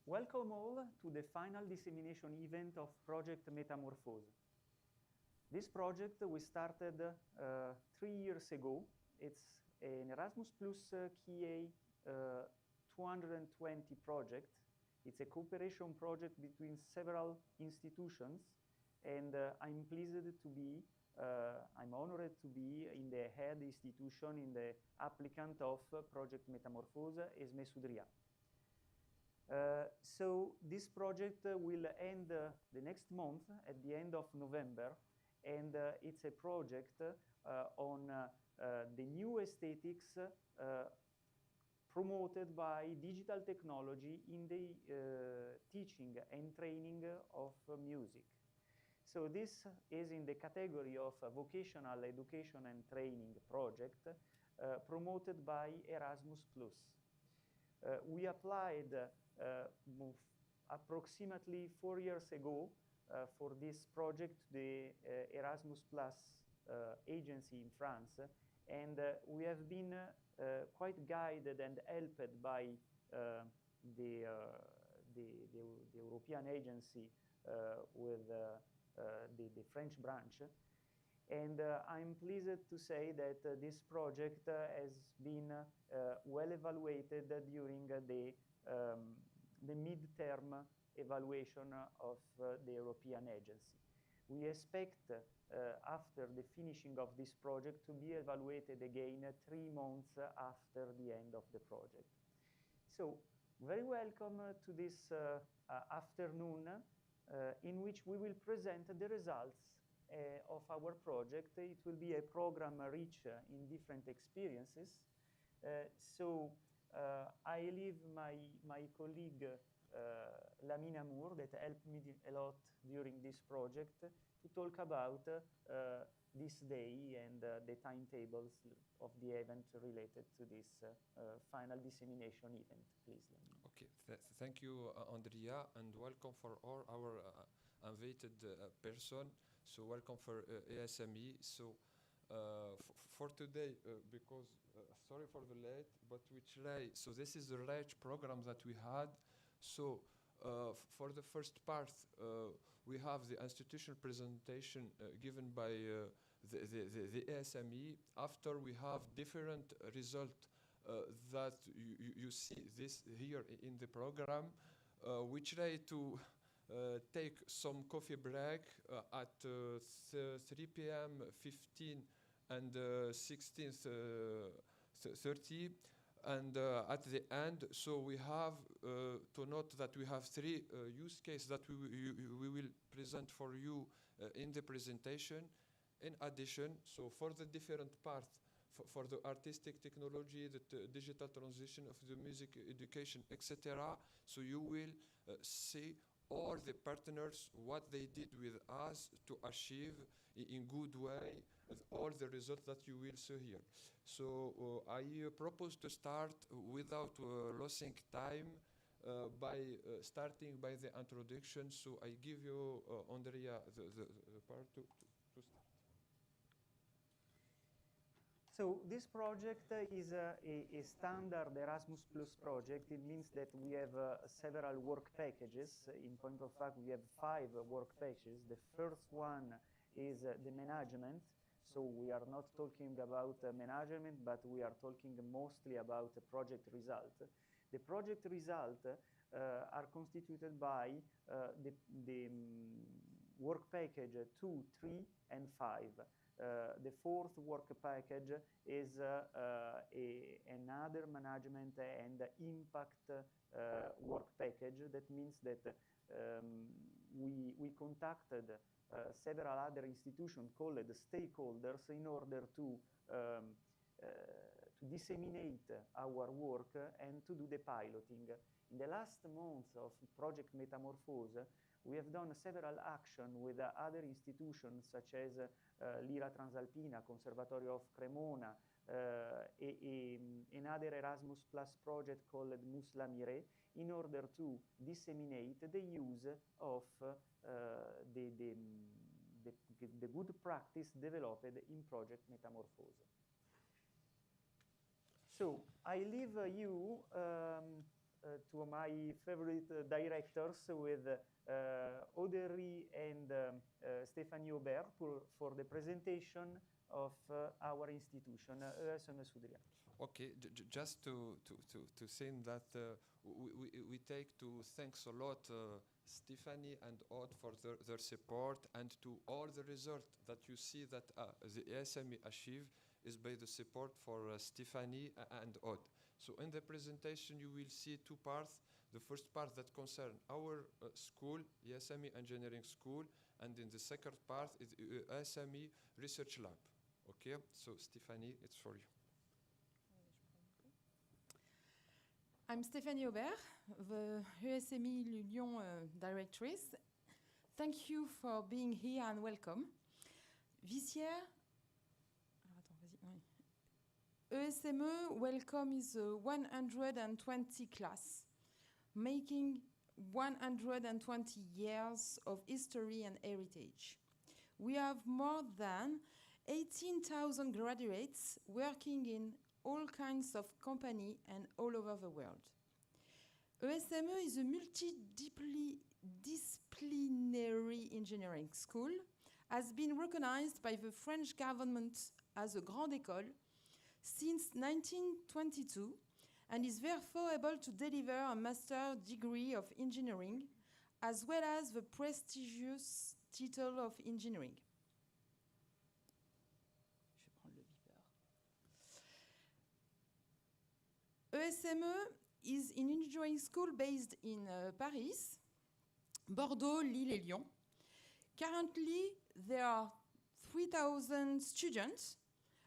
Welcome all to the final dissemination event of Project Metamorphoses. This project we started 3 years ago. It's an Erasmus Plus KA 220 project. It's a cooperation project between several institutions, and I'm pleased to be, I'm honored to be in the head institution, in the applicant of Project Metamorphoses, Esme Soudria. So this project will end the next month, at the end of November, and it's a project on the new aesthetics promoted by digital technology in the teaching and training of music. So this is in the category of a vocational education and training project promoted by Erasmus+. We applied approximately 4 years ago for this project, the Erasmus Plus agency in France, and we have been quite guided and helped by the European agency with the French branch. And I'm pleased to say that this project has been well evaluated during the mid-term evaluation of the European agency. We expect, after the finishing of this project, to be evaluated again 3 months after the end of the project. So, very welcome to this afternoon in which we will present the results of our project. It will be a program rich in different experiences. I leave my colleague Lamine Amour, that helped me a lot during this project, to talk about this day and the timetables of the event related to this final dissemination event. Please, Lamine. Okay, thank you, Andrea, and welcome for all our invited person. So welcome for ASME. So for today, because sorry for the late, but we try. So this is the rich program that we had. So for the first part, we have the institutional presentation given by the ASME. After we have different results that you see this here in the program. We try to take some coffee break at 3 p.m., 15 and 16:30. And at the end, so we have to note that we have 3 use cases that we will present for you in the presentation. In addition, so for the different parts, for the artistic technology, the digital transition of the music education, etc. So you will see all the partners, what they did with us to achieve in good way all the results that you will see here. So I propose to start without losing time by starting by the introduction. So I give you, Andrea, the part to start. So this project is a standard Erasmus Plus project. It means that we have several work packages. In point of fact, we have 5 work packages. The first one is the management. So we are not talking about management, but we are talking mostly about the project result. The project result are constituted by the work package 2, 3, and 5. The 4th work package is another management and impact work package. That means that we contacted several other institutions called stakeholders in order to disseminate our work and to do the piloting. In the last months of Project Metamorphoses, we have done several actions with other institutions such as Lira Transalpina, Conservatory of Cremona, another Erasmus Plus project called Musla Mire, in order to disseminate the use of the good practice developed in Project Metamorphoses. So I leave you to my favorite directors with Audrey and Stéphanie Aubert for the presentation of our institution, ESM Soudria. Okay, just to say that we take to thanks a lot Stephanie and Aude for their support, and to all the results that you see that the ESME achieve is by the support for Stephanie and Aude. So in the presentation you will see two parts. The first part that concern our school, ESME Engineering School, and in the second part is ESME Research Lab. Okay, so Stephanie, it's for you. I'm Stéphanie Aubert, the ESME Lyon directress. Thank you for being here and welcome. This year, ESME welcomes the 120 class, making 120 years of history and heritage. We have more than 18,000 graduates working in all kinds of companies and all over the world. ESME is a multidisciplinary engineering school, has been recognized by the French government as a grande école since 1922, and is therefore able to deliver a master degree of engineering as well as the prestigious title of engineering. ESME is an engineering school based in Paris, Bordeaux, Lille, and Lyon. Currently, there are 3,000 students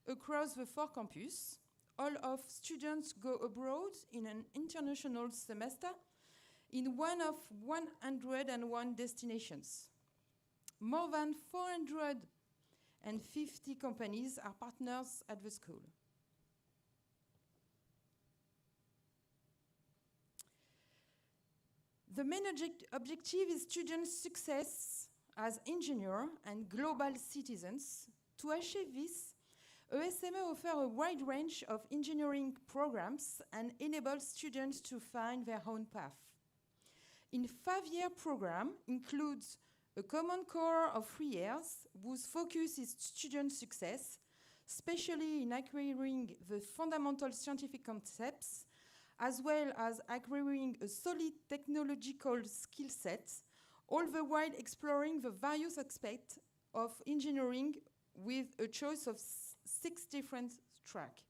across the 4 campuses. All of students go abroad in an international semester in one of 101 destinations. More than 450 companies are partners at the school. The main objective is student success as engineers and global citizens. To achieve this, ESME offers a wide range of engineering programs and enables students to find their own path. In 5-year program includes a common core of 3 years whose focus is student success, especially in acquiring the fundamental scientific concepts, as well as acquiring a solid technological skill set, all the while exploring the various aspects of engineering with a choice of 6 different tracks.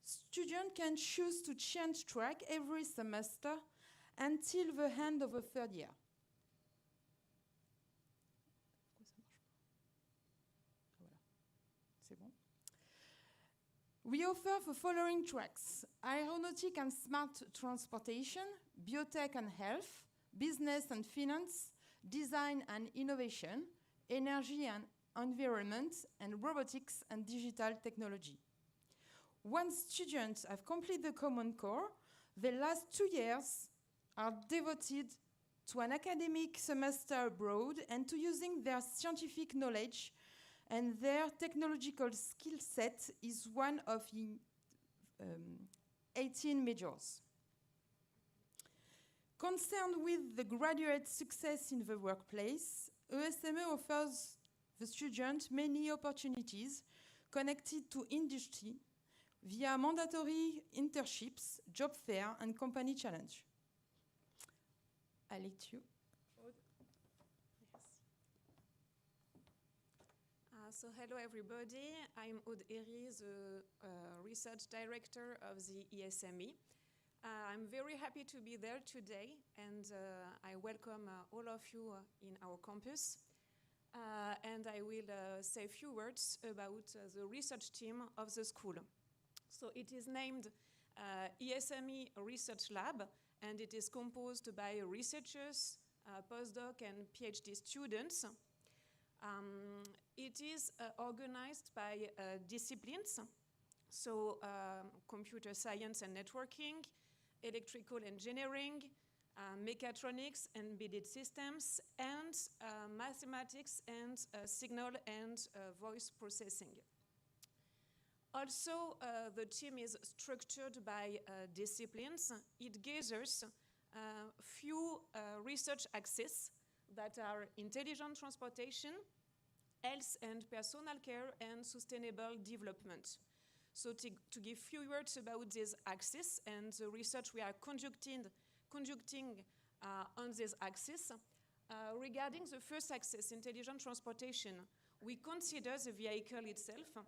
Students can choose to change track every semester until the end of the 3rd year. We offer the following tracks: aeronautic and smart transportation, biotech and health, business and finance, design and innovation, energy and environment, and robotics and digital technology. Once students have completed the common core, the last 2 years are devoted to an academic semester abroad and to using their scientific knowledge, and their technological skill set is one of the 18 majors. Concerned with the graduate success in the workplace, ESME offers the student many opportunities connected to industry via mandatory internships, job fair, and company challenge. I let you. So hello everybody, I'm Aude Héry, the research director of the ESME. I'm very happy to be there today, and I welcome all of you in our campus. And I will say a few words about the research team of the school. So it is named ESME Research Lab, and it is composed by researchers, postdoc and PhD students. It is organized by disciplines, so computer science and networking, electrical engineering, mechatronics and embedded systems, and mathematics and signal and voice processing. Also, the team is structured by disciplines. It gathers few research axes that are intelligent transportation, health and personal care, and sustainable development. So to give few words about these axes and the research we are conducting on these axes, regarding the first axis, intelligent transportation, we consider the vehicle itself,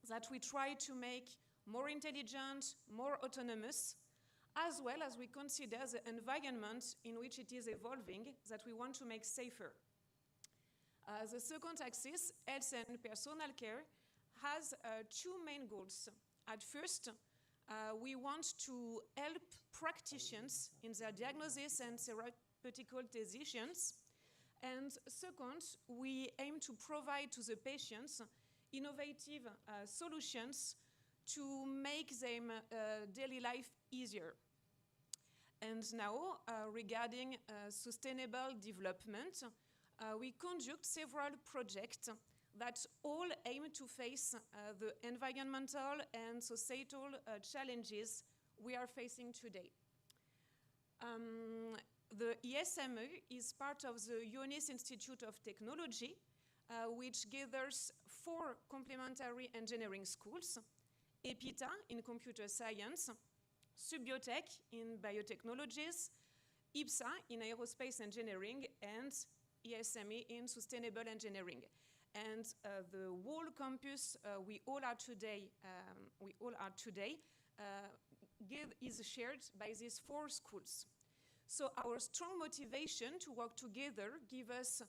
that we try to make more intelligent, more autonomous, as well as we consider the environment in which it is evolving that we want to make safer. The second axis, health and personal care, has two main goals. At first, we want to help practitioners in their diagnosis and therapeutical decisions. And second, we aim to provide to the patients innovative solutions to make them daily life easier. And now, regarding sustainable development, we conduct several projects that all aim to face the environmental and societal challenges we are facing today. The ESME is part of the UNIS Institute of Technology, which gathers 4 complementary engineering schools: EPITA in computer science, Subiotech in biotechnologies, IPSA in aerospace engineering, and ESME in sustainable engineering. And the whole campus we all are today is shared by these 4 schools. So our strong motivation to work together gives us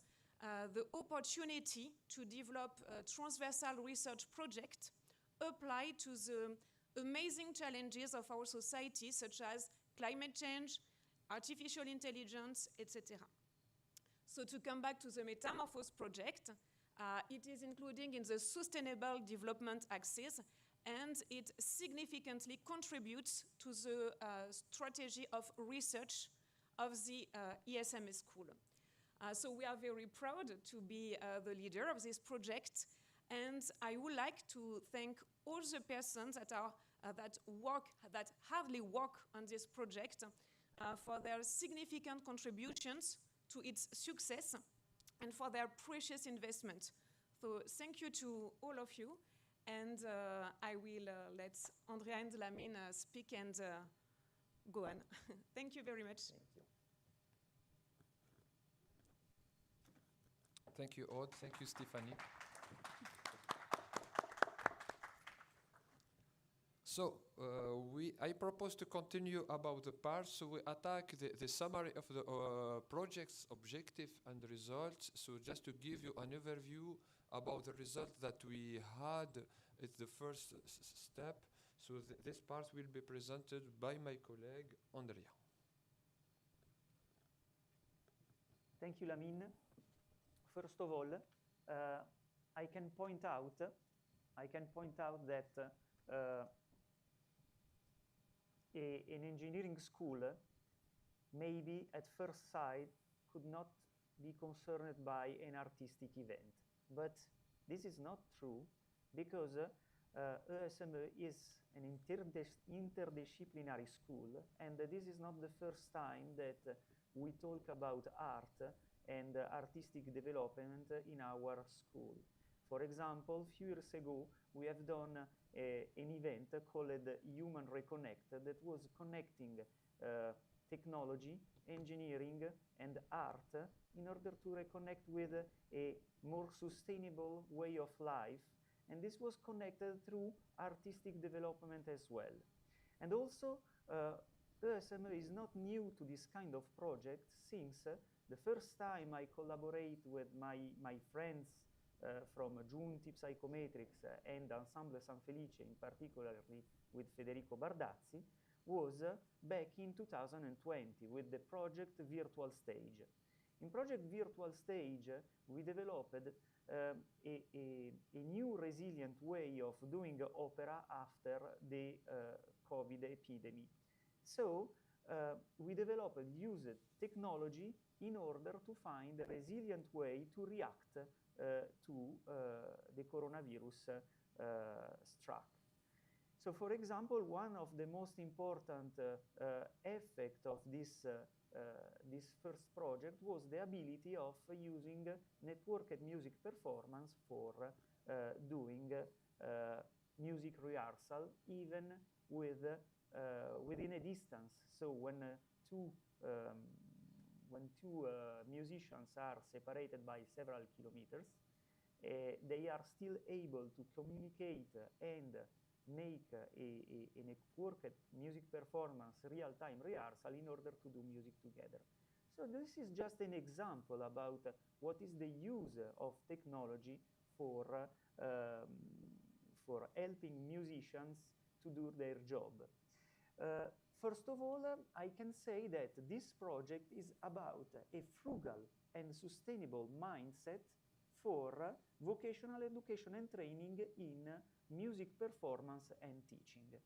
the opportunity to develop a transversal research project applied to the amazing challenges of our society, such as climate change, artificial intelligence, etc. So to come back to the Metamorphoses project, it is including in the sustainable development axis, and it significantly contributes to the strategy of research of the ESME school. So we are very proud to be the leader of this project, and I would like to thank all the persons that hardly work on this project for their significant contributions to its success and for their precious investment. So thank you to all of you, and I will let Andrea and Lamine speak and go on. Thank you very much. Thank you. Thank you, Aude. Thank you, Stéphanie. So I propose to continue about the parts. So we attack the summary of the project's objective and results. So just to give you an overview about the results that we had at the first step. So this part will be presented by my colleague, Andrea. Thank you, Lamine. First of all, I can point out that an engineering school maybe at first sight could not be concerned by an artistic event. But this is not true, because ESME is an interdisciplinary school, and this is not the first time that we talk about art and artistic development in our school. For example, a few years ago, we have done an event called Human Reconnect that was connecting technology, engineering, and art in order to reconnect with a more sustainable way of life. And this was connected through artistic development as well. And also, ESME is not new to this kind of project, since the first time I collaborate with my friends from Giunti Psychometrics and Ensemble San Felice, in particularly with Federico Bardazzi, was back in 2020 with the project Virtual Stage. In project Virtual Stage, we developed a new resilient way of doing opera after the COVID epidemic. So we used technology in order to find a resilient way to react to the coronavirus struck. So, for example, one of the most important effect of this first project was the ability of using networked music performance for doing music rehearsal, even within a distance. So when two musicians are separated by several kilometers, they are still able to communicate and make a networked music performance real-time rehearsal in order to do music together. So this is just an example about what is the use of technology for helping musicians to do their job. First of all, I can say that this project is about a frugal and sustainable mindset for vocational education and training in music performance and teaching.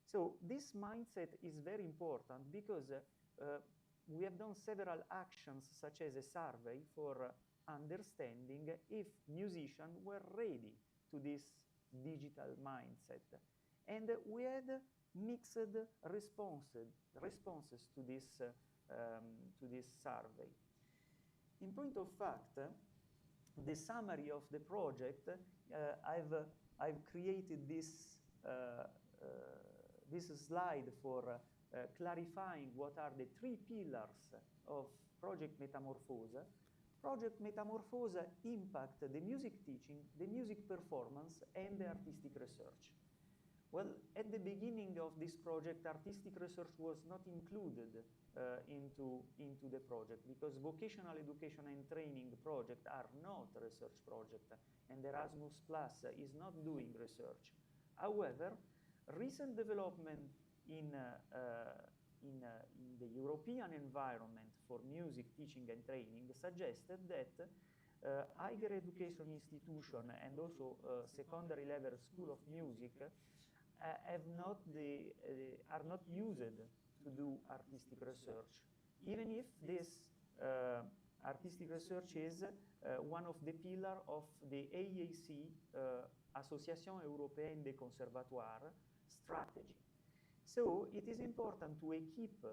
So this mindset is very important because we have done several actions such as a survey for understanding if musicians were ready to this digital mindset. And we had mixed responses to this survey. In point of fact, the summary of the project, I've created this slide for clarifying what are the three pillars of Project Metamorphoses. Project Metamorphoses impact the music teaching, the music performance, and the artistic research. Well, at the beginning of this project, artistic research was not included into the project because vocational education and training projects are not research projects, and Erasmus Plus is not doing research. However, recent development in the European environment for music teaching and training suggested that higher education institution and also secondary level school of music are not used to do artistic research, even if this artistic research is one of the pillars of the AAC, Association Européenne des Conservatoires, strategy. So it is important to equip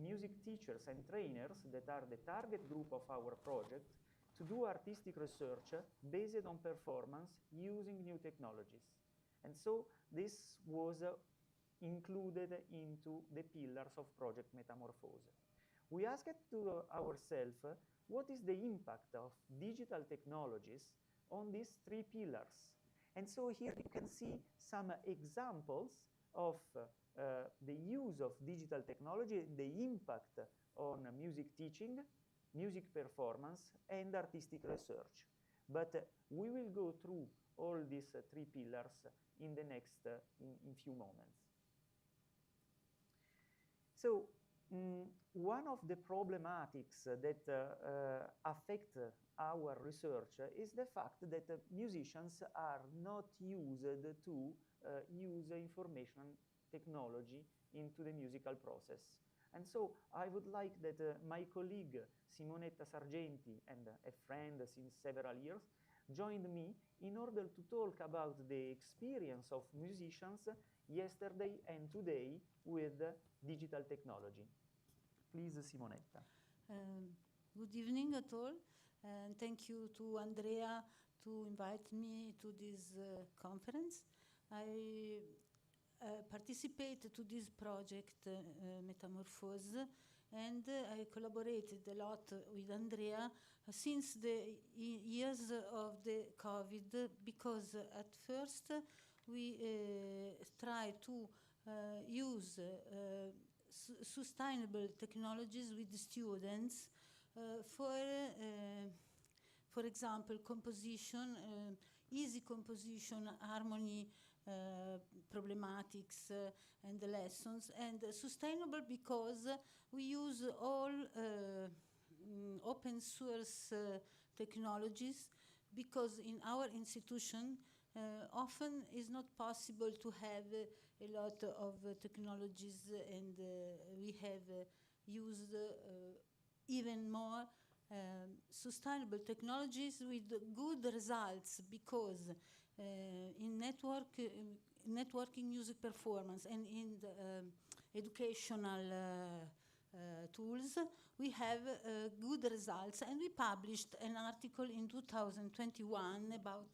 music teachers and trainers that are the target group of our project to do artistic research based on performance using new technologies. And so this was included into the pillars of Project Metamorphoses. We asked to ourselves, what is the impact of digital technologies on these three pillars? And so here you can see some examples of the use of digital technology, the impact on music teaching, music performance, and artistic research. But we will go through all these three pillars in the next in few moments. So one of the problematics that affect our research is the fact that musicians are not used to use information technology into the musical process. And so I would like that my colleague Simonetta Sargenti, and a friend since several years, joined me in order to talk about the experience of musicians yesterday and today with digital technology. Please, Simonetta. Good evening at all, and thank you to Andrea to invite me to this conference. I participated to this project Metamorphoses, and I collaborated a lot with Andrea since the years of the COVID, because at first we tried to use sustainable technologies with the students for example, composition, easy composition, harmony, problematics, and the lessons, and sustainable because we use all open source technologies, because in our institution often is not possible to have a lot of technologies, and we have used even more sustainable technologies with good results, because in network networking music performance and in the educational tools, we have good results, and we published an article in 2021 about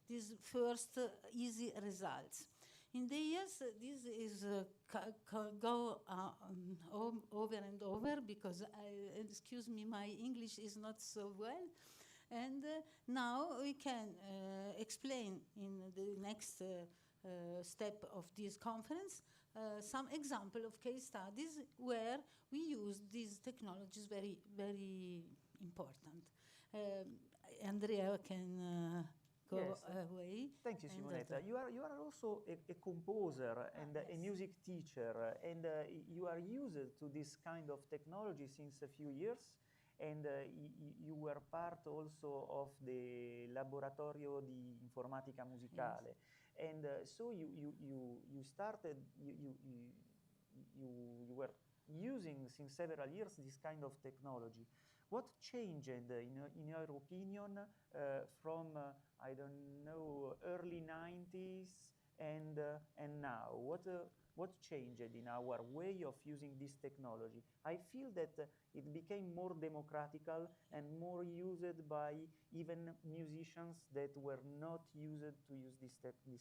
these first easy results. In the years, this is go over and over because excuse me, my English is not so well. And now we can explain in the next step of this conference some example of case studies where we use these technologies very, very important. Andrea can go away. Thank you, Simonetta. You are also a composer and a music teacher, and you are used to this kind of technology since a few years. And you were part also of the Laboratorio di Informatica Musicale. Yes. And so you started, you were using since several years this kind of technology. What changed in your opinion from, I don't know, early 90s and now? What changed in our way of using this technology? I feel that it became more democratical and more used by even musicians that were not used to use this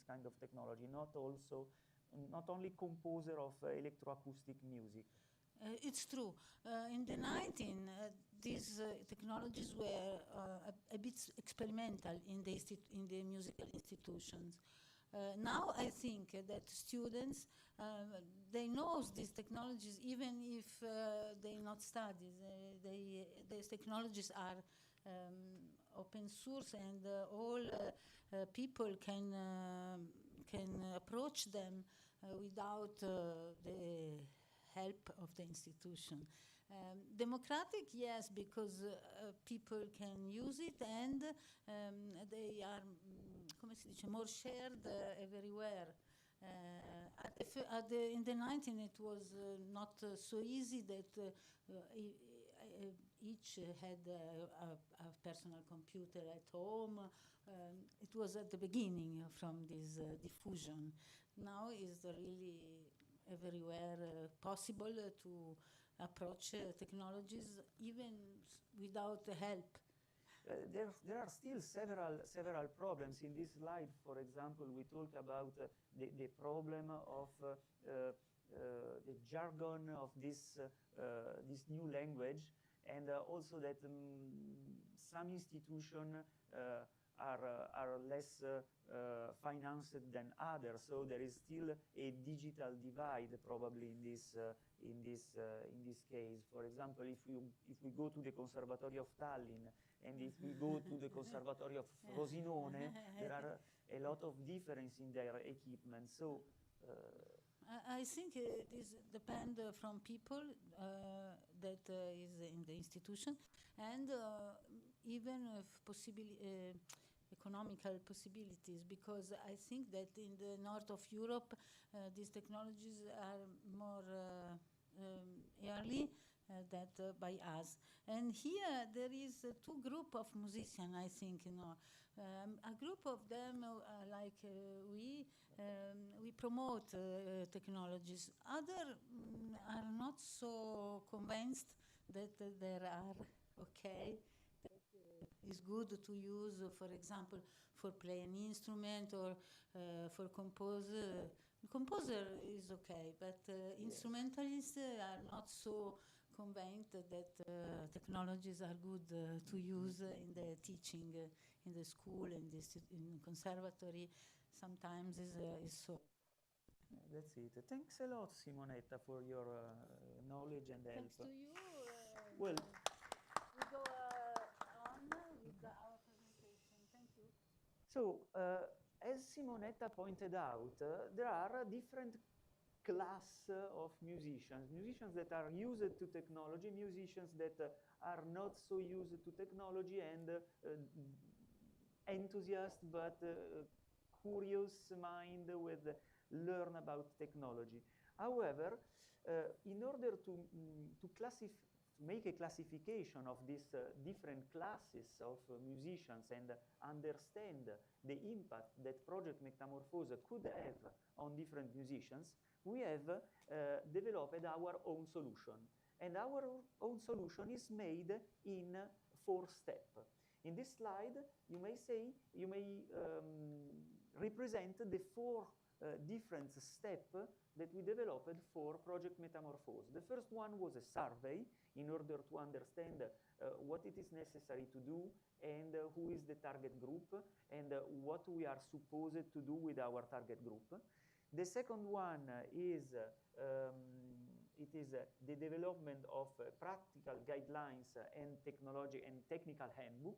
kind of technology, not only composer of electroacoustic music. It's true. In the 19, these technologies were a bit experimental in the musical institutions. Now I think that students, they know these technologies even if they not study. These technologies are open source, and all people can approach them without the help of the institution. Democratic, yes, because people can use it, and they are more shared everywhere. In the 19, it was not so easy that each had a personal computer at home. It was at the beginning from this diffusion. Now is really everywhere possible to approach technologies even without help. There are still several problems. In this slide, for example, we talk about the problem of the jargon of this new language, and also that some institutions are less financed than others. So there is still a digital divide probably in this case. For example, if we go to the Conservatory of Tallinn, and if we go to the Conservatory of Frosinone, there are a lot of difference in their equipment. So I think this depends from people that is in the institution, and even of economical possibilities, because I think that in the north of Europe these technologies are more early than by us. And here there is two group of musicians, I think, a group of them like we promote technologies. Other are not so convinced that there are okay, that is good to use, for example, for play an instrument or for composer. Composer is okay, but instrumentalists are not so convinced that technologies are good to use in the teaching in the school and in conservatory. Sometimes is so. That's it. Thanks a lot, Simonetta, for your knowledge and help. Thanks to you. Well, we go on with our presentation. Thank you. So, as Simonetta pointed out, there are different class of musicians that are used to technology, musicians that are not so used to technology, and enthusiasts but curious mind with learn about technology. However, in order to classify make a classification of these different classes of musicians and understand the impact that Project Metamorphoses could have on different musicians, we have developed our own solution. And our own solution is made in 4 steps. In this slide, you may represent the 4 different steps that we developed for Project Metamorphoses. The first one was a survey in order to understand what it is necessary to do and who is the target group and what we are supposed to do with our target group. The second one is the development of practical guidelines and technology and technical handbook.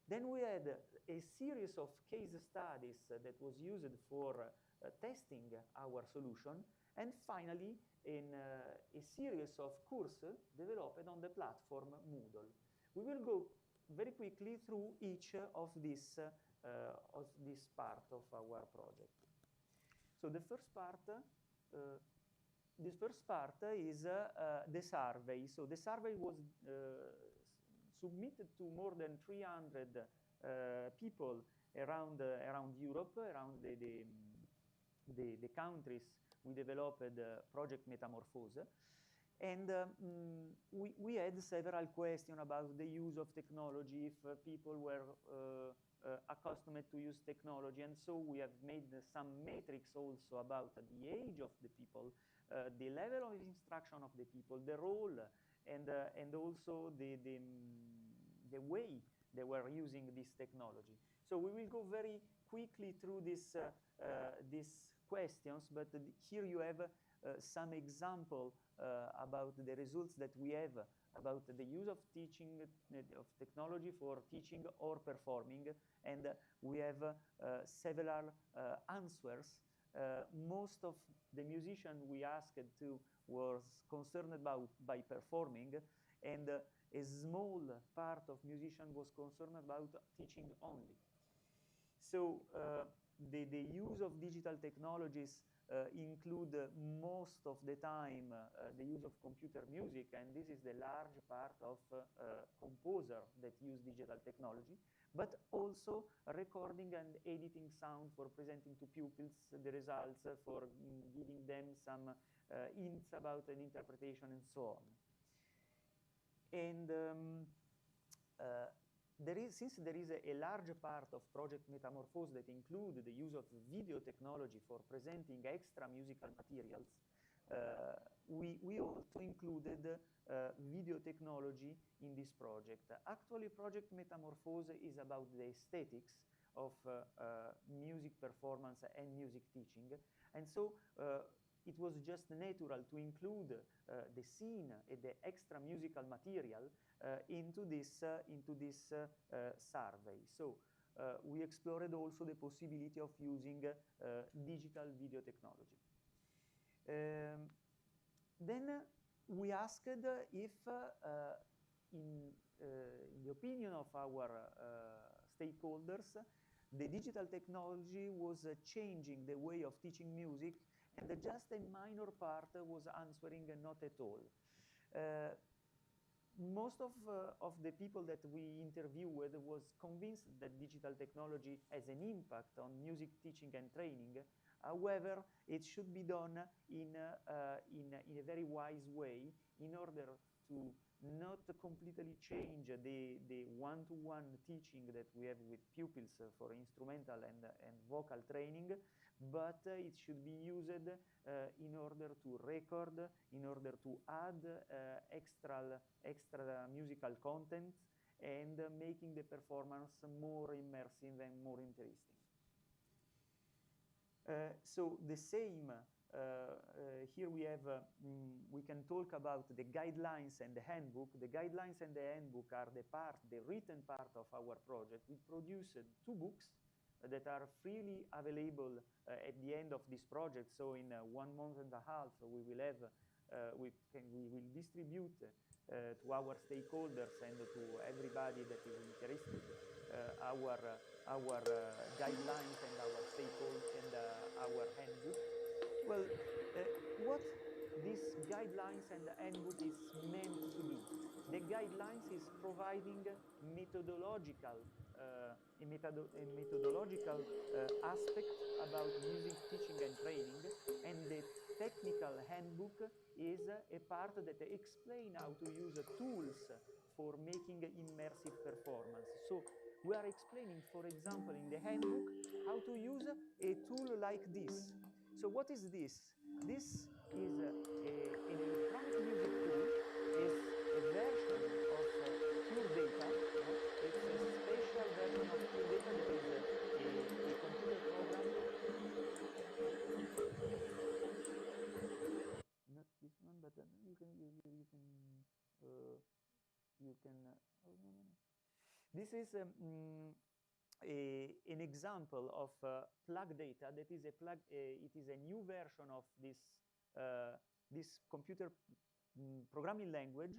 Then we had a series of case studies that was used for testing our solution, and finally a series of courses developed on the platform Moodle. We will go very quickly through each of this part of our project. So the first part is the survey. So the survey was submitted to more than 300 people around Europe, around the countries we developed Project Metamorphoses. And we had several questions about the use of technology, if people were accustomed to use technology. And so we have made some metrics also about the age of the people, the level of instruction of the people, the role, and also the way they were using this technology. So we will go very quickly through these questions, but here you have some example about the results that we have about the use of teaching of technology for teaching or performing, and we have several answers. Most of the musicians we asked to was concerned by performing, and a small part of musicians was concerned about teaching only. So the use of digital technologies include most of the time the use of computer music, and this is the large part of composer that use digital technology, but also recording and editing sound for presenting to pupils the results, for giving them some hints about an interpretation and so on. And since there is a large part of Project Metamorphoses that include the use of video technology for presenting extra musical materials, we also included video technology in this project. Actually, Project Metamorphoses is about the aesthetics of music performance and music teaching, and so it was just natural to include the scene and the extra musical material into this survey. So we explored also the possibility of using digital video technology. Then we asked if, in the opinion of our stakeholders, the digital technology was changing the way of teaching music, and just a minor part was answering not at all. Most of the people that we interviewed was convinced that digital technology has an impact on music teaching and training. However, it should be done in a very wise way in order to not completely change the one-to-one teaching that we have with pupils for instrumental and vocal training, but it should be used in order to record, in order to add extra musical content, and making the performance more immersive and more interesting. So the same, here we have, we can talk about the guidelines and the handbook. The guidelines and the handbook are the written part of our project. We produced 2 books that are freely available at the end of this project. So in 1 month and a half, we will have, we will distribute to our stakeholders and to everybody that is interested our guidelines and our stakeholders and our handbook. Well, these guidelines and the handbook is meant to do. The guidelines is providing methodological aspect about music teaching and training, and the technical handbook is a part that explain how to use tools for making immersive performance. So we are explaining, for example, in the handbook, how to use a tool like this. So what is this? This is an electronic music tool, is a version of pure data. It's a special version of pure data that is a computer program. Not this one, but you can oh, no, no, no. This is an example of plug data. That is it is a new version of this computer programming language.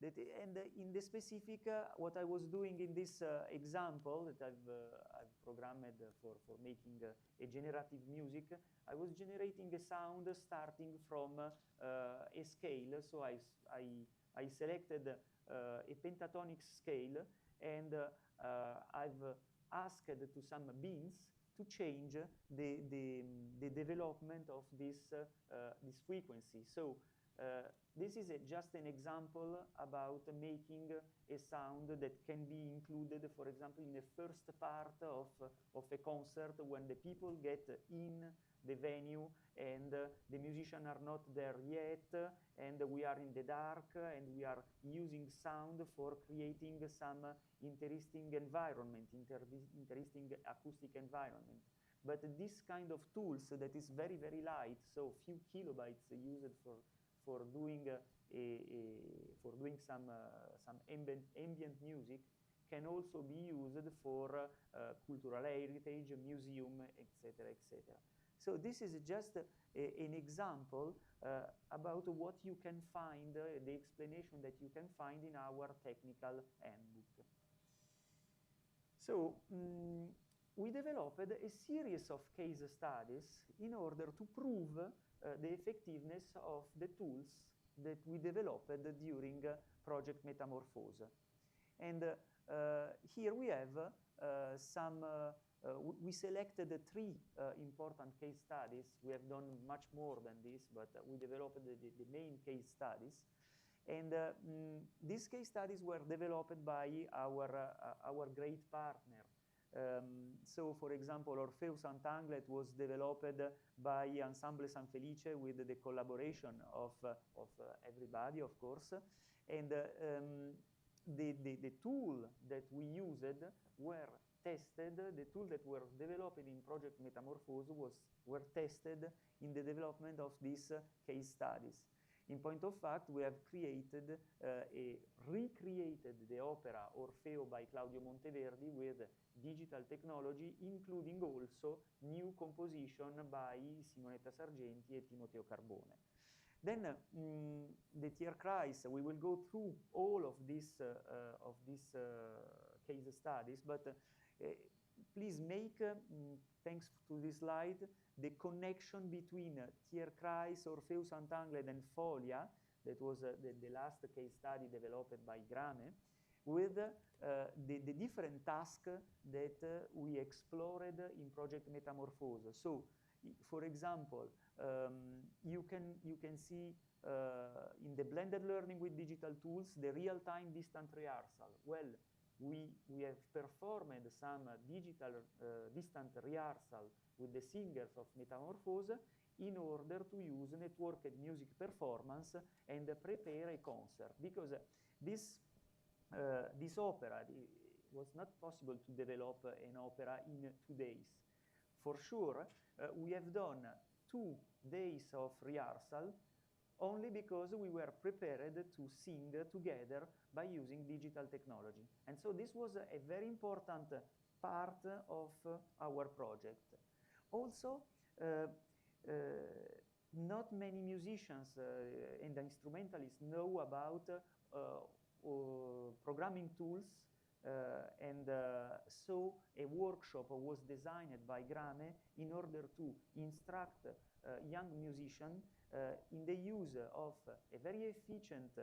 And in the specific, what I was doing in this example that I've programmed for making a generative music, I was generating a sound starting from a scale. So I selected a pentatonic scale, and I've asked to some beans to change the development of this frequency. So this is just an example about making a sound that can be included, for example, in the first part of a concert, when the people get in the venue and the musicians are not there yet, and we are in the dark, and we are using sound for creating some interesting environment, interesting acoustic environment. But this kind of tools that is very, very light, so few kilobytes used for doing some ambient music, can also be used for cultural heritage, museum, etc., etc. So this is just an example about what you can find, the explanation that you can find in our technical handbook. So we developed a series of case studies in order to prove the effectiveness of the tools that we developed during Project Metamorphoses. And here we have we selected 3 important case studies. We have done much more than this, but we developed the main case studies. And these case studies were developed by our great partner. So, for example, Orfeo Sant'Anglet was developed by Ensemble San Felice with the collaboration of everybody, of course. And the tool that we used were tested. The tool that were developed in Project Metamorphoses were tested in the development of these case studies. In point of fact, we have recreated the opera Orfeo by Claudio Monteverdi with digital technology, including also new composition by Simonetta Sargenti and Timoteo Carbone. Then the Tierkreis, we will go through all of these case studies, but please make, thanks to this slide, the connection between Tierkreis, Orfeo Sant'Anglet, and Folia, that was the last case study developed by Grame, with the different tasks that we explored in Project Metamorphoses. So, for example, you can see in the blended learning with digital tools, the real-time distant rehearsal. Well, we have performed some digital distant rehearsal with the singers of Metamorphoses in order to use networked music performance and prepare a concert, because this opera was not possible to develop an opera in 2 days. For sure, we have done 2 days of rehearsal only because we were prepared to sing together by using digital technology. And so this was a very important part of our project. Also, not many musicians and instrumentalists know about programming tools, and so a workshop was designed by Grame in order to instruct young musicians in the use of a very efficient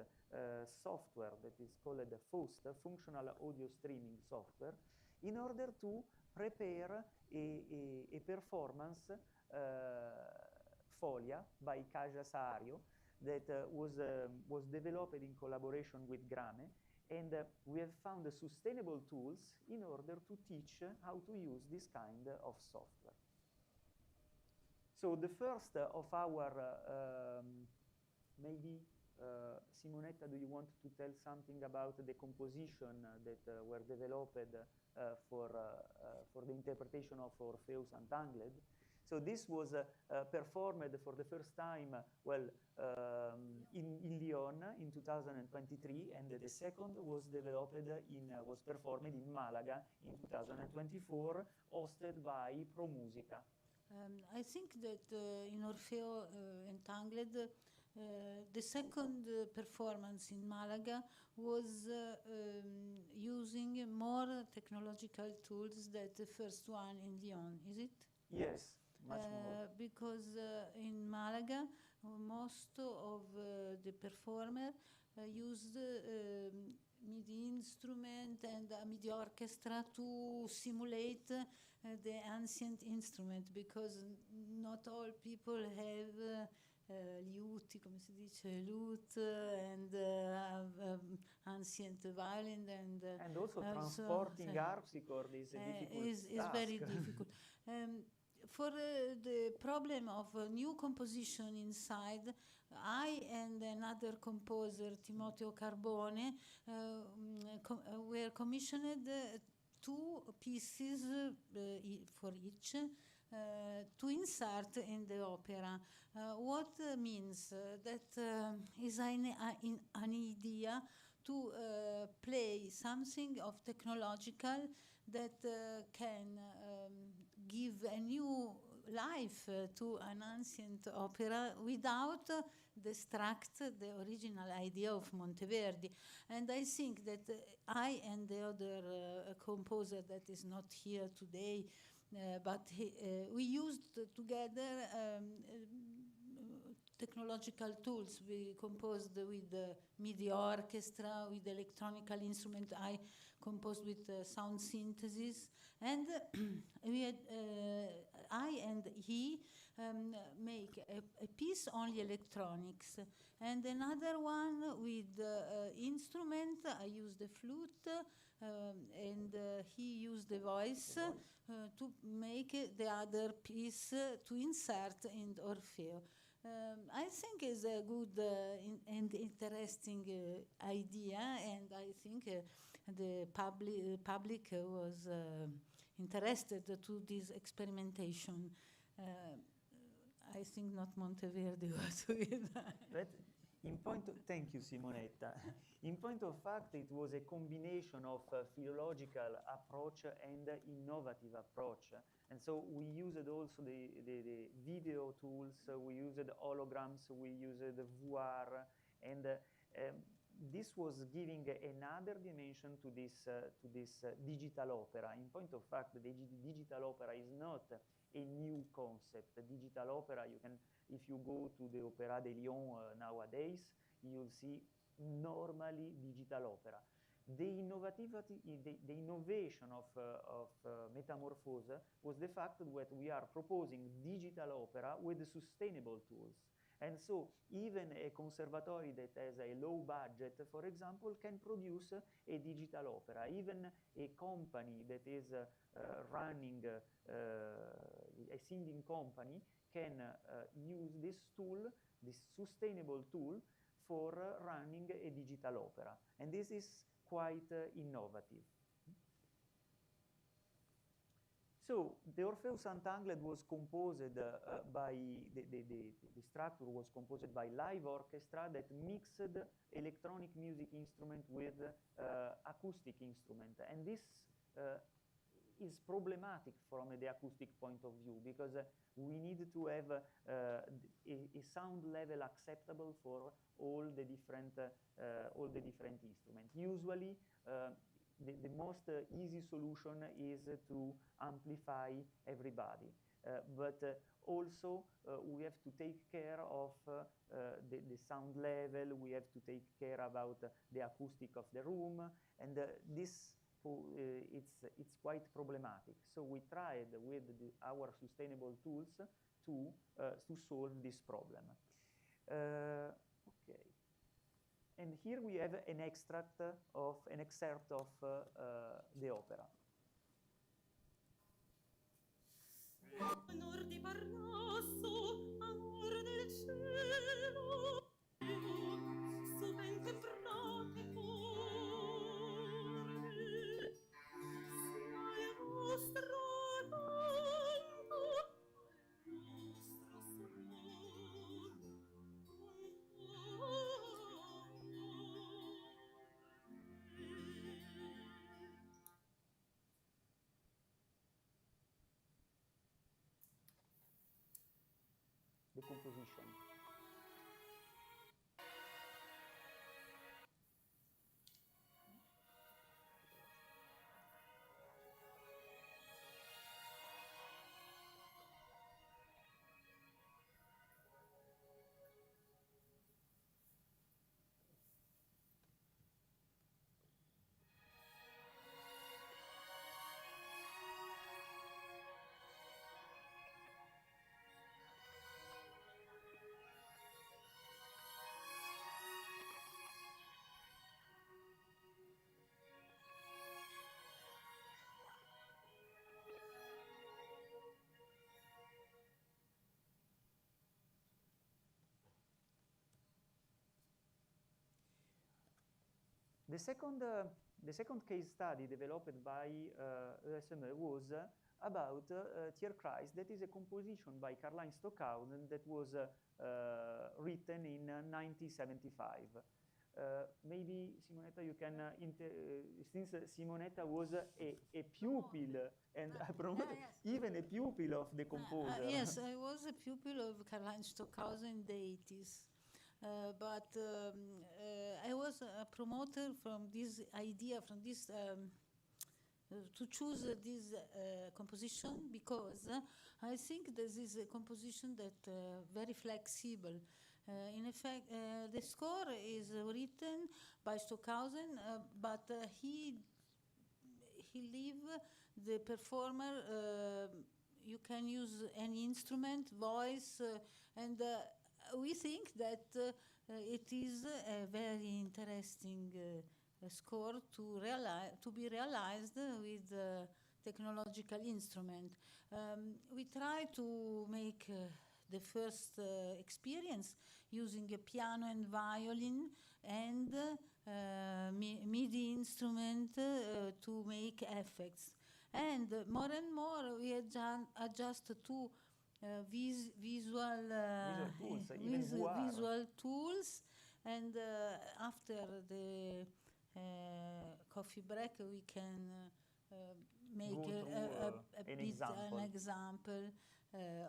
software that is called the FOST, Functional Audio Streaming Software, in order to prepare a performance folia by Kaja Saario that was developed in collaboration with Grame, and we have found sustainable tools in order to teach how to use this kind of software. So the first of our, maybe Simonetta, do you want to tell something about the composition that were developed for the interpretation of Orpheus Untangled? So this was performed for the first time, well, in Lyon in 2023, and the second was performed in Malaga in 2024, hosted by ProMusica. I think that in Orfeo Entangled, the second performance in Malaga was using more technological tools than the first one in Lyon, is it? Yes, much more. Because in Malaga, most of the performers used MIDI instrument and a MIDI orchestra to simulate the ancient instrument, because not all people have liuti, come si dice, lute, and ancient violin, and also transporting harpsichord is a difficult is task. very difficult. For the problem of new composition inside, I and another composer, Timoteo Carbone, were commissioned two pieces for each to insert in the opera. What means that is an idea to play something of technological that can give a new life to an ancient opera without distract the original idea of Monteverdi. And I think that I and the other composer that is not here today, but we used together technological tools. We composed with the MIDI orchestra, with electronical instrument. I composed with sound synthesis, and we had, I and he make a piece only electronics, and another one with instrument. I used the flute, and he used the voice to make the other piece to insert in Orfeo. I think it's a good and interesting idea, and I think the public was interested to this experimentation. I think not Monteverdi was with that. But in point of, thank you, Simonetta. In point of fact, it was a combination of philological approach and innovative approach. And so we used also the video tools, we used holograms, we used VR, and this was giving another dimension to this digital opera. In point of fact, the digital opera is not a new concept. The digital opera, you can, if you go to the Opéra de Lyon nowadays, you'll see normally digital opera. The innovation of Metamorphoses was the fact that we are proposing digital opera with sustainable tools. And so even a conservatory that has a low budget, for example, can produce a digital opera. Even a company that is running a singing company can use this tool, this sustainable tool, for running a digital opera. And this is quite innovative. So the Orpheus Untangled was composed by, the structure was composed by live orchestra that mixed electronic music instrument with acoustic instrument. And this is problematic from the acoustic point of view, because we need to have a sound level acceptable for all the different instruments. Usually, the most easy solution is to amplify everybody. But Also, we have to take care of the sound level, we have to take care about the acoustic of the room, and it's quite problematic. So we tried with our sustainable tools to solve this problem. Okay. And here we have an excerpt of the opera. Onor di Parnasso, amor del cielo, sovente frate corre, sia il vostro canto, il vostro sonor, The composition. The second case study developed by ESME was about Tierkreis. That is a composition by Karl-Heinz Stockhausen that was written in 1975. Maybe Simonetta, you can, since Simonetta was a pupil and even a pupil of the composer. Yes, I was a pupil of Karl-Heinz Stockhausen in the 80s. But I was a promoter from this idea, to choose this composition because I think this is a composition that very flexible. In effect, the score is written by Stockhausen, but he leave the performer. You can use any instrument, voice, and we think that it is a very interesting score to be realized with technological instrument. We try to make the first experience using a piano and violin and MIDI instrument to make effects. And more we adjust to visual tools, and after the coffee break we can make an example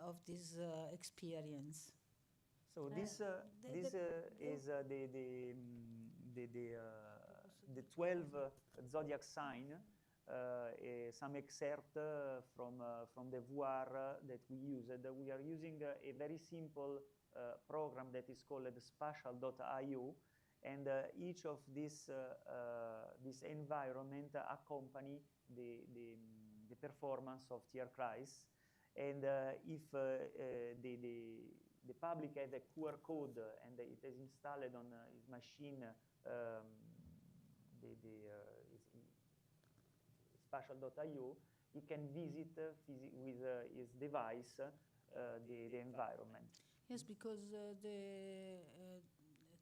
of this experience. So this is the 12 zodiac sign. Some excerpt from the voir that we used. We are using a very simple program that is called spatial.io, and each of this environment accompany the performance of Tierkreis. And if the public has a QR code and it is installed on his machine, spatial.io, he can visit with his device the environment. Yes, because the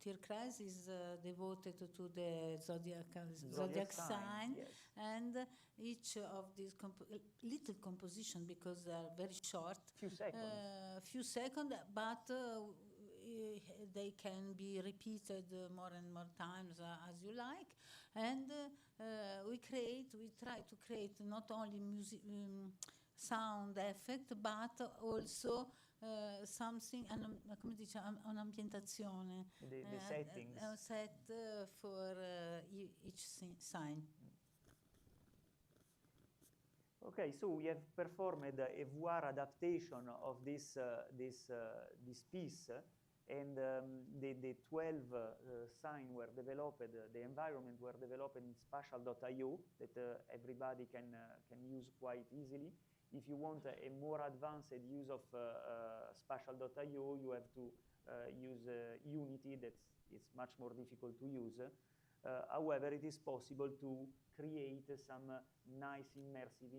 Tierkreis is devoted to the zodiac sign, yes. And each of these little composition, because they are very short, few seconds, but they can be repeated more and more times as you like, and we try to create not only music, sound effect, but also something, come dice, un'ambientazione, the settings. Set for each sign. Okay, so we have performed a VR adaptation of this piece, and the 12 signs were developed, the environment were developed in spatial.io that everybody can use quite easily. If you want a more advanced use of spatial.io, you have to use Unity. It's much more difficult to use. However, it is possible to create some nice immersive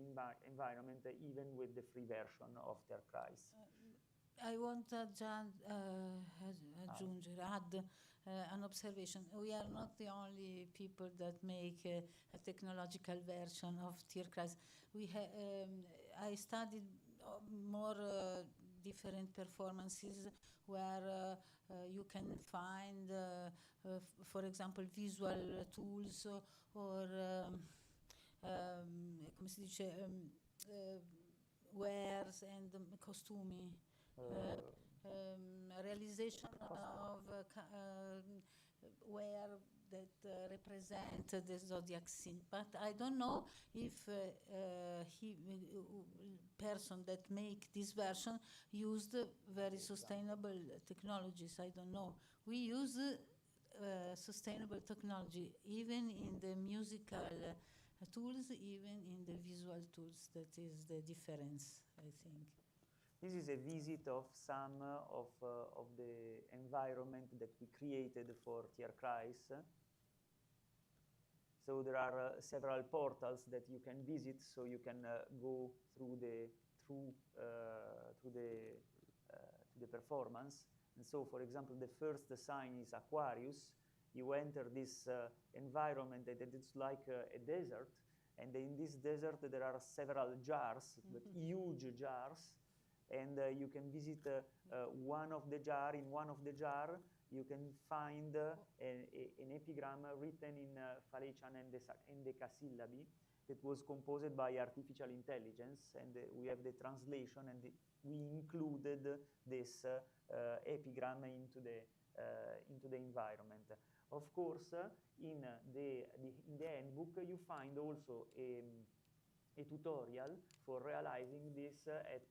environment even with the free version of Tierkreis. I want to add an observation. We are not the only people that make a technological version of Tierkreis. I studied more different performances where you can find, for example, visual tools or come si dice, wares and costumi. Realization of wear that represent the zodiac sign, but I don't know if person that make this version used very sustainable technologies. I don't know. We use sustainable technology even in the musical tools, even in the visual tools. That is the difference, I think. This is a visit of some of the environment that we created for Tierkreis. So there are several portals that you can visit, so you can go through the performance. And so, for example, the first sign is Aquarius. You enter this environment that it's like a desert, and in this desert there are several jars, but huge jars. And you can visit one of the jar. In one of the jar, you can find an epigram written in Phalecian endecasillabi that was composed by artificial intelligence, and we have the translation, and we included this epigram into the environment. Of course, in the handbook, you find also a tutorial for realizing this at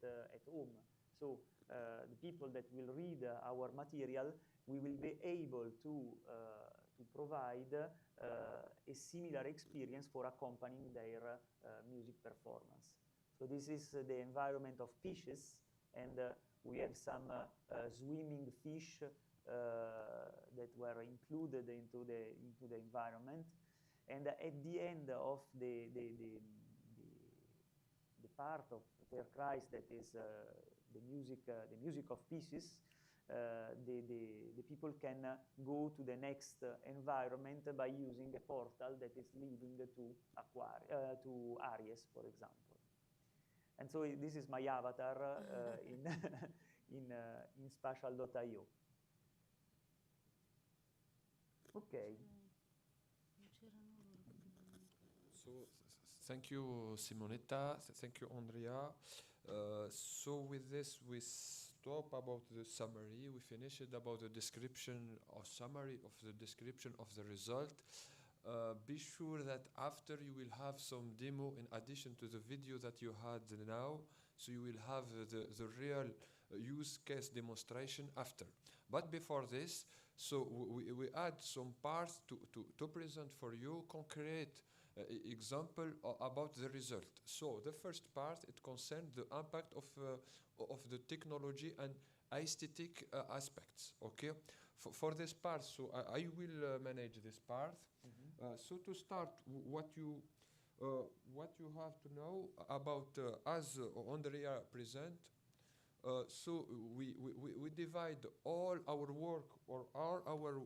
home. So the people that will read our material, we will be able to provide a similar experience for accompanying their music performance. So this is the environment of fishes, and we have some swimming fish that were included into the environment. And at the end of the part of Tierkreis that is the music of pieces, the people can go to the next environment by using a portal that is leading to Aries, for example. And so this is my avatar in spatial.io. Okay. So thank you, Simonetta. Thank you, Andrea. So with this, we stop about the summary. We finished about the description or summary of the description of the result. Be sure that after you will have some demo in addition to the video that you had now. So you will have the real use case demonstration after. But before this, so we add some parts to present for you concrete example about the result. So the first part, it concerns the impact of the technology and aesthetic aspects. Okay, for this part, so I will manage this part. So to start, what you have to know about as Andrea present. So we divide all our work or all our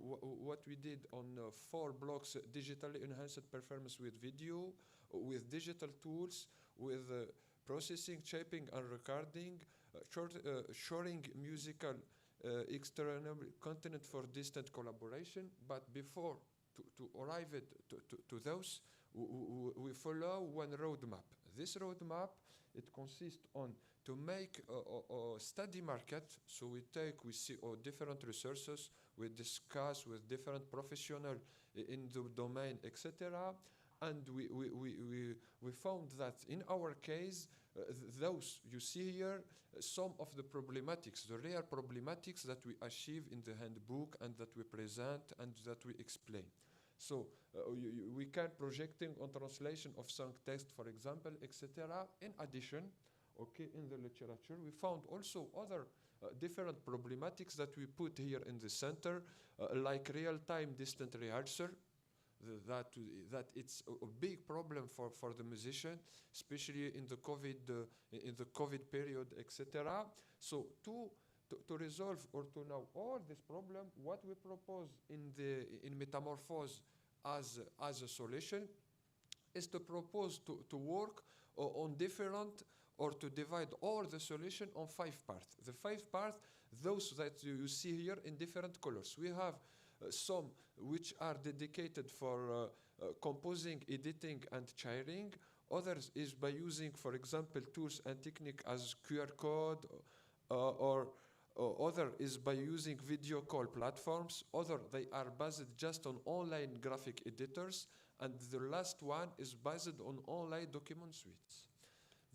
what we did on 4 blocks: digitally enhanced performance with video, with digital tools, with processing, shaping and recording, showing musical external content for distant collaboration. But before to arrive to those, we follow one roadmap. This roadmap, it consists on to make a study market. So we see different resources, we discuss with different professionals in the domain, etc. And we found that in our case, those you see here, some of the problematics, the real problematics that we achieve in the handbook and that we present and that we explain. So we can projecting on translation of some text, for example, etc. In addition, okay, in the literature, we found also other different problematics that we put here in the center, like real-time distant rehearsal. That it's a big problem for the musician, especially in the COVID period, etc. So to resolve or to know all this problem, what we propose in Metamorphoses as a solution is to propose to work on different or to divide all the solution on 5 parts. The 5 parts, those that you see here in different colors. We have some which are dedicated for composing, editing, and chairing. Others is by using, for example, tools and technique as QR code, or other is by using video call platforms. Other, they are based just on online graphic editors. And the last one is based on online document suites.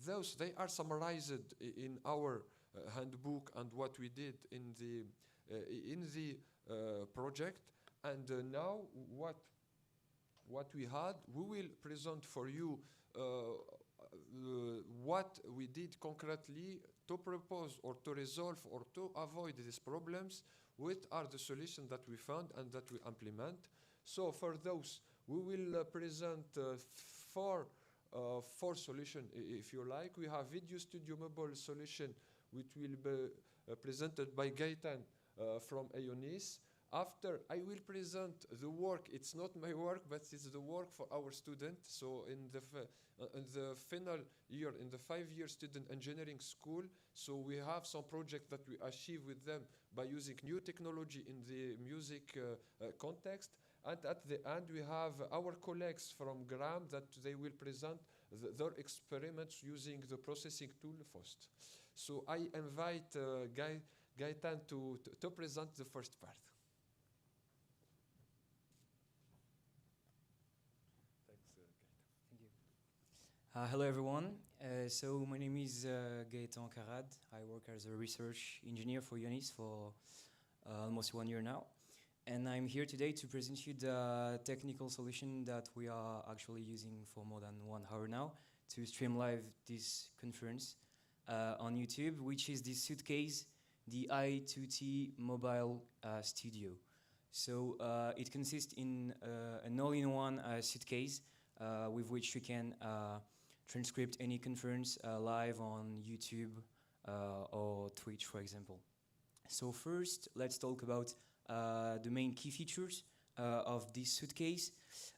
Those, they are summarized in our handbook and what we did in the project. And now what we had, we will present for you what we did concretely to propose or to resolve or to avoid these problems. What are the solutions that we found and that we implement? So for those, we will present four solutions, if you like. We have Video Studio Mobile solution, which will be presented by Gaetan from EONIS. After, I will present the work. It's not my work, but it's the work for our students. So in the final year, in the 5-year student engineering school, so we have some project that we achieve with them by using new technology in the music context. And at the end, we have our colleagues from GRAM that they will present their experiments using the processing tool FOST. So I invite Gaetan to present the first part. Hello everyone. So my name is Gaëtan Carad. I work as a research engineer for EONIS for almost 1 year now. And I'm here today to present you the technical solution that we are actually using for more than 1 hour now to stream live this conference on YouTube, which is this suitcase, the i2T Mobile Studio. So it consists in an all-in-one suitcase with which you can transcript any conference live on YouTube or Twitch, for example. So first, let's talk about the main key features of this suitcase.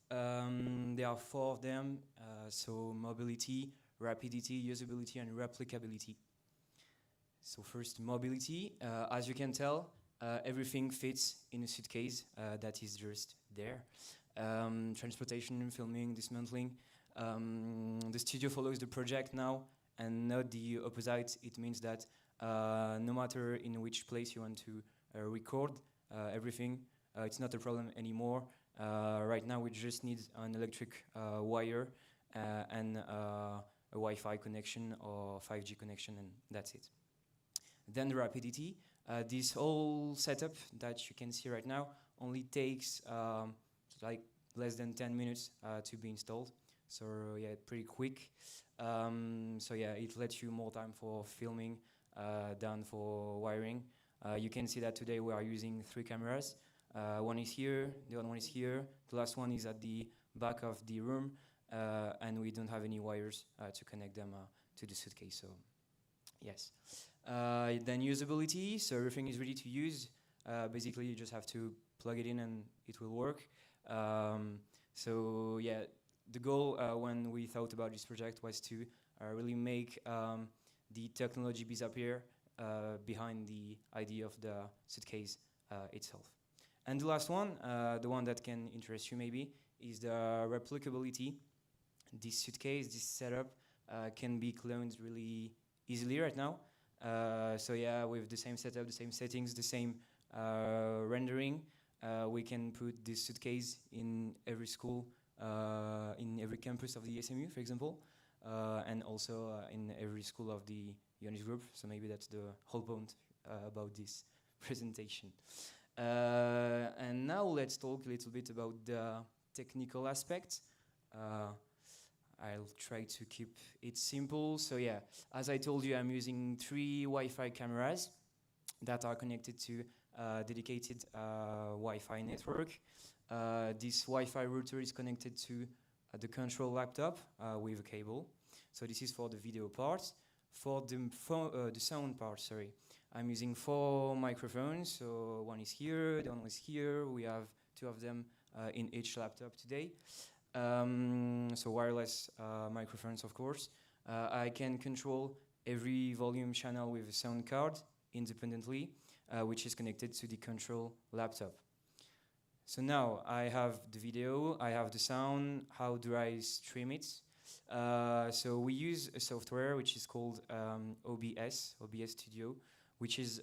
There are 4 of them, so mobility, rapidity, usability, and replicability. So first, mobility. As you can tell, everything fits in a suitcase that is just there. Transportation, filming, dismantling. The studio follows the project now and not the opposite. It means that no matter in which place you want to record everything, it's not a problem anymore. Right now we just need an electric wire and a Wi-Fi connection or 5G connection, and that's it. Then the rapidity. This whole setup that you can see right now only takes like less than 10 minutes to be installed. So yeah, pretty quick. So yeah, it lets you more time for filming than for wiring. You can see that today we are using 3 cameras. One is here, the other one is here. The last one is at the back of the room, and we don't have any wires to connect them to the suitcase. So yes. Then usability. So everything is ready to use. Basically, you just have to plug it in and it will work. So yeah, the goal when we thought about this project was to really make the technology disappear behind the idea of the suitcase itself. And the last one, the one that can interest you maybe, is the replicability. This suitcase, this setup can be cloned really easily right now. So yeah, with the same setup, the same settings, the same rendering, we can put this suitcase in every school in every campus of the SMU, for example, and also in every school of the Ionis group. So maybe that's the whole point about this presentation. And now let's talk a little bit about the technical aspects. I'll try to keep it simple. So yeah, as I told you, I'm using 3 Wi-Fi cameras that are connected to a dedicated Wi-Fi network. This Wi-Fi router is connected to the control laptop with a cable. So this is for the video part. For the sound part, sorry, I'm using 4 microphones. So one is here, the one is here. We have 2 of them in each laptop today. So wireless microphones, of course. I can control every volume channel with a sound card independently, which is connected to the control laptop. So now I have the video, I have the sound. How do I stream it? So we use a software which is called OBS Studio, which is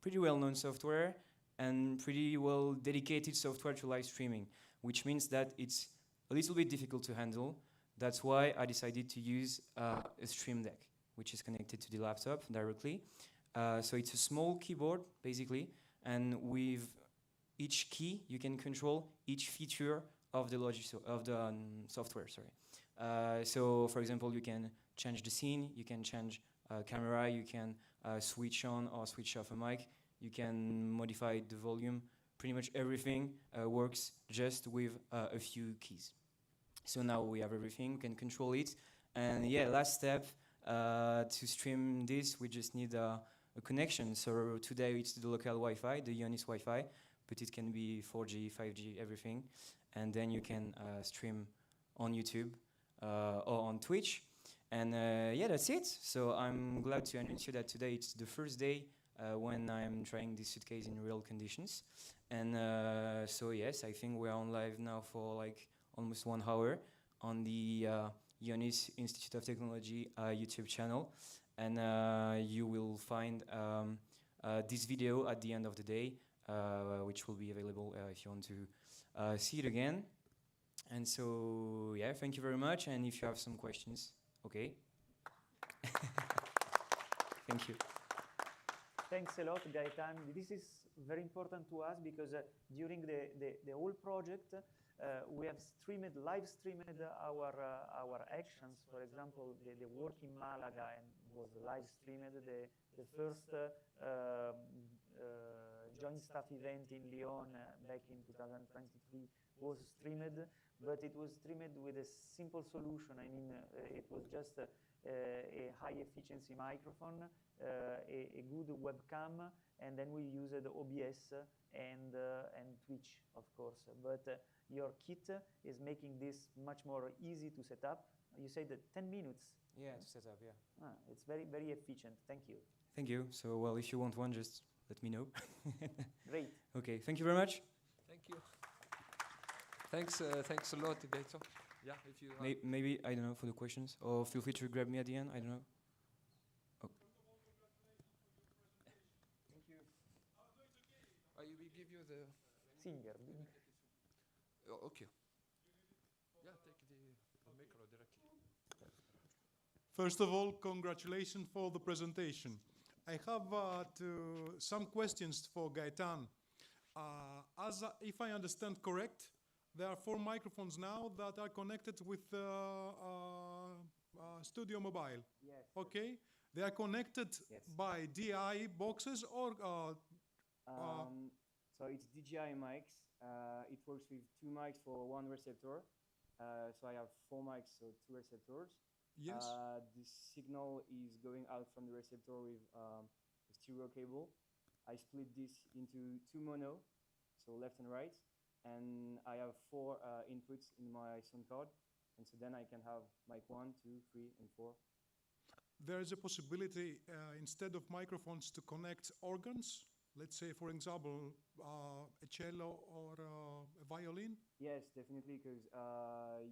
pretty well-known software and pretty well dedicated software to live streaming, which means that it's a little bit difficult to handle. That's why I decided to use a Stream Deck, which is connected to the laptop directly. So it's a small keyboard, basically, and with each key, you can control each feature of the software. Sorry. So, for example, you can change the scene, you can change camera, you can switch on or switch off a mic, you can modify the volume. Pretty much everything works just with a few keys. So now we have everything, can control it. And yeah, last step, to stream this, we just need a connection. So today it's the local Wi-Fi, the Ionis Wi-Fi, but it can be 4G, 5G, everything. And then you can stream on YouTube or on Twitch. And yeah, that's it. So I'm glad to announce you that today it's the first day when I'm trying this suitcase in real conditions. And so yes, I think we're on live now for like almost 1 hour on the Ionis Institute of Technology YouTube channel. And you will find this video at the end of the day, which will be available if you want to see it again. And so yeah, thank you very much. And if you have some questions, okay. Thank you. Thanks a lot, Gaetan. This is very important to us because during the whole project, we have live streamed our actions. For example, the work in Malaga was live streamed. The first joint staff event in Lyon back in 2023 was streamed, but it was streamed with a simple solution. I mean, it was just a high efficiency microphone, a good webcam, and then we used OBS and Twitch, of course. But your kit is making this much more easy to set up. You say that 10 minutes. Yeah, to set up, yeah. It's very, very efficient. Thank you. Thank you. So, well, if you want one, just let me know. Great. Okay, thank you very much. Thank you. Thanks a lot, Gaetan. Yeah, if you Maybe, I don't know, for the questions, or feel free to grab me at the end, I don't know. Oh. Thank you. I will give you the... Singer. Oh, okay. Yeah, take the micro directly. First of all, congratulations for the presentation. I have some questions for Gaetan. If I understand correct, there are 4 microphones now that are connected with Studio Mobile. Yes. Okay. They are connected by DI boxes or So it's DJI mics. It works with 2 mics for 1 receptor. So I have 4 mics, so 2 receptors. yes. The signal is going out from the receptor with a stereo cable. I split this into 2 mono, so left and right. And I have 4 inputs in my sound card. And so then I can have mic 1, 2, 3, and 4. There is a possibility, instead of microphones, to connect organs. Let's say, for example, a cello or a violin. Yes, definitely, because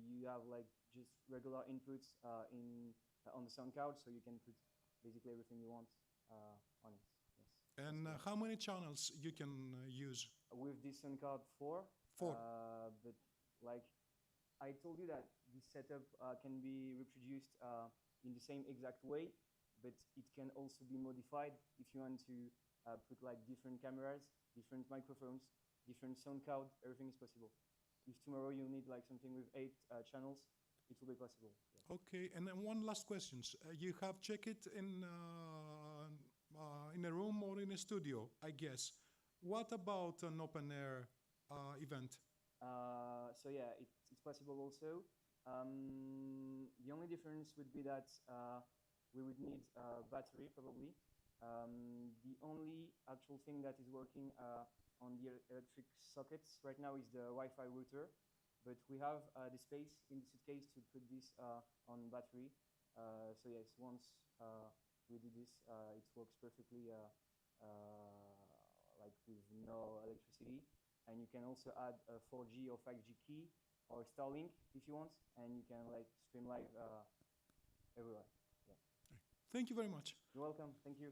you have like just regular inputs on the sound card, so you can put basically everything you want on it. Yes. And how many channels you can use? With this sound card, 4. 4. But like I told you that this setup can be reproduced in the same exact way, but it can also be modified if you want to put like different cameras, different microphones, different sound card. Everything is possible. If tomorrow you need like something with 8 channels, it will be possible. Yeah. Okay, and then one last question. You have checked it in a room or in a studio, I guess. What about an open air event? So yeah, it's possible also. The only difference would be that we would need a battery probably. The only actual thing that is working on the electric sockets right now is the Wi-Fi router, but we have the space in the suitcase to put this on battery. So yes, once we do this, it works perfectly like with no electricity. And you can also add a 4G or 5G key or Starlink if you want, and you can like stream live everywhere. Yeah. Thank you very much. You're welcome. Thank you.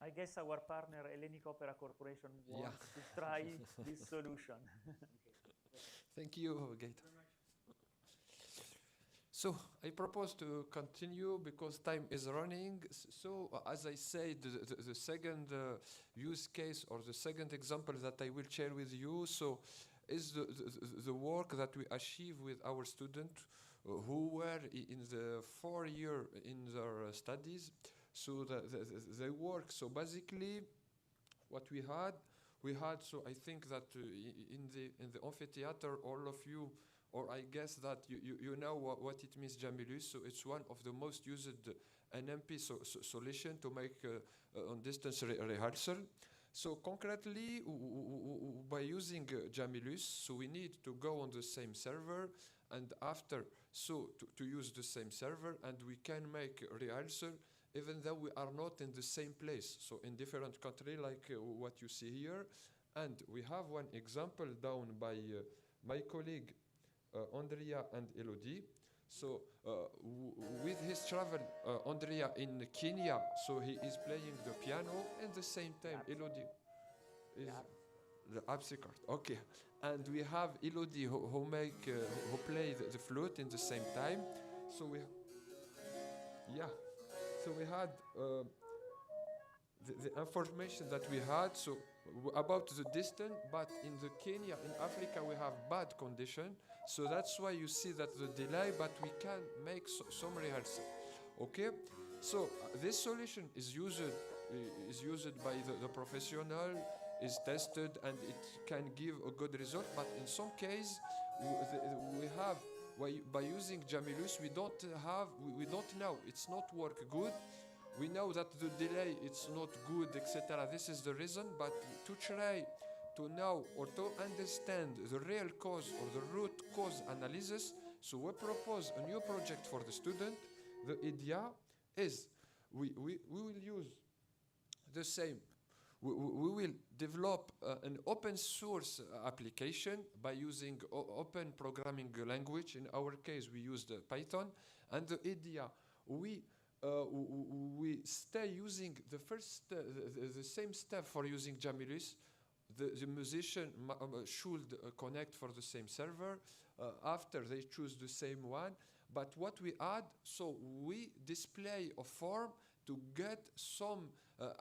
I guess our partner Hellenic Opera Corporation wants to try this solution. Thank you, Gaëtan. So I propose to continue because time is running. So as I said, the second use case or the second example that I will share with you, so is the work that we achieve with our students who were in the 4 year in their studies. So they work. So basically, what we had, so I think that in the amphitheater, all of you, or I guess that you know what it means, Jamilus. So it's one of the most used NMP solution to make on distance rehearsal. So concretely, by using Jamilus, so we need to go on the same server, and after, so to use the same server, and we can make rehearsal even though we are not in the same place, so in different country like what you see here. And we have one example down by my colleague Andrea and Elodie. So with his travel, Andrea in Kenya, so he is playing the piano, and the same time Elodie is the harpsichord. Okay, and we have Elodie who play the flute in the same time. So so we had the information that we had, so about the distance, but in the Kenya, in Africa, we have bad condition. So that's why you see that the delay, but we can make some rehearsal. Okay, so this solution is used by the professional, is tested, and it can give a good result. But in some case, we have, by using Jamilus, we don't know, it's not work good. We know that the delay, it's not good, etc. This is the reason, but to try to know or to understand the real cause or the root cause analysis, so we propose a new project for the student. The idea is we will use the same. We will develop an open source application by using open programming language. In our case, we used Python. And the idea, we stay using the same step for using Jamilus. The musician should connect for the same server. After they choose the same one. But what we add, so we display a form to get some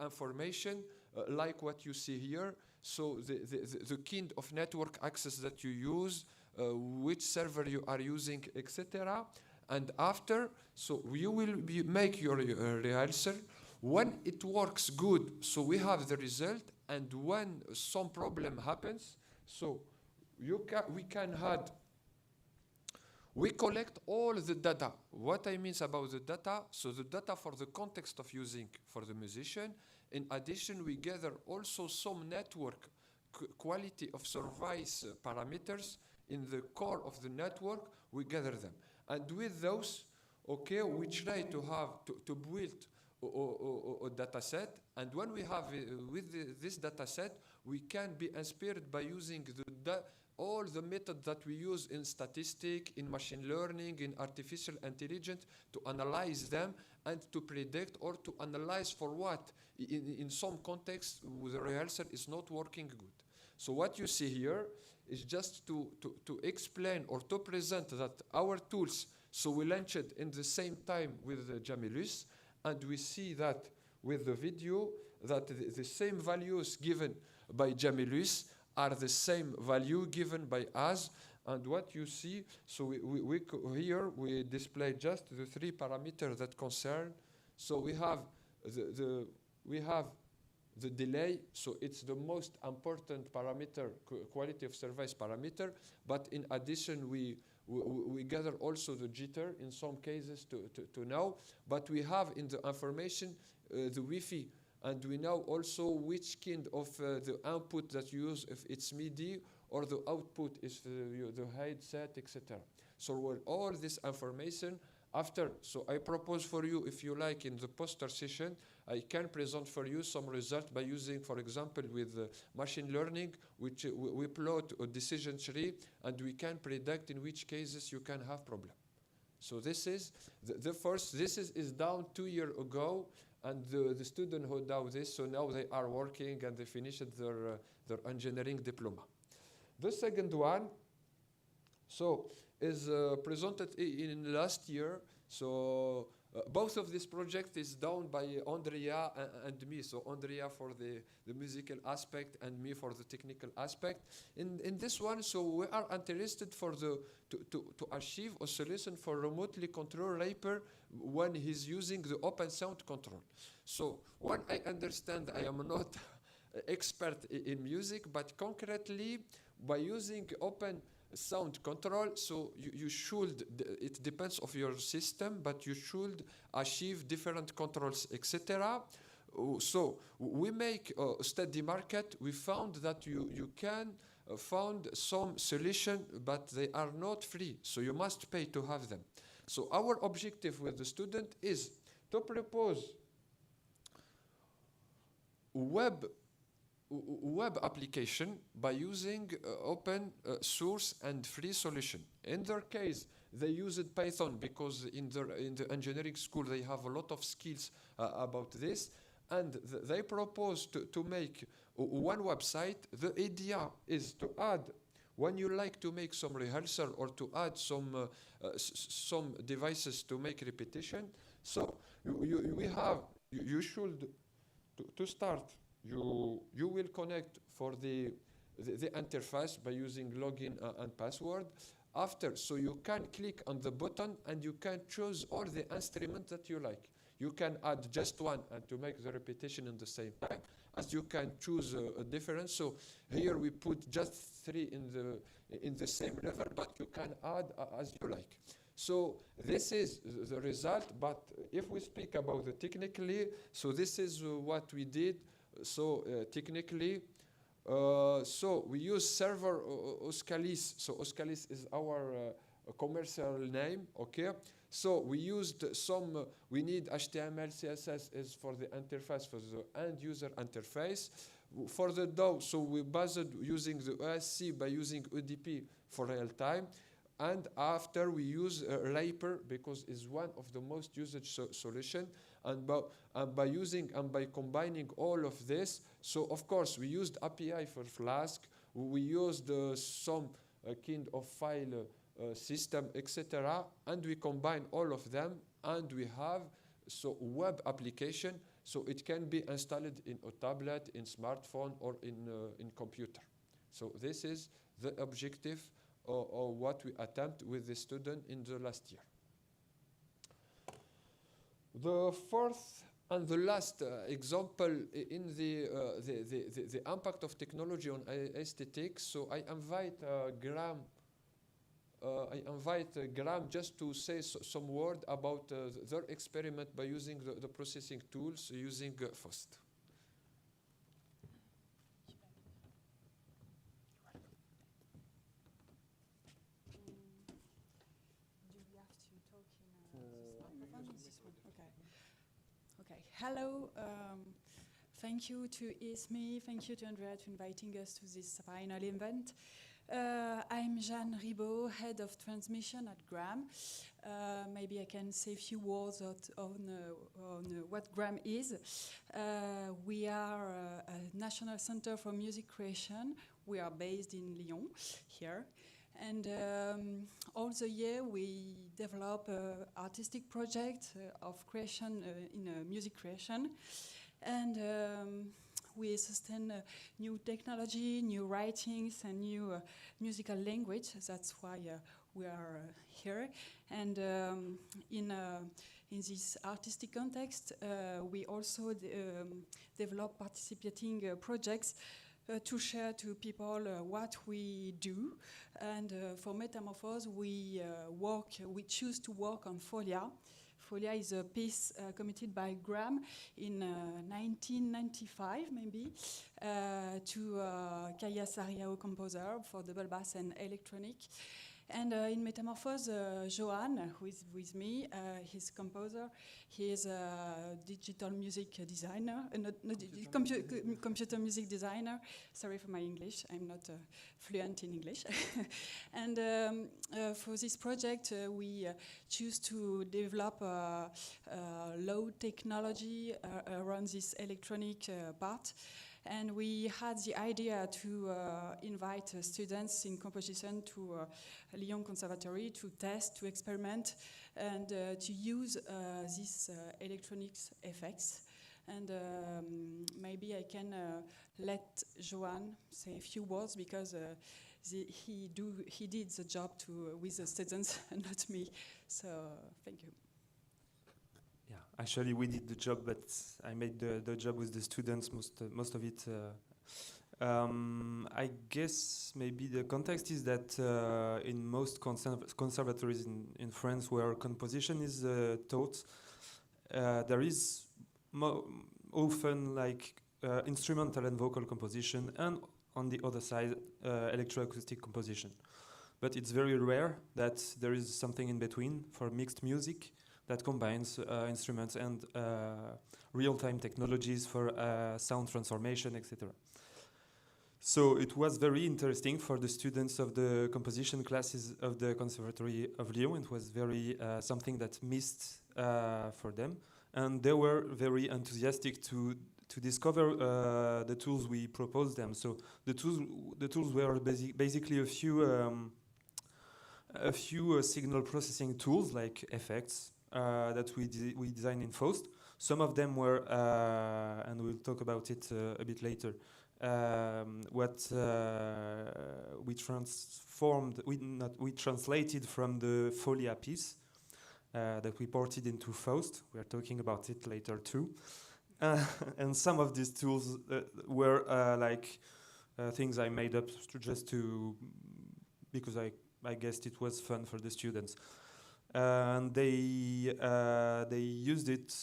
information like what you see here. So the kind of network access that you use, which server you are using, etc. And after, so you will make your rehearsal. When it works good, so we have the result. And when some problem happens, so we can add. We collect all the data. What I mean about the data, so the data for the context of using for the musician. In addition, we gather also some network quality of service parameters in the core of the network. We gather them, and with those, okay, we try to have to build a data set. And when we have this data set, we can be inspired by using all the methods that we use in statistics, in machine learning, in artificial intelligence, to analyze them and to predict or to analyze for what. In some context, the rehearsal is not working good. So what you see here is just to explain or to present that our tools, so we launched it in the same time with Jamilus, and we see that with the video that the same values given by Jamilus are the same value given by us. And what you see, so here we display just the 3 parameters that concern. So we have the delay, so it's the most important parameter, quality of service parameter. But in addition, we gather also the jitter in some cases to know. But we have in the information the Wi-Fi, and we know also which kind of the output that you use, if it's MIDI or the output is the headset, etc. So with all this information, after, so I propose for you, if you like, in the poster session, I can present for you some results by using, for example, with machine learning, which we plot a decision tree, and we can predict in which cases you can have problem. So this is the first, this is done 2 years ago, and the student who do this, so now they are working and they finished their engineering diploma. The second one, so is presented in last year. So both of this project is done by Andrea and me. So Andrea for the musical aspect and me for the technical aspect. In this one, so we are interested for to achieve a solution for remotely control rapper when he's using the open sound control. So when I understand, I am not expert in music, but concretely by using open sound control, so you should, it depends of your system, but you should achieve different controls, etc. So we make a study market. We found that you can find some solution, but they are not free, so you must pay to have them. So our objective with the student is to propose web application by using open source and free solution. In their case, they used Python because in the engineering school they have a lot of skills about this, and they propose to make one website. The idea is to add, when you like to make some rehearsal or to add some devices to make repetition, so you should to start. You will connect for the interface by using login and password. After, so you can click on the button and you can choose all the instruments that you like. You can add just one and to make the repetition in the same time, as you can choose a different. So here we put just 3 in the same level, but you can add as you like. So this is the result. But if we speak about the technically, so this is what we did. So technically, so we use server Oscalis. So Oscalis is our commercial name, okay? So we used some, we need HTML, CSS is for the interface, for the end user interface. For the DAO, so we based using the OSC by using UDP for real time. And after we use Raper because it's one of the most used solution. And by using and by combining all of this, so of course we used API for Flask, we used some kind of file system, etc. And we combine all of them, and we have so web application, so it can be installed in a tablet, in smartphone, or in computer. So this is the objective or what we attempt with the student in the last year. The fourth and the last example in the impact of technology on aesthetics. So I invite Graham just to say some word about their experiment by using the processing tools using FOST. Hello, thank you to Ismi, thank you to Andrea to inviting us to this final event. I'm Jeanne Ribaud, head of transmission at GRAM. Maybe I can say a few words on what GRAM is. We are a national center for music creation. We are based in Lyon, here. And all the year we develop artistic projects of creation in music creation. And we sustain new technology, new writings, and new musical language. That's why we are here. And in this artistic context, we also develop participating projects to share to people what we do. And for Metamorphoses, we choose to work on Folia. Folia is a piece committed by Graham in 1995, maybe, to Kaya Sariao composer for double bass and electronic. And in Metamorphoses, Johan, who is with me, he's composer. He is a digital music designer, computer music designer. Sorry for my English, I'm not fluent in English. And for this project, we choose to develop low technology around this electronic part. And we had the idea to invite students in composition to Lyon Conservatory to test, to experiment, and to use these electronics effects. And maybe I can let Johan say a few words because he did the job with the students and not me. So thank you. Yeah, actually we did the job, but I made the job with the students, most of it. I guess maybe the context is that in most conservatories in France where composition is taught, there is often like instrumental and vocal composition, and on the other side, electroacoustic composition. But it's very rare that there is something in between for mixed music that combines instruments and real-time technologies for sound transformation, etc. So it was very interesting for the students of the composition classes of the Conservatory of Lyon. It was very something that missed for them, and they were very enthusiastic to discover the tools we proposed them. So the tools were basically a few signal processing tools like effects that we designed in Faust. Some of them were, and we'll talk about it a bit later, what we translated from the Folia piece that we ported into Faust. We are talking about it later too. And some of these tools were things I made up because I guessed it was fun for the students. And they used it.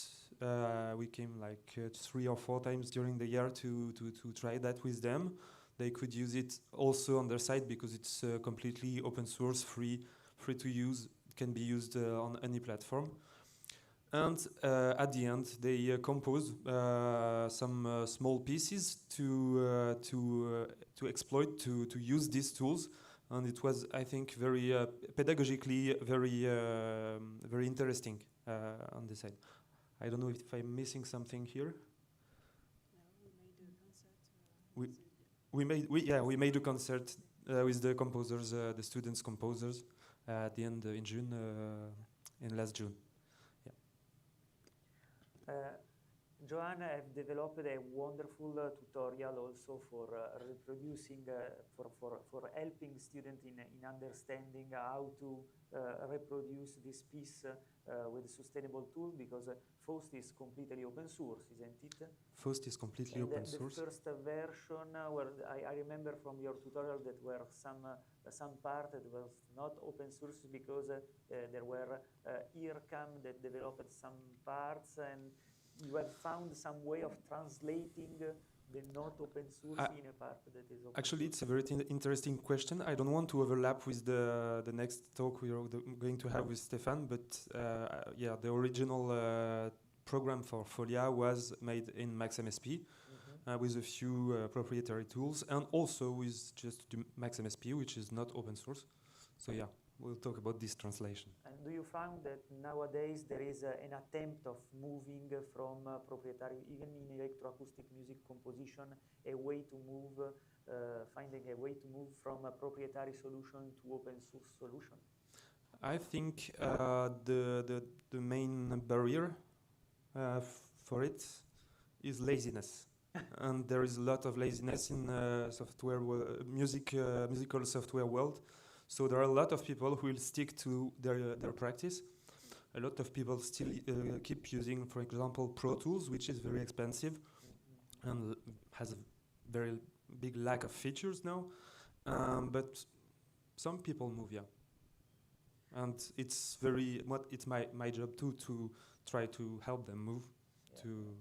We came like 3 or 4 times during the year to try that with them. They could use it also on their site because it's completely open source, free to use. It can be used on any platform. And at the end, they composed some small pieces to exploit, to use these tools. And it was, I think, very pedagogically very interesting on this side. I don't know if I'm missing something here. We made a concert with the composers, the students composers, at the end in June, in last June. Joanna have developed a wonderful tutorial also for reproducing, for helping students in understanding how to reproduce this piece with sustainable tool, because Faust is completely open source, isn't it? Faust is completely open source. The first version, where I remember from your tutorial that were some part that was not open source because there were EarCam that developed some parts, and you have found some way of translating the not open source in a part that is open Actually, source. it's a very interesting question. I don't want to overlap with the next talk we are going to have with Stefan, but yeah, the original program for Folia was made in MaxMSP, with a few proprietary tools, and also with just the MaxMSP, which is not open source. So yeah, we'll talk about this translation. And do you find that nowadays there is an attempt of moving from proprietary, even in electroacoustic music composition, a way to move, finding a way to move from a proprietary solution to open source solution? I think the main barrier for it is laziness. And there is a lot of laziness in musical software world. So there are a lot of people who will stick to their practice. A lot of people still keep using, for example, Pro Tools, which is very expensive and has a very big lack of features now. But some people move, yeah. And it's my job too to try to help them move to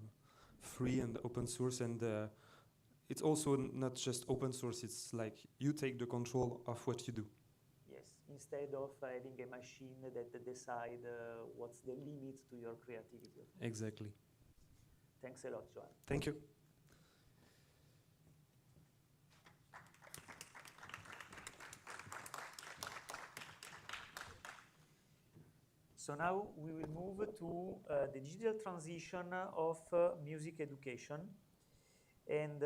free and open source. And it's also not just open source, it's like you take the control of what you do. Yes, instead of having a machine that decide what's the limit to your creativity. Exactly. Thanks a lot, Joan. Thank you. So now we will move to the digital transition of music education. And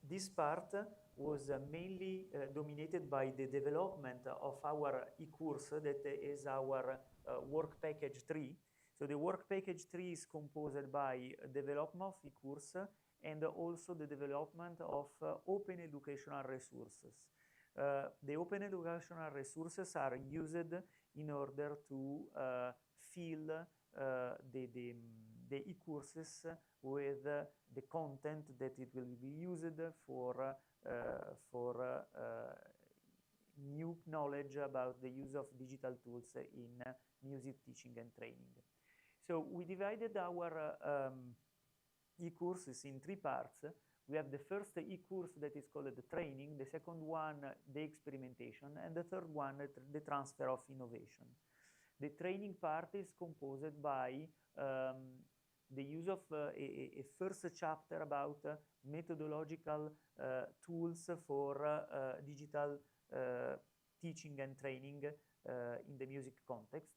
this part was mainly dominated by the development of our e-course, that is our work package 3. So the work package 3 is composed by development of e-course and also the development of open educational resources. The open educational resources are used in order to fill the e-courses with the content that it will be used for new knowledge about the use of digital tools in music teaching and training. So we divided our e-courses in 3 parts. We have the first e-course that is called the training, the second one, the experimentation, and the third one, the transfer of innovation. The training part is composed by the use of a first chapter about methodological tools for digital teaching and training in the music context.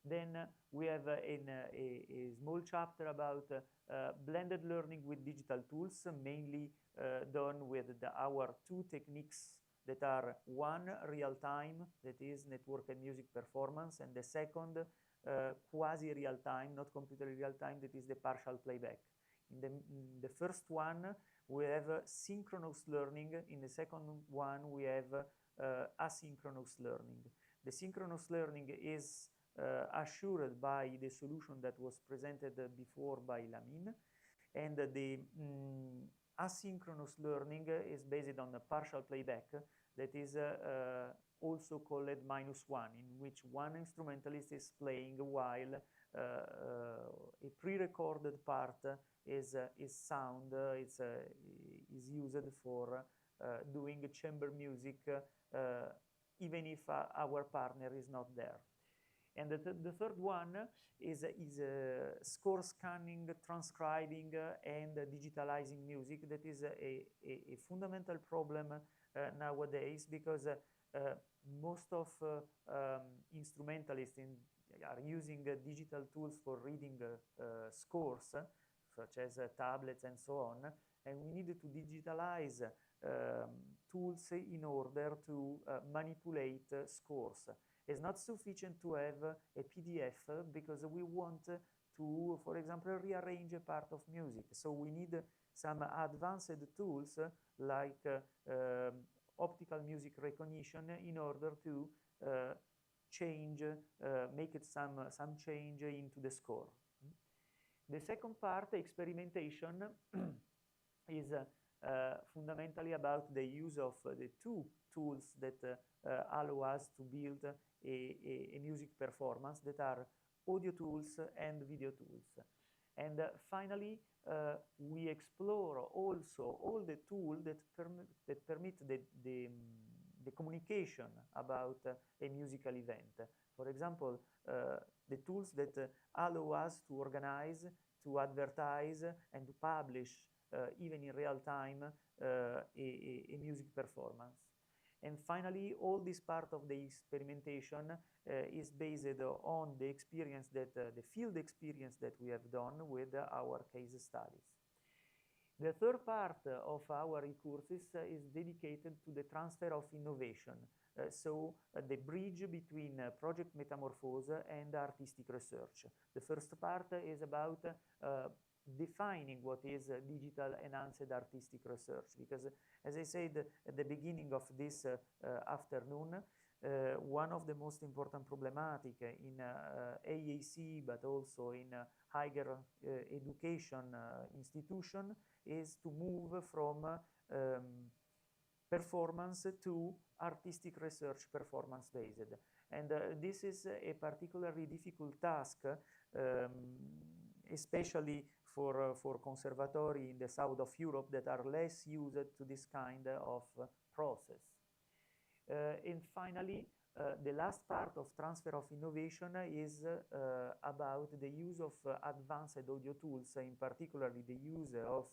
Then we have a small chapter about blended learning with digital tools, mainly done with our 2 techniques that are one, real-time, that is network and music performance, and the second, quasi-real-time, not completely real-time, that is the partial playback. In the first one, we have synchronous learning. In the second one, we have asynchronous learning. The synchronous learning is assured by the solution that was presented before by Lamine, and the asynchronous learning is based on a partial playback that is also called -1, in which one instrumentalist is playing while a pre-recorded part is sound, is used for doing chamber music even if our partner is not there. And the third one is score scanning, transcribing, and digitalizing music. That is a fundamental problem nowadays, because most of instrumentalists are using digital tools for reading scores, such as tablets and so on, and we need to digitalize tools in order to manipulate scores. It's not sufficient to have a PDF, because we want to, for example, rearrange a part of music. So we need some advanced tools like optical music recognition in order to change, make it some change into the score. The second part, experimentation, is fundamentally about the use of the 2 tools that allow us to build a music performance, that are audio tools and video tools. And finally, we explore also all the tools that permit the communication about a musical event. For example, the tools that allow us to organize, to advertise, and to publish even in real time, a music performance. And finally, all this part of the experimentation is based on the experience that, the field experience that we have done with our case studies. The third part of our e-courses is dedicated to the transfer of innovation. The bridge between Project Metamorphoses and artistic research. The first part is about defining what is digital enhanced artistic research, because as I said at the beginning of this afternoon, one of the most important problematic in AAC, but also in higher education institution, is to move from performance to artistic research performance based. And this is a particularly difficult task, especially for conservatory in the south of Europe that are less used to this kind of process. And finally, the last part of transfer of innovation is about the use of advanced audio tools, in particular the use of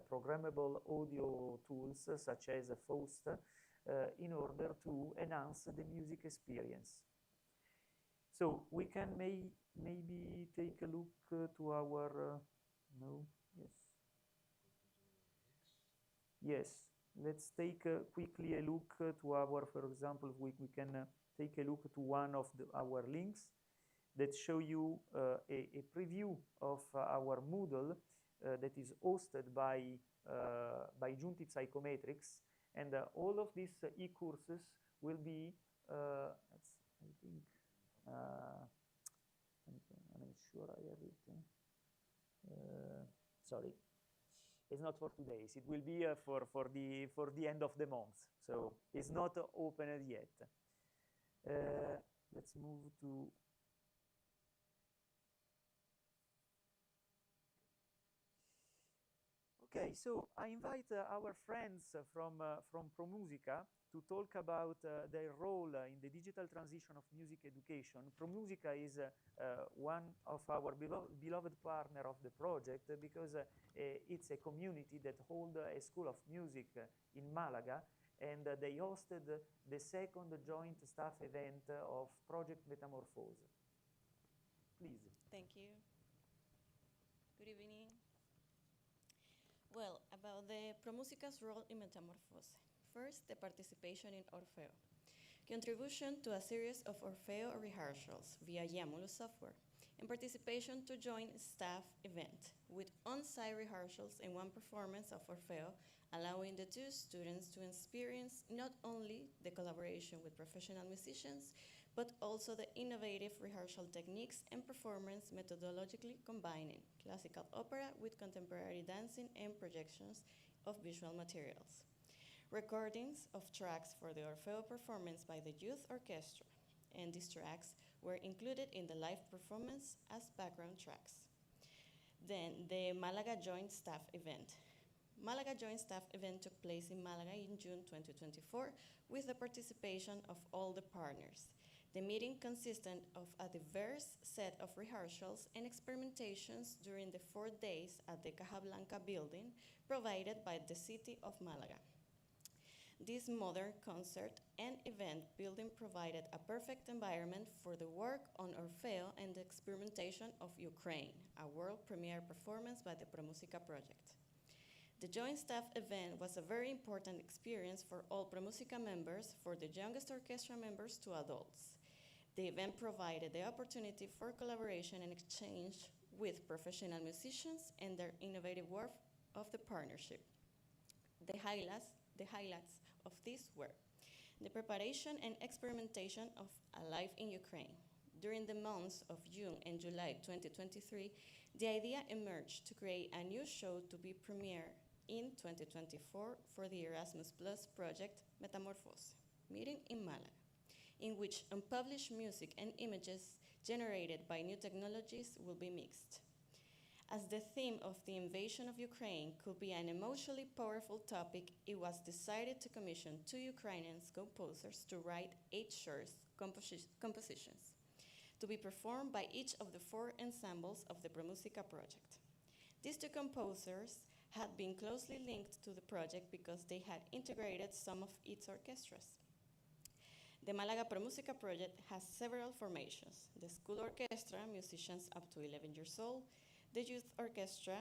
programmable audio tools such as Faust in order to enhance the music experience. So we can maybe take a look to our, no, yes. Yes, let's take quickly a look to our, for example, we can take a look to one of our links that show you a preview of our Moodle that is hosted by Giunti Psychometrics, and all of these e-courses will be, I think, I'm not sure I have it. Sorry, it's not for today's. It will be for the end of the month. So it's not opened yet. Let's move to. Okay, so I invite our friends from ProMusica to talk about their role in the digital transition of music education. ProMusica is one of our beloved partner of the project because it's a community that holds a school of music in Malaga, and they hosted the second joint staff event of Project Metamorphoses. Please. Thank you. Good evening. Well, about the ProMusica's role in Metamorphoses. First, the participation in Orfeo. Contribution to a series of Orfeo rehearsals via Yamulu software, and participation to join staff event with on-site rehearsals and one performance of Orfeo, allowing the two students to experience not only the collaboration with professional musicians, but also the innovative rehearsal techniques and performance methodologically combining classical opera with contemporary dancing and projections of visual materials. Recordings of tracks for the Orfeo performance by the youth orchestra, and these tracks were included in the live performance as background tracks. Then the Malaga Joint Staff Event. Malaga Joint Staff Event took place in Malaga in June 2024 with the participation of all the partners. The meeting consisted of a diverse set of rehearsals and experimentations during the 4 days at the Caja Blanca building provided by the city of Malaga. This modern concert and event building provided a perfect environment for the work on Orfeo and the experimentation of Ukraine, a world premiere performance by the ProMusica project. The joint staff event was a very important experience for all ProMusica members, for the youngest orchestra members to adults. The event provided the opportunity for collaboration and exchange with professional musicians and their innovative work of the partnership. The highlights of this were the preparation and experimentation of A Life in Ukraine. During the months of June and July 2023, the idea emerged to create a new show to be premiered in 2024 for the Erasmus Plus project Metamorphoses, meeting in Malaga, in which unpublished music and images generated by new technologies will be mixed. As the theme of the invasion of Ukraine could be an emotionally powerful topic, it was decided to commission 2 Ukrainian composers to write 8 short compositions, to be performed by each of the 4 ensembles of the ProMusica project. These 2 composers had been closely linked to the project because they had integrated some of its orchestras. The Málaga Pro Música project has several formations: the school orchestra, musicians up to 11 years old, the youth orchestra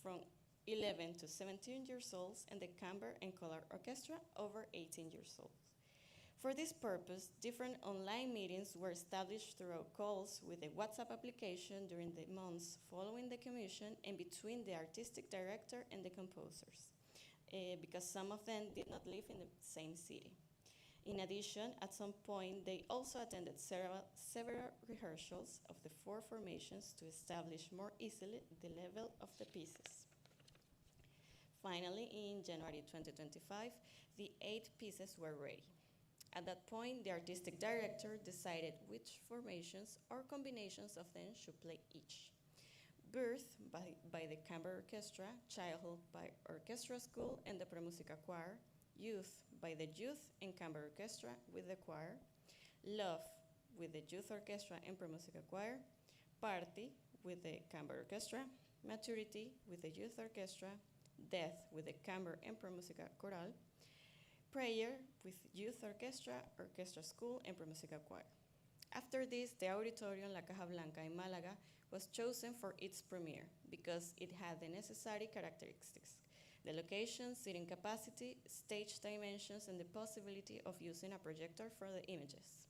from 11 to 17 years old, and the chamber and choral orchestra over 18 years old. For this purpose, different online meetings were established throughout calls with the WhatsApp application during the months following the commission and between the artistic director and the composers, because some of them did not live in the same city. In addition, at some point, they also attended several rehearsals of the four formations to establish more easily the level of the pieces. Finally, in January 2025, the 8 pieces were ready. At that point, the artistic director decided which formations or combinations of them should play each. Birth by the Chamber Orchestra, Childhood by Orchestra School and the Pro Musica Choir, Youth by the Youth and Chamber Orchestra with the choir, Love with the Youth Orchestra and Pro Musica Choir, Party with the Chamber Orchestra, Maturity with the Youth Orchestra, Death with the Chamber and Pro Musica Choral, Prayer with Youth Orchestra, Orchestra School, and Pro Musica Choir. After this, the Auditorium La Caja Blanca in Málaga was chosen for its premiere because it had the necessary characteristics: the location, seating capacity, stage dimensions, and the possibility of using a projector for the images.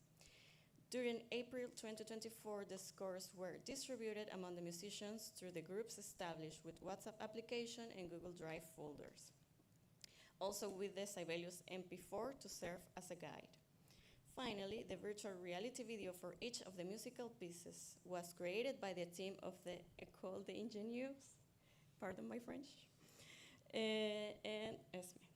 During April 2024, the scores were distributed among the musicians through the groups established with WhatsApp application and Google Drive folders, also with the Sibelius MP4 to serve as a guide. Finally, the virtual reality video for each of the musical pieces was created by the team of the École d'Ingénieurs, pardon my French, and ESME.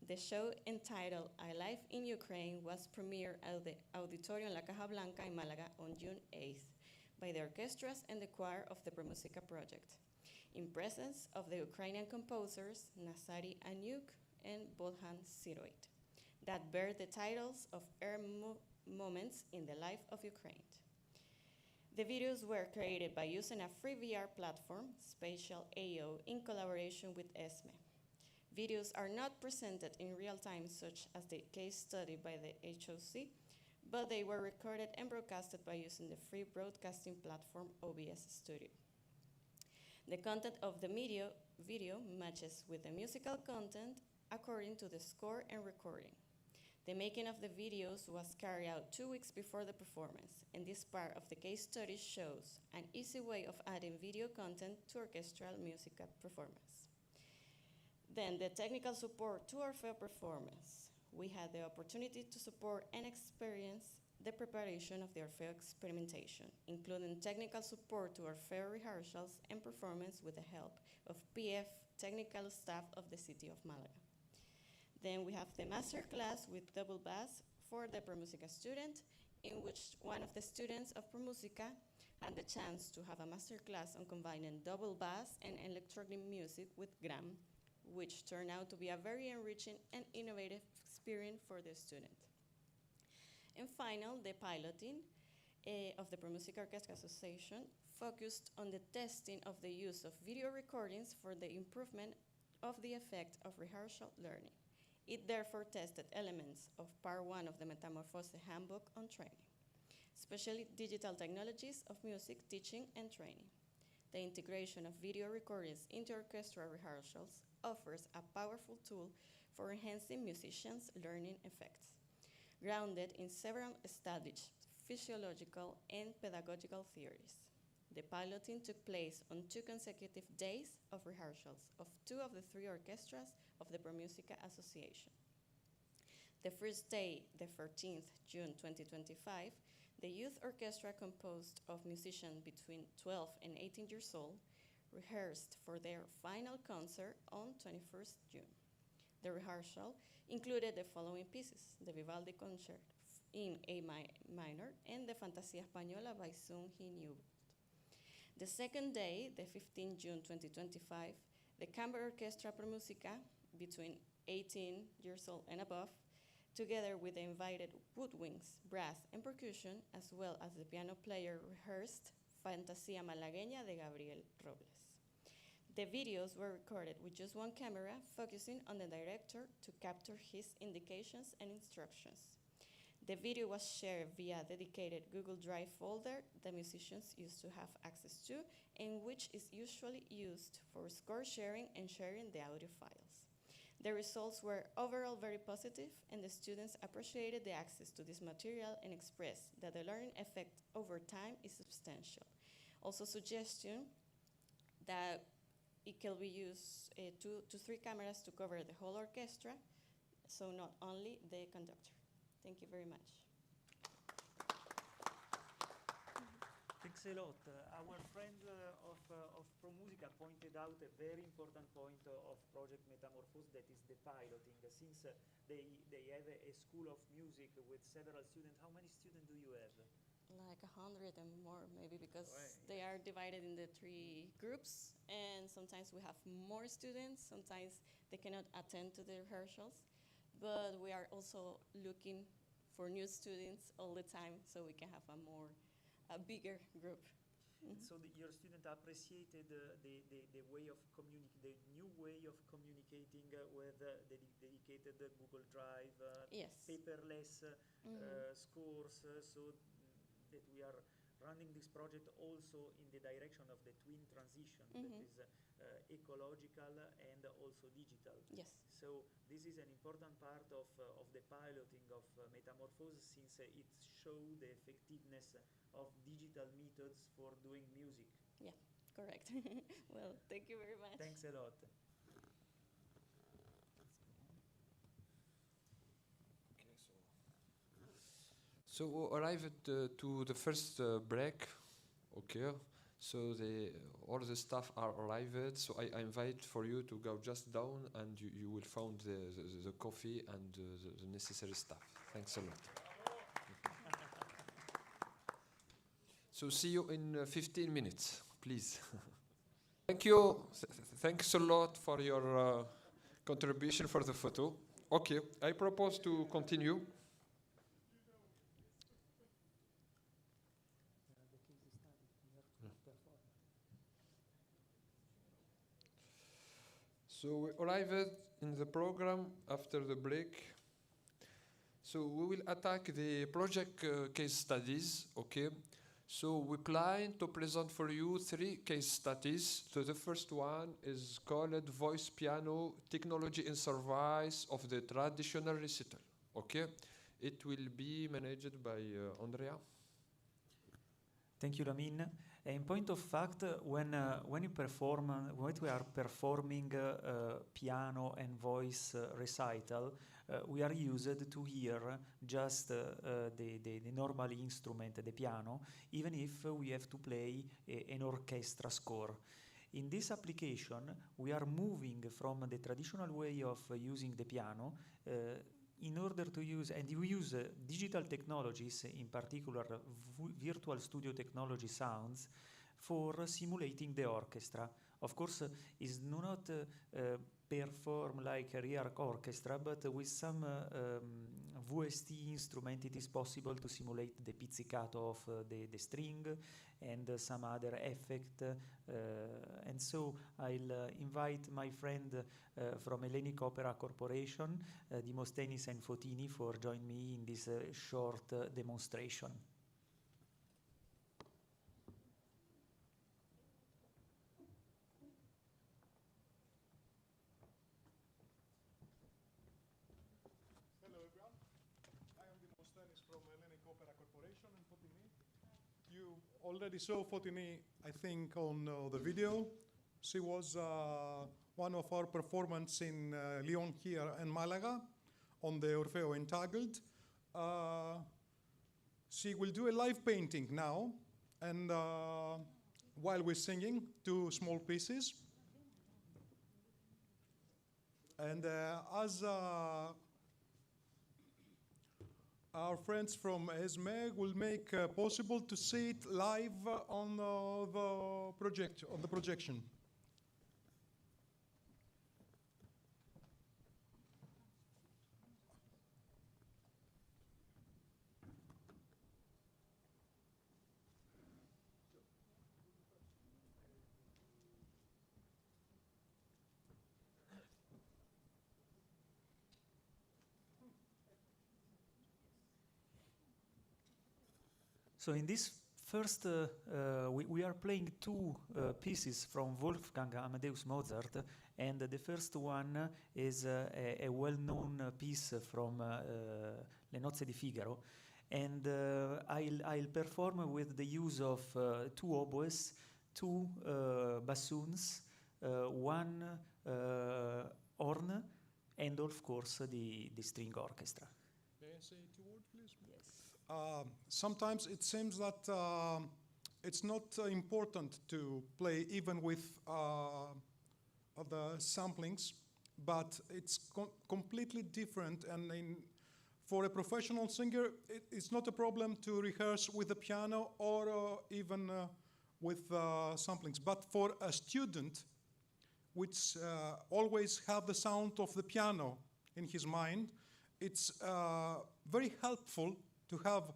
The show entitled I Live in Ukraine was premiered at the Auditorium La Caja Blanca in Málaga on June 8th by the orchestras and the choir of the Pro Musica project, in presence of the Ukrainian composers Nazari Anyuk and Bodhan Siroit, that bear the titles of moments in the life of Ukraine. The videos were created by using a free VR platform, Spatial AO, in collaboration with ESME. Videos are not presented in real time, such as the case study by the HOC, but they were recorded and broadcasted by using the free broadcasting platform OBS Studio. The content of the video matches with the musical content according to the score and recording. The making of the videos was carried out 2 weeks before the performance, and this part of the case study shows an easy way of adding video content to orchestral music performance. Then the technical support to Orfeo performance. We had the opportunity to support and experience the preparation of the Orfeo experimentation, including technical support to Orfeo rehearsals and performance with the help of PF technical staff of the city of Málaga. Then we have the master class with double bass for the Pro Musica student, in which one of the students of Pro Musica had the chance to have a master class on combining double bass and electronic music with gram, which turned out to be a very enriching and innovative experience for the student. And finally, the piloting of the Pro Musica Orchestra Association focused on the testing of the use of video recordings for the improvement of the effect of rehearsal learning. It therefore tested elements of Part 1 of the Metamorphoses handbook on training, especially digital technologies of music teaching and training. The integration of video recordings into orchestral rehearsals offers a powerful tool for enhancing musicians' learning effects, grounded in several established physiological and pedagogical theories. The piloting took place on 2 consecutive days of rehearsals of 2 of the 3 orchestras of the Pro Musica Association. The first day, the 13th June 2025, the youth orchestra, composed of musicians between 12 and 18 years old, rehearsed for their final concert on 21st June. The rehearsal included the following pieces: the Vivaldi concert in A minor and the Fantasía Española by Sung Hee Newbold. The second day, the 15th June 2025, the Chamber Orchestra Pro Musica, between 18 years old and above, together with the invited woodwinds, brass, and percussion, as well as the piano player, rehearsed Fantasía Malagueña de Gabriel Robles. The videos were recorded with just one camera, focusing on the director to capture his indications and instructions. The video was shared via a dedicated Google Drive folder the musicians used to have access to, and which is usually used for score sharing and sharing the audio files. The results were overall very positive, and the students appreciated the access to this material and expressed that the learning effect over time is substantial. Also suggestion that it can be used 2 to 3 cameras to cover the whole orchestra, so not only the conductor. Thank you very much. Thanks a lot. Our friend of ProMusica pointed out a very important point of Project Metamorphoses, that is the piloting. Since they have a school of music with several students, how many students do you have? Like 100 and more, maybe, because they are divided in the 3 groups, and sometimes we have more students, sometimes they cannot attend to the rehearsals, but we are also looking for new students all the time, so we can have a bigger group. So your student appreciated the way of the new way of communicating with the dedicated Google Drive, Yes. paperless scores, so that we are running this project also in the direction of the twin transition, that is ecological and also digital. Yes. So this is an important part of the piloting of Metamorphoses, since it shows the effectiveness of digital methods for doing music. Yeah, correct. Well, thank you very much. Thanks a lot. So we arrived to the first break. Okay. So all the staff are arrived. So I invite for you to go just down, and you will find the coffee and the necessary stuff. Thanks a lot. So see you in 15 minutes, please. Thank you. Thanks a lot for your contribution for the photo. Okay, I propose to continue. So we arrived in the program after the break. So we will attack the project case studies, okay? So we plan to present for you 3 case studies. So the first one is called Voice Piano Technology in Service of the Traditional Recital, okay? It will be managed by Andrea. Thank you, Lamin. In point of fact, when we are performing piano and voice recital, we are used to hear just the normal instrument, the piano, even if we have to play an orchestra score. In this application, we are moving from the traditional way of using the piano in order to use, and we use digital technologies, in particular virtual studio technology sounds, for simulating the orchestra. Of course, it's not perform like a real orchestra, but with some VST instrument, it is possible to simulate the pizzicato of the string and some other effect. And so I'll invite my friend from Hellenic Opera Corporation, Dimosthenis and Fotini, for join me in this short demonstration. You already saw Fotini, I think, on the video. She was one of our performances in Lyon here and Malaga on the Orfeo Entangled. She will do a live painting now, and while we're singing 2 small pieces. And as our friends from ESME will make possible to see it live on the projection. So in this first, we are playing two pieces from Wolfgang Amadeus Mozart, and the first one is a well-known piece from Le Nozze di Figaro, and I'll perform with the use of two oboes, two bassoons, one horn, and of course the string orchestra. May I say two words, please? Yes. Sometimes it seems that it's not important to play even with the samplings, but it's completely different. And for a professional singer, it's not a problem to rehearse with the piano or even with samplings. But for a student, which always have the sound of the piano in his mind, it's very helpful to have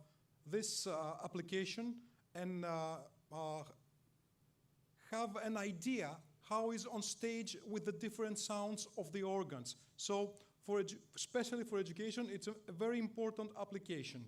this application and have an idea how is on stage with the different sounds of the organs. So, especially for education, it's a very important application.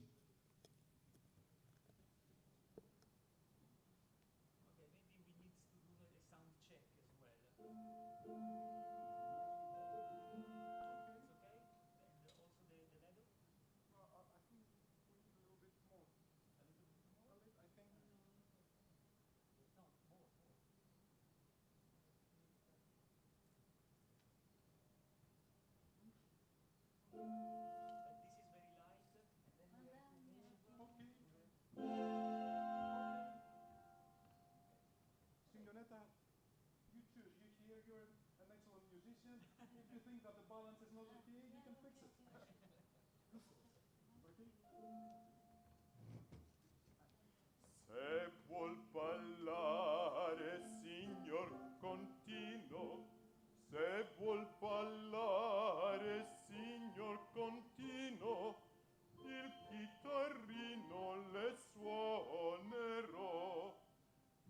You choose. You hear you're an excellent musician. If you think that the balance is not okay, you can fix it. Se vuol ballare, signor continuo, se vuol ballare, signor continuo, il chitarrino le suonerò,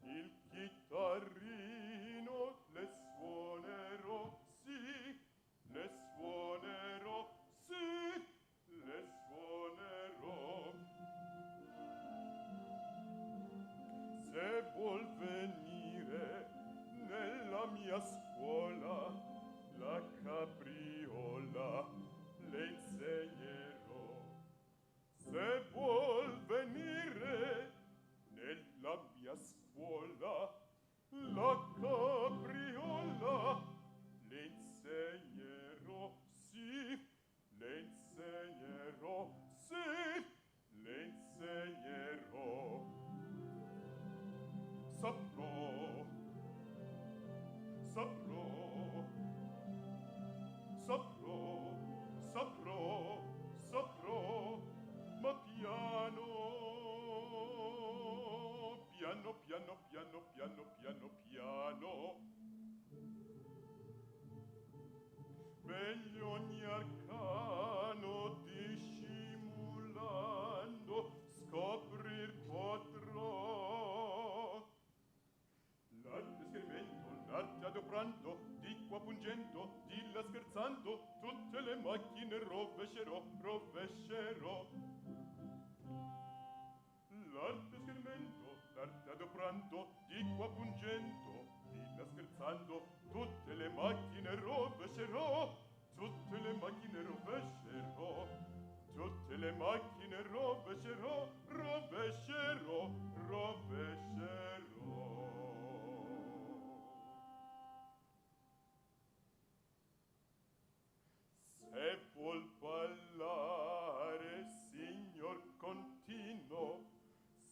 il chitarrino le suonerò, sì, le suonerò, sì, le suonerò. Se vuol venire nella mia scuola, la capriola le insegnerò. Se vuol venire nella mia scuola, la capriola le insegnerò, sì, le insegnerò, sì, le insegnerò. Saprò, saprò, saprò, saprò, saprò, ma piano, piano, piano, piano, piano, piano, piano. Meglio ogni arcano dissimulando scoprir potrò. L'arte schermento, l'arte adoprando, di qua pungendo, di là scherzando, tutte le macchine rovescerò, rovescerò. L'arte schermento, l'arte adoprando, di qua pungendo, di là scherzando, tutte le macchine rovescerò, tutte le macchine rovescerò, tutte le macchine rovescerò, rovescerò, rovescerò. Se vuol ballare, signor continuo,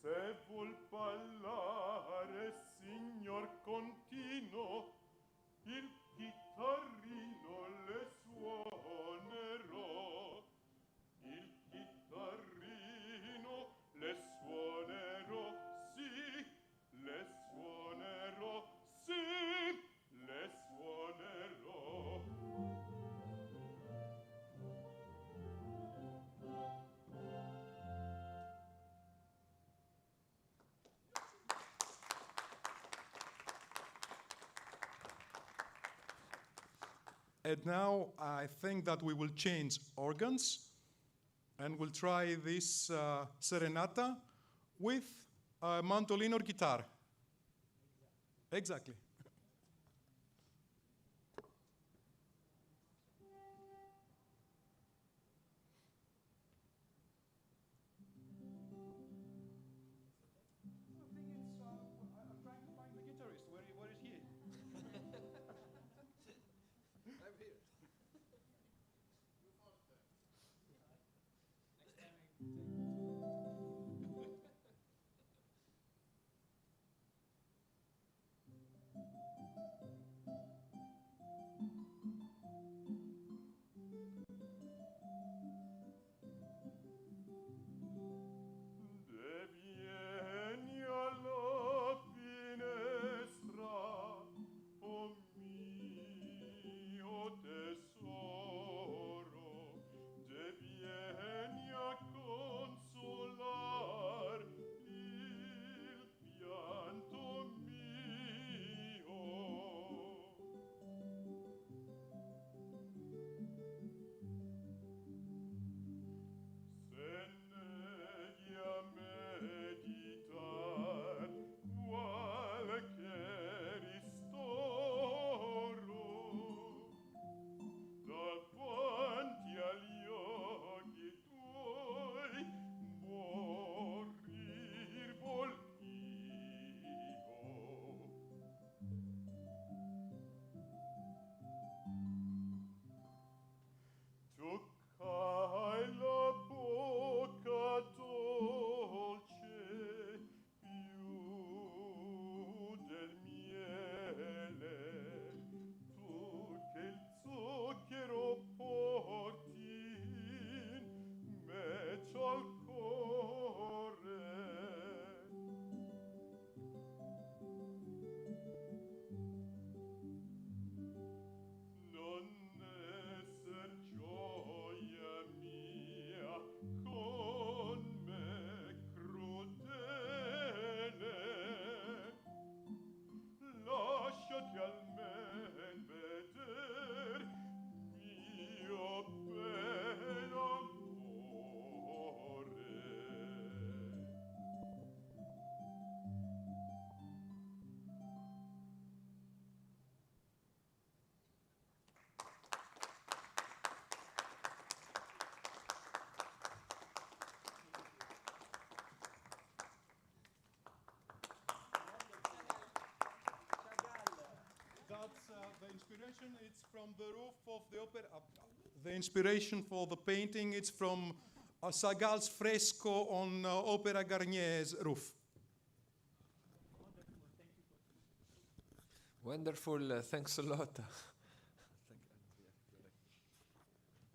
se vuol ballare, signor continuo, il chitarrino le suonerò, il chitarrino le suonerò, sì, le suonerò, sì, le suonerò. And now I think that we will change organs and we'll try this serenata with a mandolin or guitar. Exactly. I'm trying to find the guitarist. Where is he? I'm here. De vieni alla finestra, oh mio tesoro, de vieni a consolar il pianto mio. Se neghi a meditar qualche ristoro, davanti agli occhi tuoi morir vol io. Toccai la bocca dolce più del miele, tu che il zucchero porti in mezzo al cuore. Non esser gioia mia con me crudele, lasciati almen veder mio bel amore. That's the inspiration. It's from the roof of the opera. The inspiration for the painting. It's from Sagal's fresco on Opera Garnier's roof. Wonderful. Thanks a lot.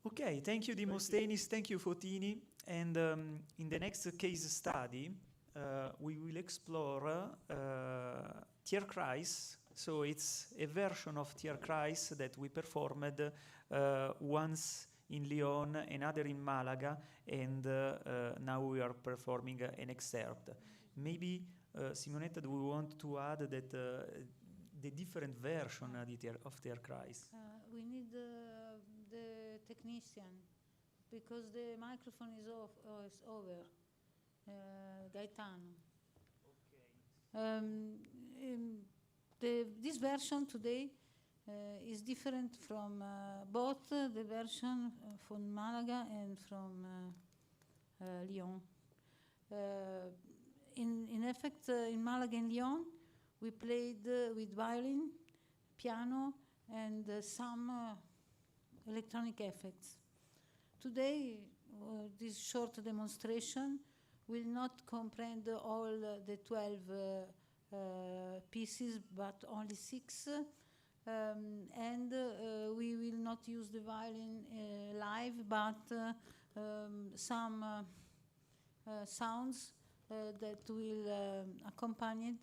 Okay, thank you, Demosthenes. Thank you, Fotini. And in the next case study, we will explore Tierkreis. So it's a version of Tierkreis that we performed once in Lyon, another in Malaga, and now we are performing an excerpt. Maybe, Simonetta, do we want to add that the different version of Tierkreis? We need the technician because the microphone is off. Oh, it's over. Gaetano. Okay. This version today is different from both the version from Malaga and from Lyon. In effect, in Malaga and Lyon, we played with violin, piano, and some electronic effects. Today, this short demonstration will not comprehend all the 12 pieces, but only 6. And we will not use the violin live, but some sounds that will accompany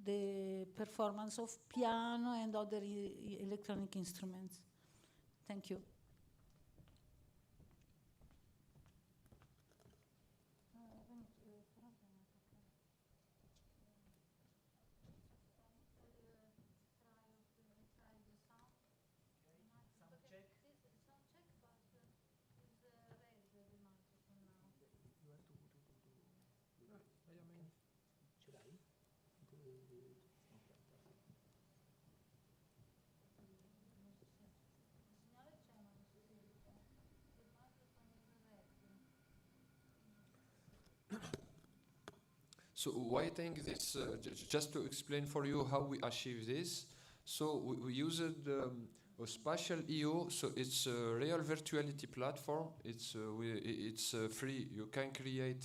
the performance of piano and other electronic instruments. Thank you. So why I think this, just to explain for you how we achieve this. So we used a spatial EO, so it's a real virtuality platform. It's free. You can create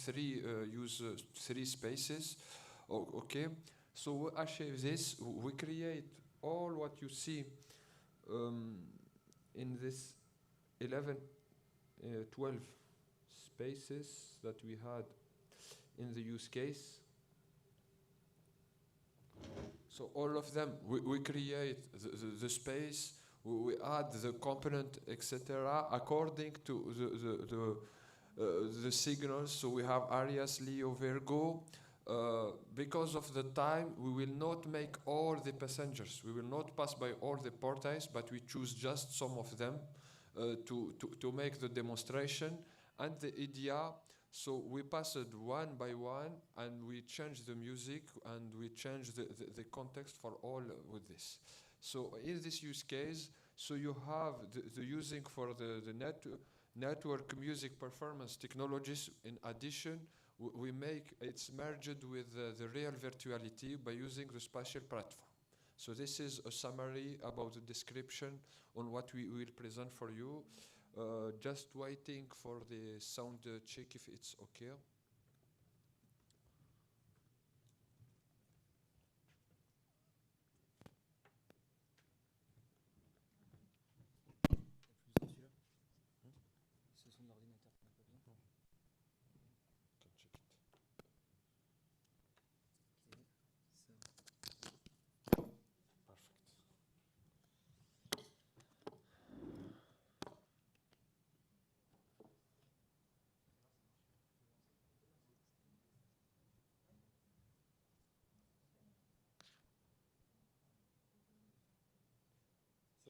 use three spaces. Okay. So we achieve this. We create all what you see in this 11, 12 spaces that we had in the use case. So all of them, we create the space, we add the component, etc., according to the signals. So we have Arias, Leo, Virgo. Because of the time, we will not make all the passengers. We will not pass by all the portails, but we choose just some of them to make the demonstration. And the idea, so we passed one by one, and we changed the music, and we changed the context for all with this. So in this use case, so you have the using for the network music performance technologies. In addition, we make it's merged with the real virtuality by using the spatial platform. So this is a summary about the description on what we will present for you. Just waiting for the sound check if it's okay.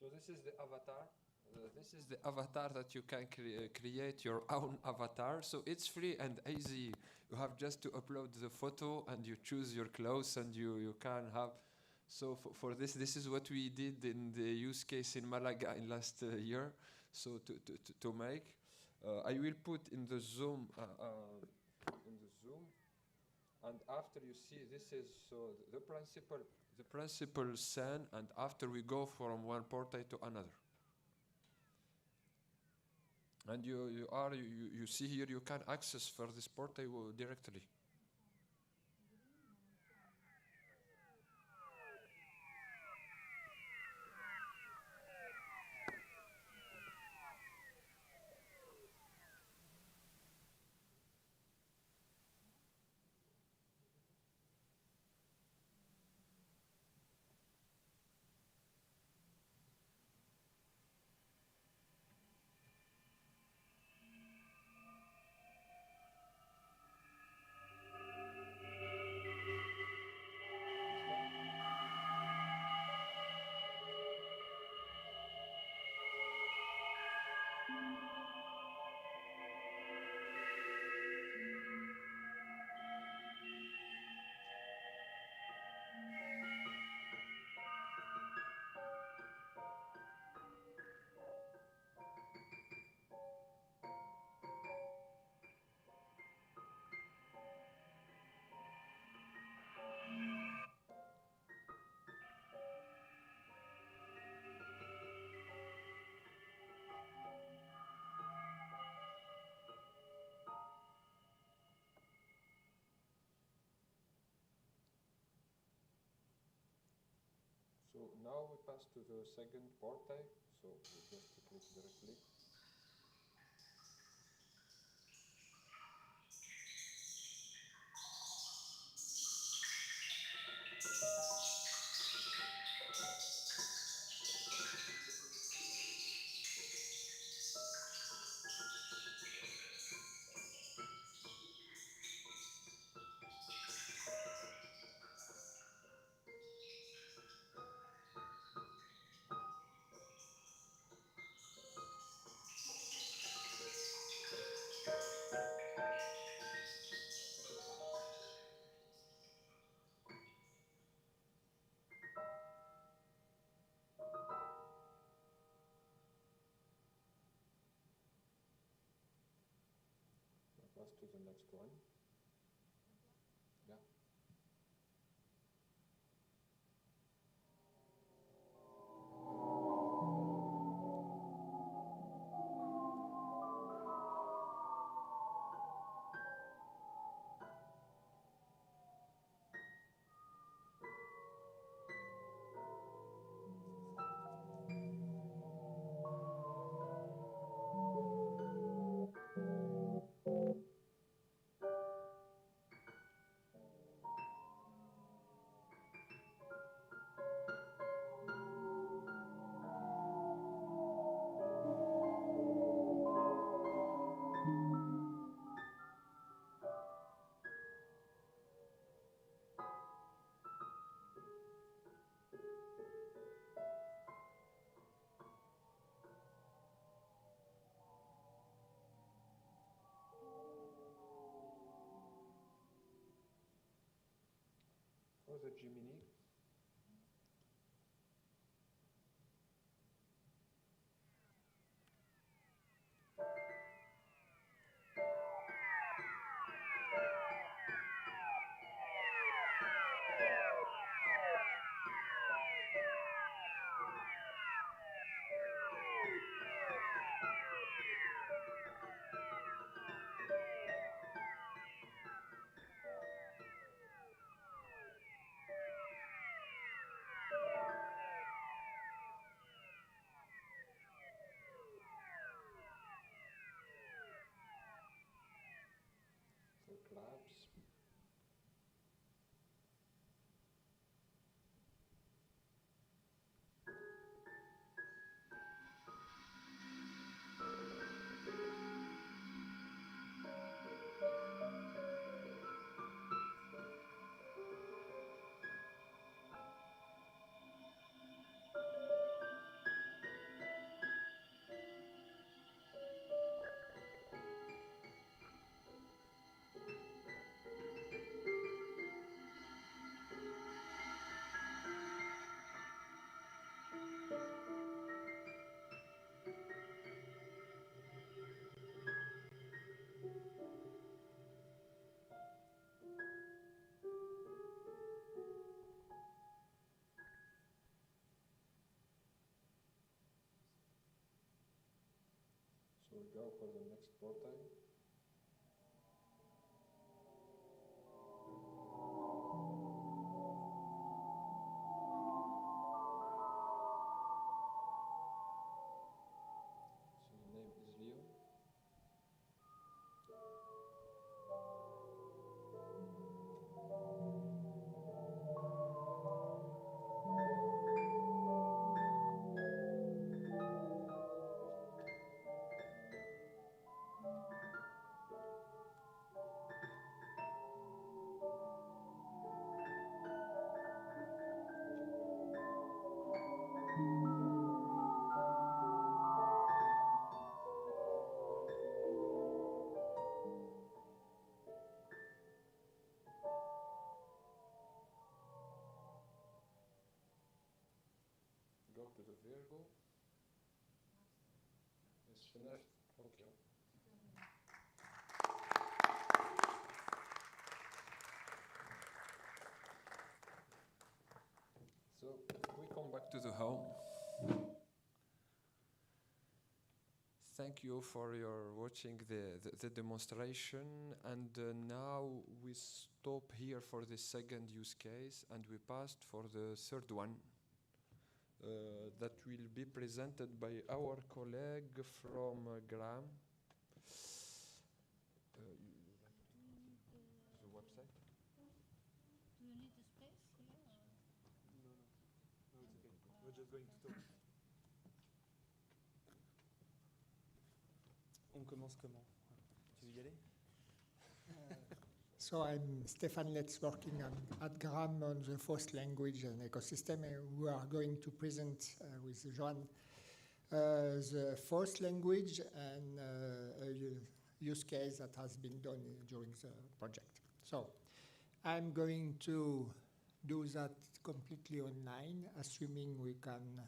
So this is the avatar. This is the avatar that you can create your own avatar. So it's free and easy. You have just to upload the photo and you choose your clothes and you can have. So for this is what we did in the use case in Malaga in last year. So to make, I will put in the Zoom, and after you see this is so the principal scene, and after we go from one portal to another. And you see here you can access for this portal directly. So now we pass to the second portal. So we just click directly. Pass to the next one. Yeah. the Gemini. So claps. So we go for the next portal. So the name is Leo. Go to the Virgo. It's finished. Okay. So we come back to the home. Thank you for your watching the demonstration, and now we stop here for the second use case, and we passed for the third one that will be presented by our colleague from Graham. The website? Do you need a space here? No, it's okay. We're just going to talk. On commence comment? Tu veux y aller? So I'm Stefan Letz, working at Graham on the first language and ecosystem, and we are going to present with Joan the first language and a use case that has been done during the project. So I'm going to do that completely online, assuming we can.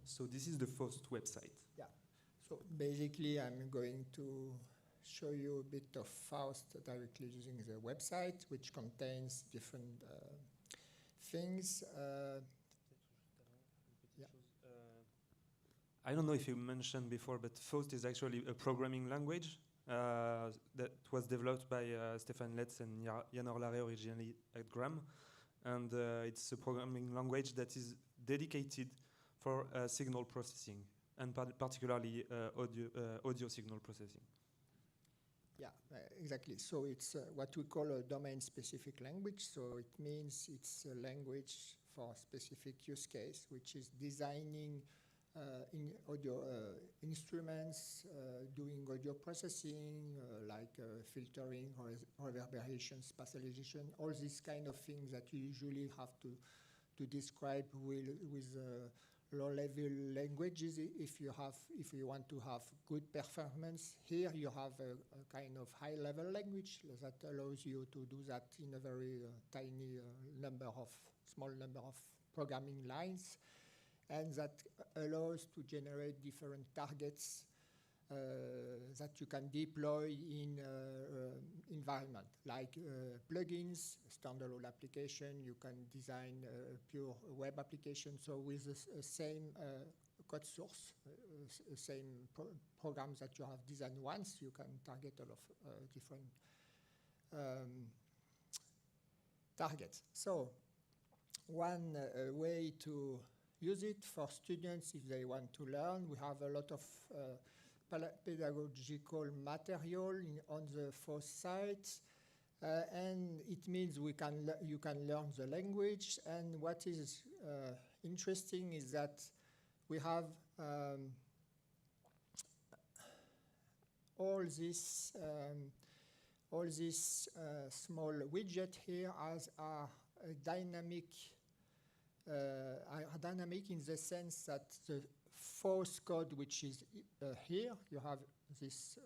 So this is the first website. Yeah. So basically, I'm going to show you a bit of Faust directly using the website, which contains different things. Yeah. I don't know if you mentioned before, but Faust is actually a programming language that was developed by Stefan Letz and Jan Orlare originally at Graham. And it's a programming language that is dedicated for signal processing, and particularly audio signal processing. Yeah, exactly. So it's what we call a domain-specific language. So it means it's a language for a specific use case, which is designing in audio instruments, doing audio processing, like filtering, reverberation, spatialization, all these kind of things that you usually have to describe with low-level languages. If you want to have good performance, here you have a kind of high-level language that allows you to do that in a very small number of programming lines, and that allows to generate different targets that you can deploy in environment, like plugins, standalone application. You can design a pure web application. So with the same code source, same programs that you have designed once, you can target a lot of different targets. So one way to use it for students if they want to learn, we have a lot of pedagogical material on the FOSS sites, and it means you can learn the language. And what is interesting is that we have all this small widget here are dynamic in the sense that the FOSS code, which is here, you have this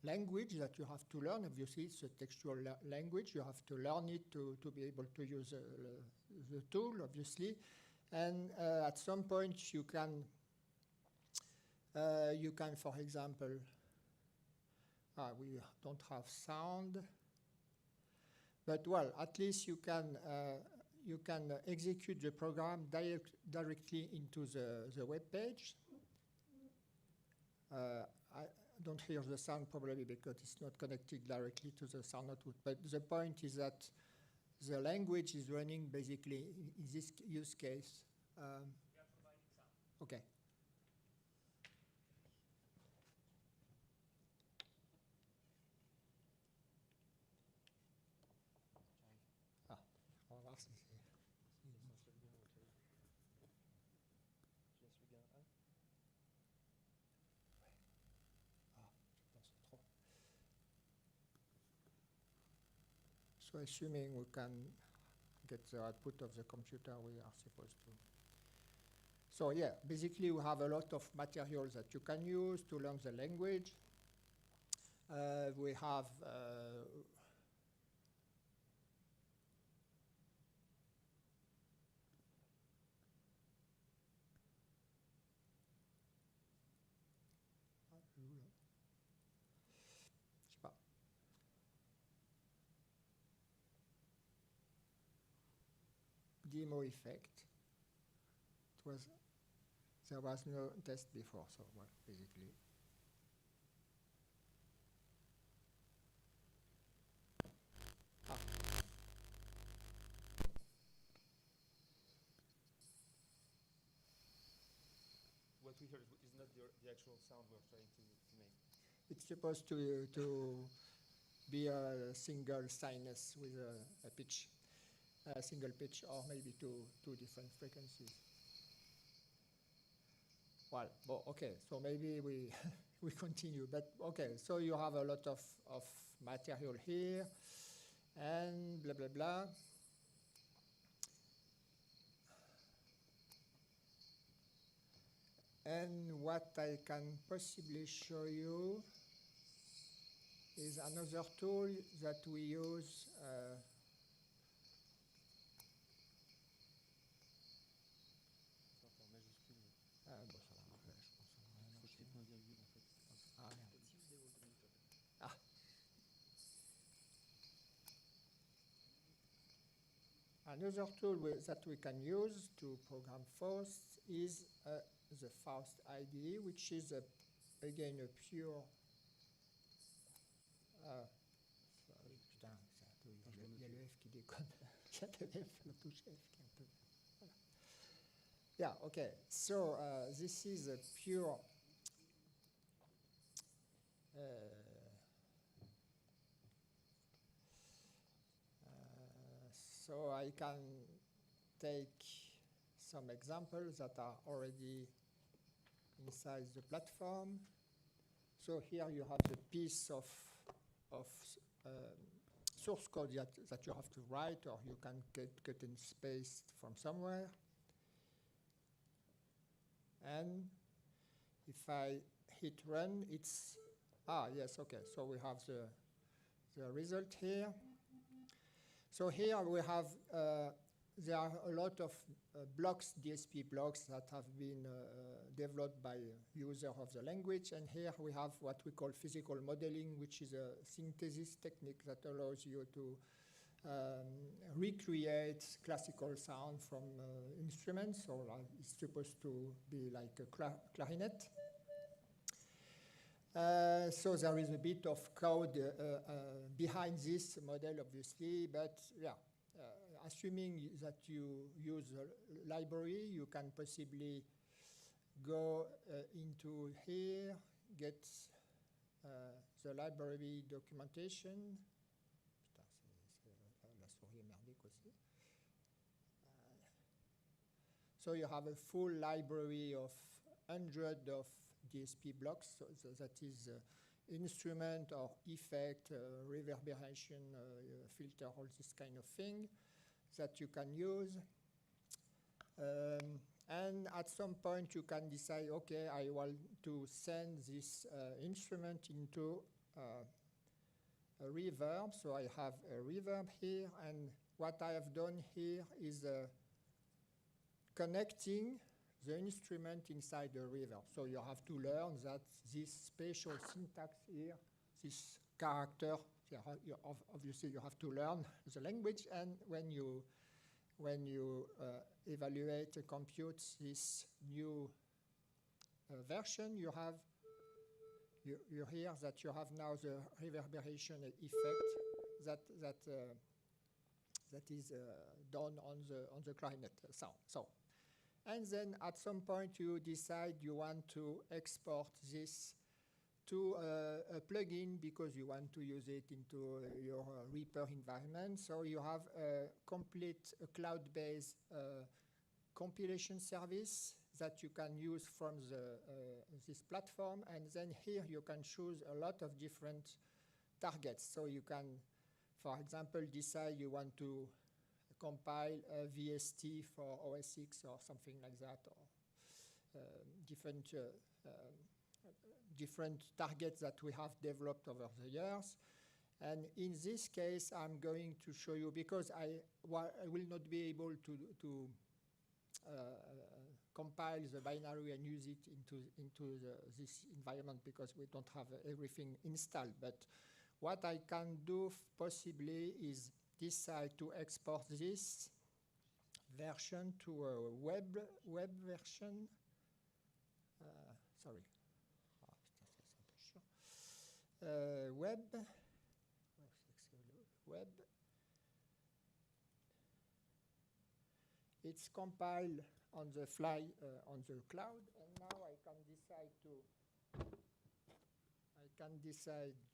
language that you have to learn. Obviously, it's a textual language. You have to learn it to be able to use the tool, obviously. And at some point, you can, for example, we don't have sound, but well, at least you can execute the program directly into the web page. I don't hear the sound probably because it's not connected directly to the sound output. But the point is that the language is running basically in this use case. Okay. On va voir si c'est... So assuming we can get the output of the computer, we are supposed to. So yeah, basically we have a lot of materials that you can use to learn the language. We have demo effect. There was no test before, so well, basically. What we heard is not the actual sound we're trying to make. It's supposed to be a single sinus with a pitch. A single pitch, or maybe two different frequencies. Well, okay, so maybe we we continue, but okay, so you have a lot of material here, and blah, blah, blah. And what I can possibly show you is another tool that we use Another tool that we can use to program FOSS is the FAUST IDE, which is again a pure. Sorry, putain, il y a le F qui déconne. Il y a le F, la touche F qui est un peu. Voilà. Yeah, okay. So this is a pure. So I can take some examples that are already inside the platform. So here you have the piece of source code that you have to write, or you can cut and paste from somewhere. And if I hit run, it's, yes, okay. So we have the result here. So here we have, there are a lot of blocks, DSP blocks, that have been developed by user of the language. And here we have what we call physical modeling, which is a synthesis technique that allows you to recreate classical sound from instruments, or it's supposed to be like a clarinet. So there is a bit of code behind this model, obviously, but yeah, assuming that you use a library, you can possibly go into here, get the library documentation. So you have a full library of hundreds of DSP blocks, so that is instrument or effect, reverberation, filter, all this kind of thing that you can use. And at some point you can decide, okay, I want to send this instrument into a reverb. So I have a reverb here, and what I have done here is connecting the instrument inside the reverb. So you have to learn that this spatial syntax here, this character, obviously you have to learn the language, and when you evaluate and compute this new version, you hear that you have now the reverberation effect that is done on the clarinet sound. So. And then at some point you decide you want to export this to a plugin because you want to use it into your Reaper environment. So you have a complete cloud-based compilation service that you can use from this platform. And then here you can choose a lot of different targets. So you can, for example, decide you want to compile a VST for OS X or something like that, or different targets that we have developed over the years. And in this case, I'm going to show you, because I will not be able to compile the binary and use it into this environment because we don't have everything installed. But what I can do possibly is decide to export this version to a web version. Sorry. Web. It's compiled on the fly on the cloud, and now I can decide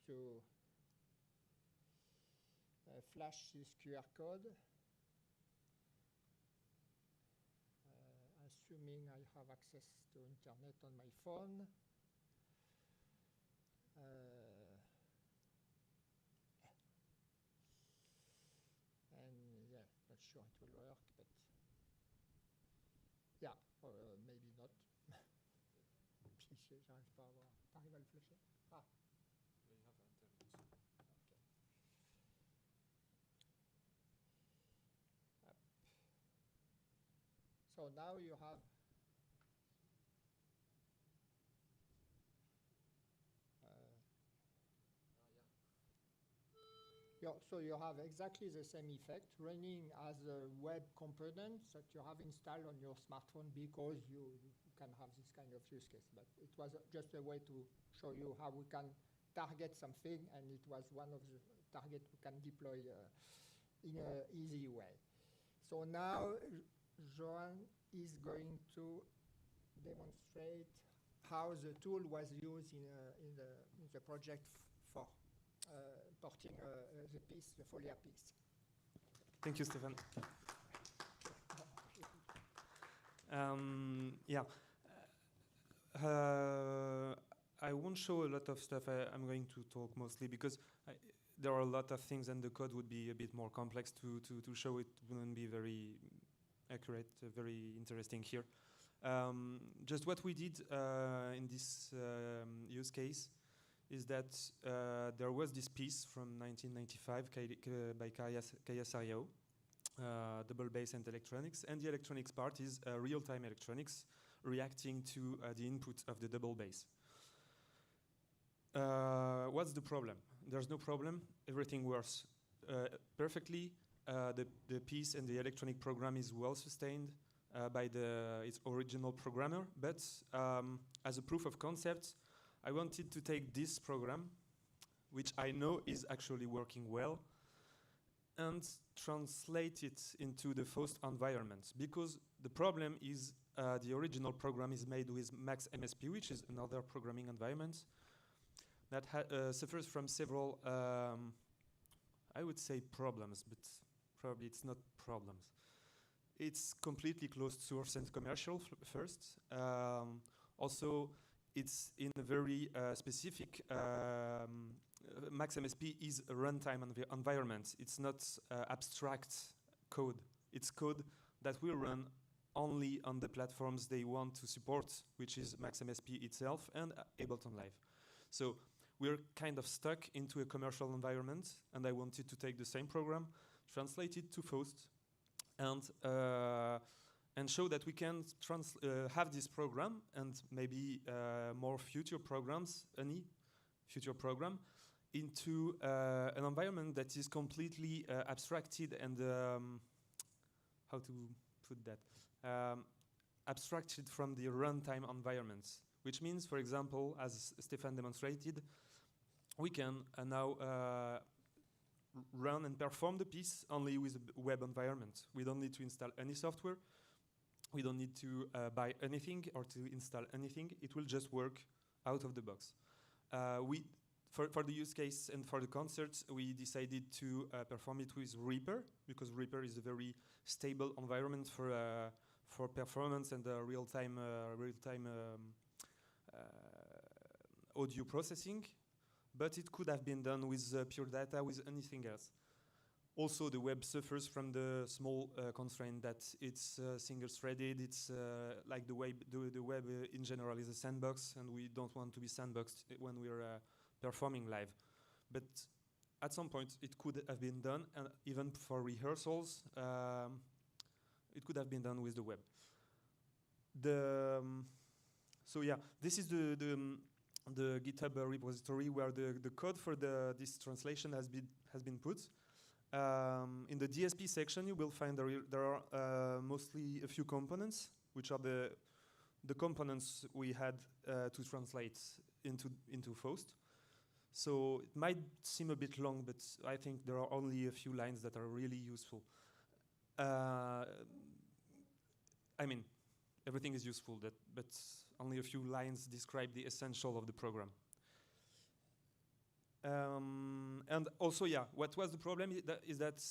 to flash this QR code, assuming I have access to internet on my phone. And yeah, not sure it will work, but yeah, or maybe not. J'arrive pas à voir. T'arrives à le flasher? Ah. So now you have so you have exactly the same effect running as a web component that you have installed on your smartphone because you can have this kind of use case. But it was just a way to show you how we can target something, and it was one of the targets we can deploy in an easy way. So now Joan is going to demonstrate how the tool was used in the project for porting the piece, the Folia piece. Thank you, Stefan. Yeah. I won't show a lot of stuff. I'm going to talk mostly because there are a lot of things and the code would be a bit more complex to show. It wouldn't be very accurate, very interesting here. Just what we did in this use case is that there was this piece from 1995 by Kaya Sariao, double bass and electronics, and the electronics part is real-time electronics reacting to the input of the double bass. What's the problem? There's no problem. Everything works perfectly. The piece and the electronic program is well sustained by its original programmer. But as a proof of concept, I wanted to take this program, which I know is actually working well, and translate it into the FAUST environment. Because the problem is the original program is made with Max MSP, which is another programming environment that suffers from several, I would say problems, but probably it's not problems. It's completely closed source and commercial first. Also, it's in a very specific, Max MSP is a runtime environment. It's not abstract code. It's code that will run only on the platforms they want to support, which is Max MSP itself and Ableton Live. So we're kind of stuck into a commercial environment, and I wanted to take the same program, translate it to FAUST, and show that we can have this program and maybe more future programs, any future program, into an environment that is completely abstracted and how to put that? Abstracted from the runtime environments, which means, for example, as Stefan demonstrated, we can now run and perform the piece only with a web environment. We don't need to install any software. We don't need to buy anything or to install anything. It will just work out of the box. For the use case and for the concerts, we decided to perform it with Reaper, because Reaper is a very stable environment for performance and real-time audio processing. But it could have been done with pure data, with anything else. Also, the web suffers from the small constraint that it's single-threaded. It's like the web in general is a sandbox, and we don't want to be sandboxed when we're performing live. But at some point, it could have been done, and even for rehearsals, it could have been done with the web. So yeah, this is the GitHub repository where the code for this translation has been put. In the DSP section, you will find there are mostly a few components, which are the components we had to translate into FAUST. So it might seem a bit long, but I think there are only a few lines that are really useful. I mean, everything is useful, but only a few lines describe the essential of the program. And also, yeah, what was the problem is that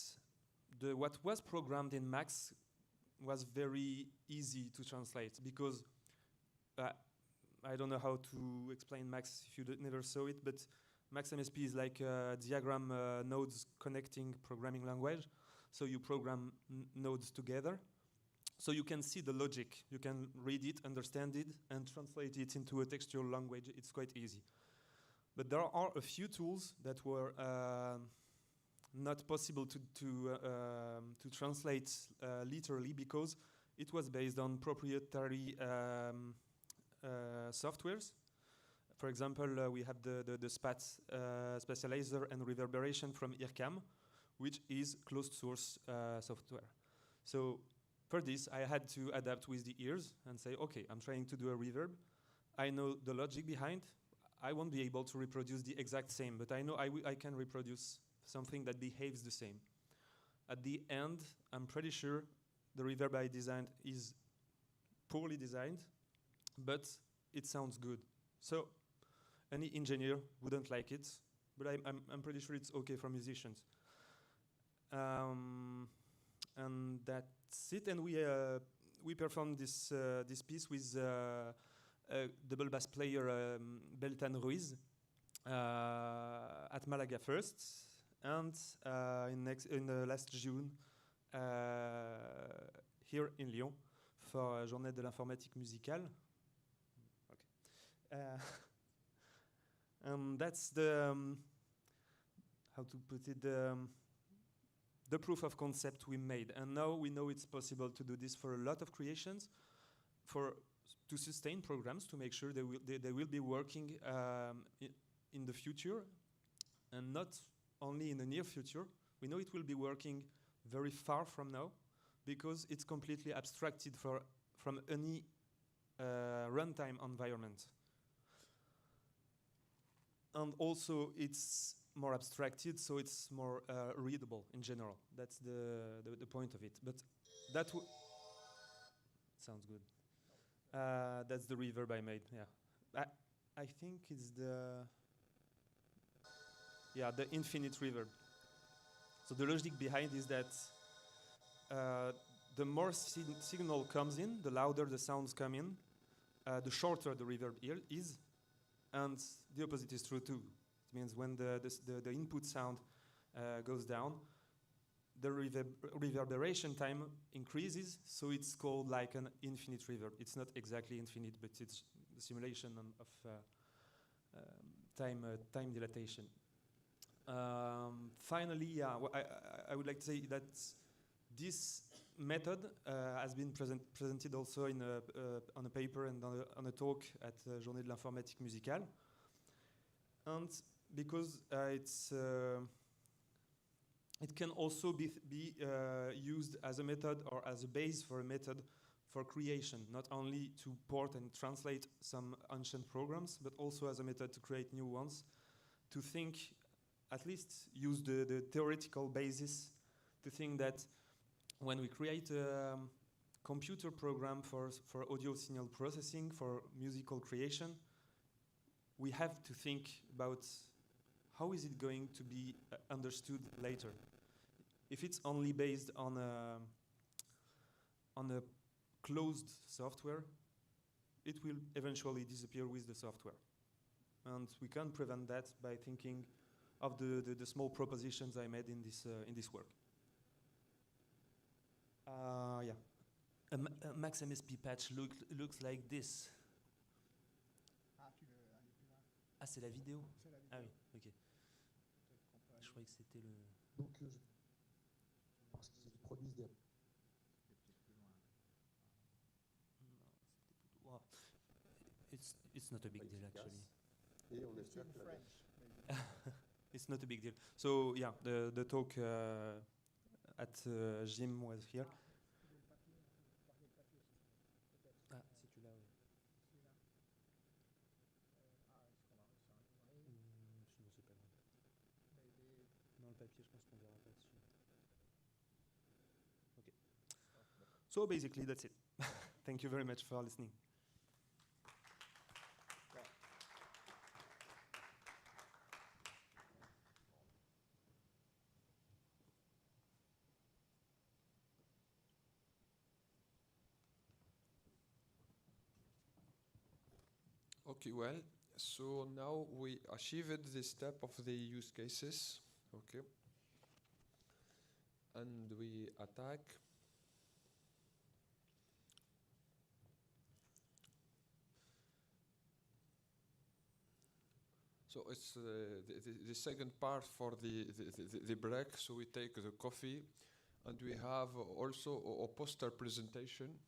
what was programmed in Max was very easy to translate, because I don't know how to explain Max if you never saw it, but Max MSP is like diagram nodes connecting programming language. So you program nodes together. So you can see the logic. You can read it, understand it, and translate it into a textual language. It's quite easy. But there are a few tools that were not possible to translate literally, because it was based on proprietary softwares. For example, we have the spatializer and reverberation from IRCAM, which is closed source software. So for this, I had to adapt with the ears and say, okay, I'm trying to do a reverb. I know the logic behind. I won't be able to reproduce the exact same, but I know I can reproduce something that behaves the same. At the end, I'm pretty sure the reverb I designed is poorly designed, but it sounds good. So any engineer wouldn't like it, but I'm pretty sure it's okay for musicians. And that's it. And we performed this piece with double bass player Beltan Ruiz at Malaga first, and in last June here in Lyon for Journée de l'informatique musicale. Okay. And that's the how to put it, the proof of concept we made. And now we know it's possible to do this for a lot of creations, to sustain programs, to make sure they will be working in the future, and not only in the near future. We know it will be working very far from now, because it's completely abstracted from any runtime environment. And also it's more abstracted, so it's more readable in general. That's the point of it. But that sounds good. That's the reverb I made. Yeah, I think it's the infinite reverb. So the logic behind is that the more signal comes in, the louder the sounds come in, the shorter the reverb is, and the opposite is true too. It means when the input sound goes down, the reverberation time increases, so it's called like an infinite reverb. It's not exactly infinite, but it's the simulation of time dilatation. Finally, I would like to say that this method has been presented also on a paper and on a talk at Journée de l'informatique musicale. And because it can also be used as a method or as a base for a method for creation, not only to port and translate some ancient programs, but also as a method to create new ones, to think, at least use the theoretical basis to think that when we create a computer program for audio signal processing, for musical creation, we have to think about how is it going to be understood later. If it's only based on a closed software, it will eventually disappear with the software. And we can prevent that by thinking of the small propositions I made in this work. Yeah. A Max MSP patch looks like this. Ah, c'est la vidéo? Ah oui, ok. Je croyais que c'était le... Donc, parce qu'ils produisent des... Wow. It's not a big deal, actually. Et on espère que It's not a big deal. So yeah, the talk at Jim was here. Ah, si tu l'as, oui. Sinon c'est pas grave. Dans le papier, je pense qu'on verra pas dessus. Okay. So basically that's it. Thank you very much for listening. Okay, well, so now we achieved this step of the use cases, okay, and we attack. So it's the second part for the break, so we take the coffee, and we have also a poster presentation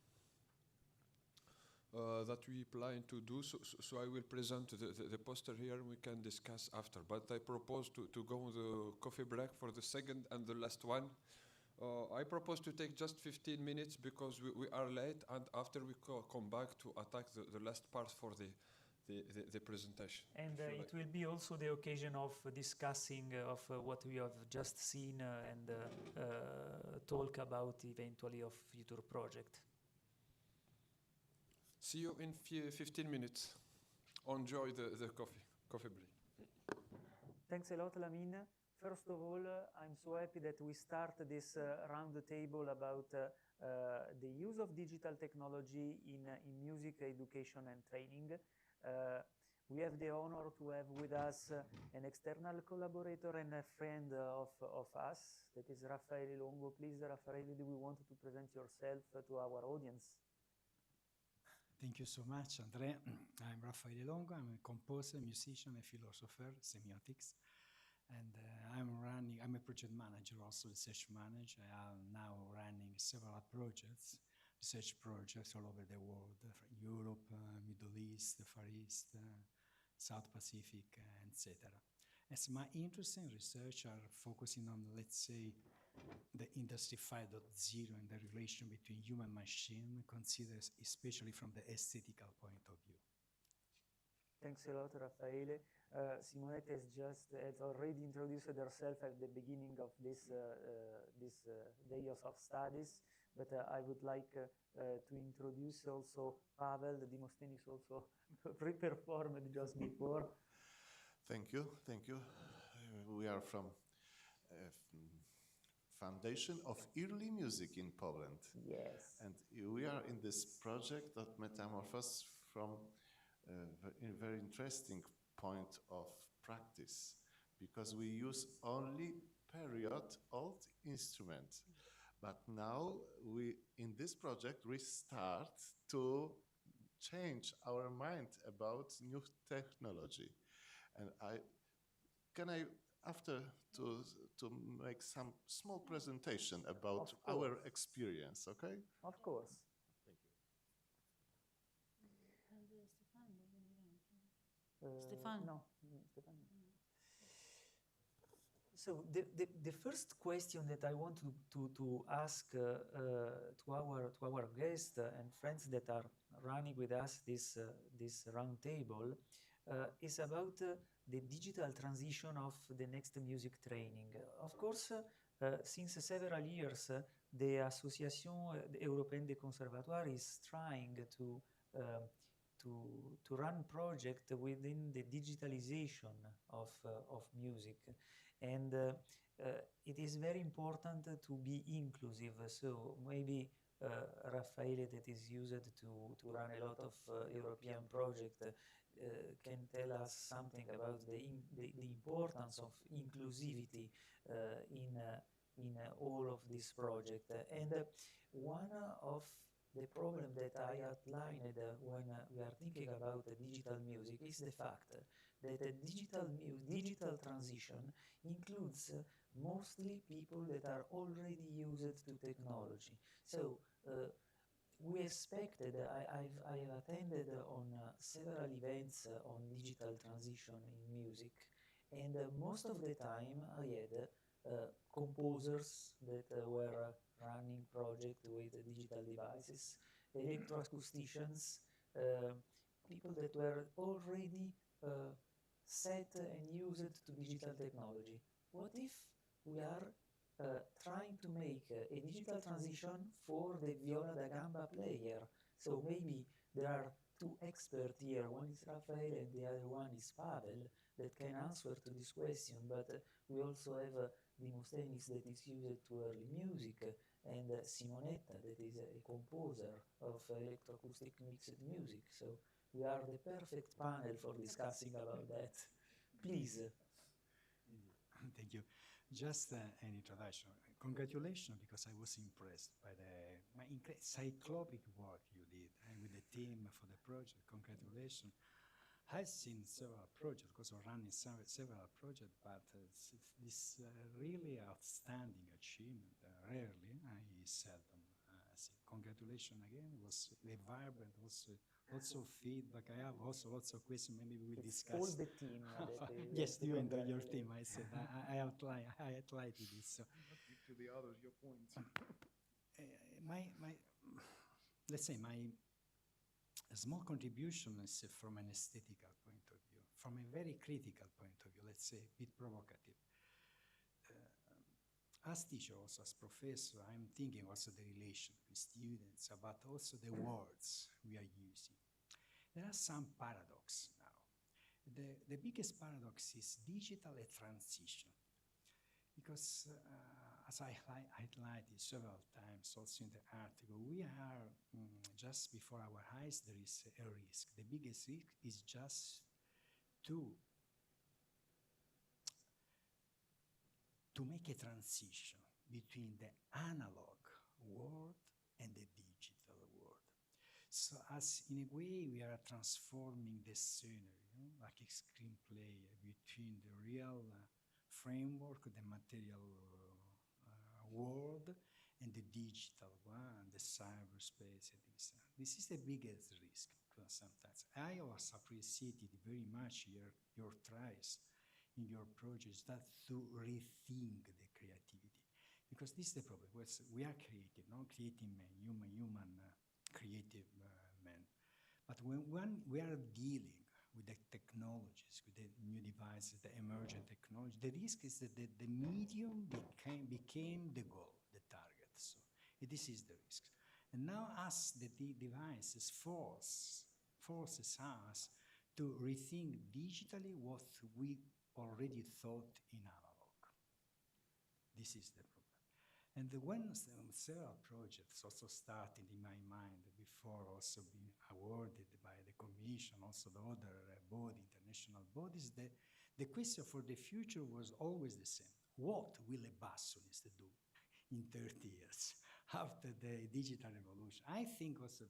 that we plan to do. So I will present the poster here, and we can discuss after. But I propose to go on the coffee break for the second and the last one. I propose to take just 15 minutes because we are late, and after we come back to attack the last part for the presentation. And it will be also the occasion of discussing of what we have just seen and talk about eventually of future project. See you in 15 minutes. Enjoy the coffee break. Thanks a lot, Lamine. First of all, I'm so happy that we start this round table about the use of digital technology in music education and training. We have the honor to have with us an external collaborator and a friend of us, that is Raffaele Longo. Please, Raffaele, do you want to present yourself to our audience? Thank you so much, Andrea. I'm Raffaele Longo. I'm a composer, musician, and philosopher, semiotics. And I'm a project manager, also research manager. I am now running several projects, research projects all over the world, Europe, Middle East, the Far East, South Pacific, etc. As my interest in research are focusing on, let's say, the Industry 5.0 and the relation between human and machine, considered especially from the aesthetical point of view. Thanks a lot, Raffaele. Simonetta has already introduced herself at the beginning of this day of studies, but I would like to introduce also Pavel. Demosthenes also pre-performed just before. Thank you. We are from Foundation of Early Music in Poland. Yes. And we are in this project of Metamorphoses from a very interesting point of practice, because we use only period old instruments. But now in this project we start to change our mind about new technology. And after to make some small presentation about our experience, okay? Of course. Stefano. No, Stefano. So the first question that I want to ask to our guests and friends that are running with us this round table is about the digital transition of the next music training. Of course, since several years, the Association Européenne des Conservatoires is trying to run project within the digitalization of music, and it is very important to be inclusive. So maybe Raffaele, that is used to run a lot of European projects, can tell us something about the importance of inclusivity in all of this project. And one of the problem that I outlined when we are thinking about digital music is the fact that the digital transition includes mostly people that are already used to technology. So we expected, I have attended on several events on digital transition in music, and most of the time I had composers that were running projects with digital devices, electroacousticians, people that were already set and used to digital technology. What if we are trying to make a digital transition for the viola da gamba player? So maybe there are two experts here, one is Raffaele and the other one is Pavel, that can answer to this question, but we also have Demosthenes that is used to early music, and Simonetta that is a composer of electroacoustic mixed music. So we are the perfect panel for discussing about that. Please. Thank you. Just an introduction. Congratulations, because I was impressed by my cyclopic work you did and with the team for the project. Congratulations. I've seen several projects, because I'm running several projects, but this really outstanding achievement. Rarely, I seldom see. Congratulations again. It was vibrant, also lots of feedback. I have also lots of questions. Maybe we will discuss. All the team. Yes, you and your team. I said I outlined this. So. Give to the others your points. Let's say my small contribution is from an aesthetical point of view, from a very critical point of view. Let's say a bit provocative. As teacher, also as professor, I'm thinking also the relation with students, but also the words we are using. There are some paradox now. The biggest paradox is digital transition. because as I highlighted several times also in the article, we are just before our eyes there is a risk. The biggest risk is just to make a transition between the analog world and the digital world. So as in a way we are transforming the scenery, like a screenplay between the real framework, the material world, and the digital one, the cyberspace, and this. This is the biggest risk sometimes. I also appreciated very much your tries in your projects that to rethink the creativity, because this is the problem. We are creative, creating man, human creative man. But when we are dealing with the technologies, with the new devices, the emergent technology, the risk is that the medium became the goal, the target. So this is the risk. And now as the devices forces us to rethink digitally what we already thought in analog. This is the problem. And when several projects also started in my mind before also being awarded by the Commission, also the other international bodies, the question for the future was always the same. What will a bassoonist do in 30 years after the digital revolution? I think also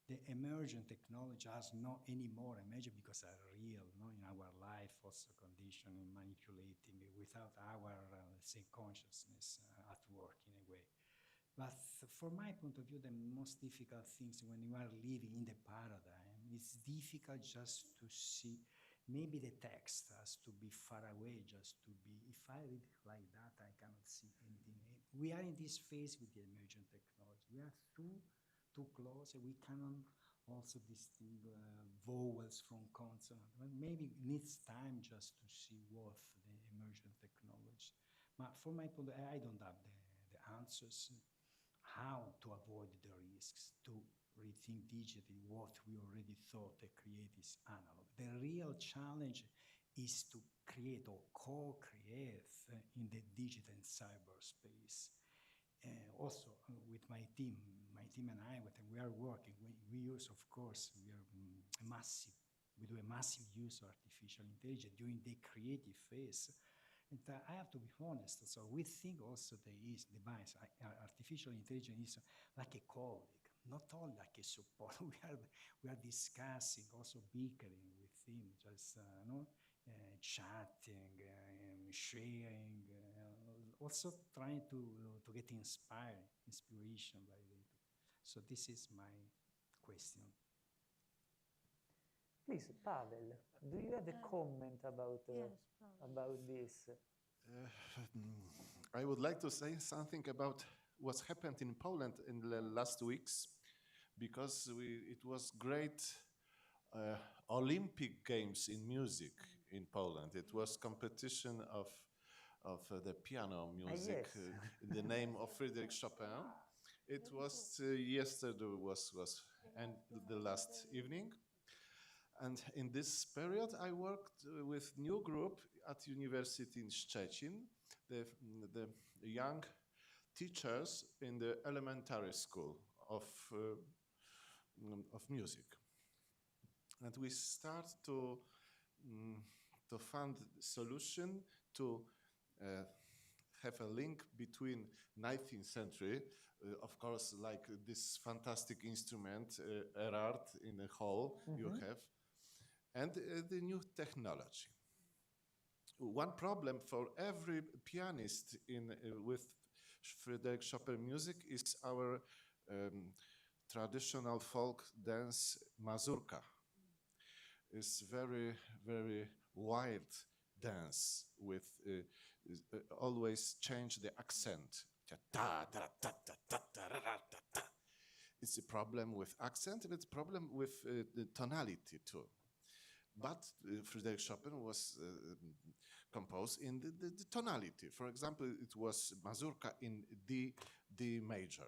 the emergent technology has not anymore emerged because are real, in our life, also conditioning, manipulating without our, let's say, consciousness at work in a way. But from my point of view, the most difficult things when you are living in the paradigm, it's difficult just to see. Maybe the text has to be far away, just to be, if I read like that, I cannot see anything. We are in this phase with the emergent technology. We are too close, and we cannot also distinguish vowels from consonants. Well, maybe it needs time just to see what the emergent technology. But for my point, I don't have the answers how to avoid the risks, to rethink digitally what we already thought a create is analog. The real challenge is to create or co-create in the digital and cyberspace. Also with my team and I, we are working. We use, of course, we do a massive use of artificial intelligence during the creative phase. And I have to be honest. So we think also device, artificial intelligence is like a colleague, not only like a support. We are discussing, also bickering with him, just chatting, sharing. Also trying to get inspiration by them. So this is my question. Please, Pavel, do you have a comment about this? I would like to say something about what's happened in Poland in the last weeks, because it was great Olympic Games in music in Poland. It was competition of the piano music in the name of Frédéric Chopin. It was yesterday and the last evening. And in this period, I worked with new group at University in Szczecin, the young teachers in the elementary school of music. And we start to find solution to have a link between 19th century, of course, like this fantastic instrument, Erard in the hall you have, and the new technology. One problem for every pianist with Frédéric Chopin music is our traditional folk dance mazurka. It's very, very wild dance with always change the accent. It's a problem with accent, and it's a problem with the tonality too. But Frédéric Chopin was composed in the tonality. For example, it was mazurka in D major.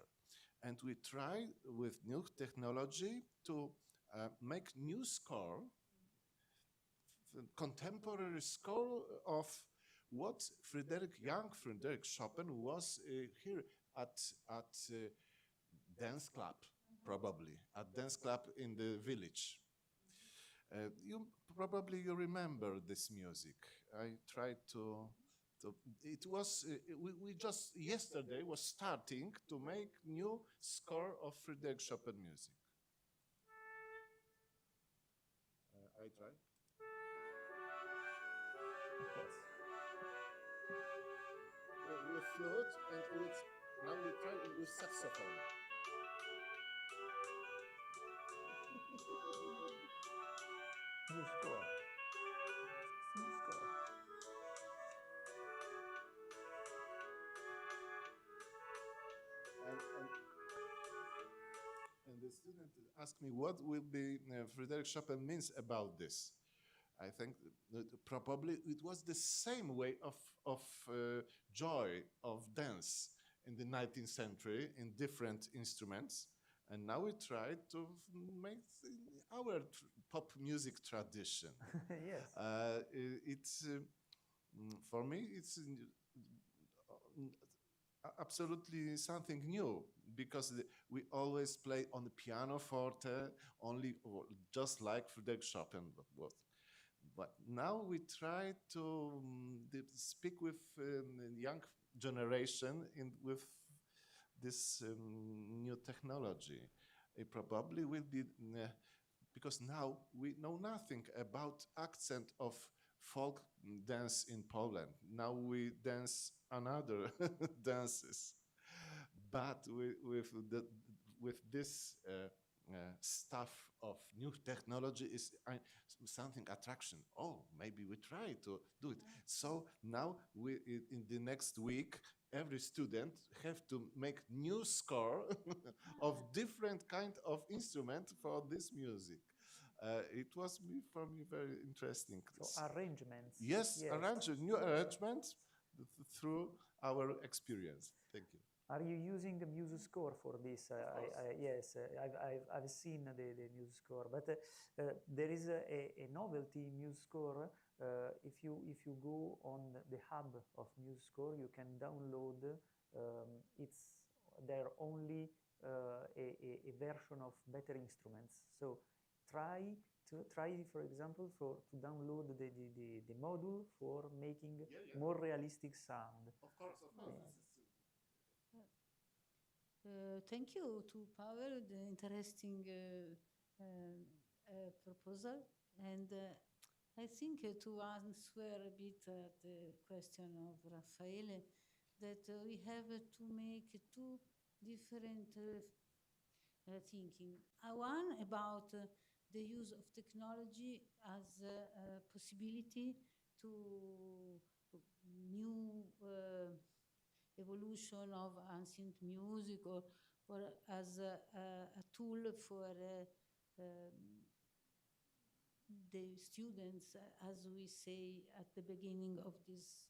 And we try with new technology to make new score, contemporary score of what young Frederick Chopin was here at dance club, probably at dance club in the village. You remember this music. I tried to it was we just yesterday was starting to make new score of Frederick Chopin music. I try. With flute and now we try with saxophone. New score. New score. And the student asked me what will be Frederick Chopin means about this. I think that probably it was the same way of joy of dance in the 19th century in different instruments. And now we try to make our pop music tradition. Yes. It's for me, it's absolutely something new because we always play on the pianoforte, only just like Frederick Chopin was. But now we try to speak with young generation with this new technology. It probably will be because now we know nothing about accent of folk dance in Poland. Now we dance another dances, but with this stuff of new technology is something attraction. Oh, maybe we try to do it. So now in the next week, every student have to make new score of different kind of instrument for this music. It was for me very interesting. So arrangements. Yes, new arrangements through our experience. Thank you. Are you using the music score for this? Yes, I've seen the music score, but there is a novelty music score. If you go on the hub of music score, you can download. It's there only a version of better instruments. So try, for example, to download the module for making more realistic sound. Of course. Thank you to Pavel, the interesting proposal. And I think to answer a bit the question of Raffaele, that we have to make two different thinking. One about the use of technology as a possibility to new evolution of ancient music or as a tool for the students, as we say at the beginning of this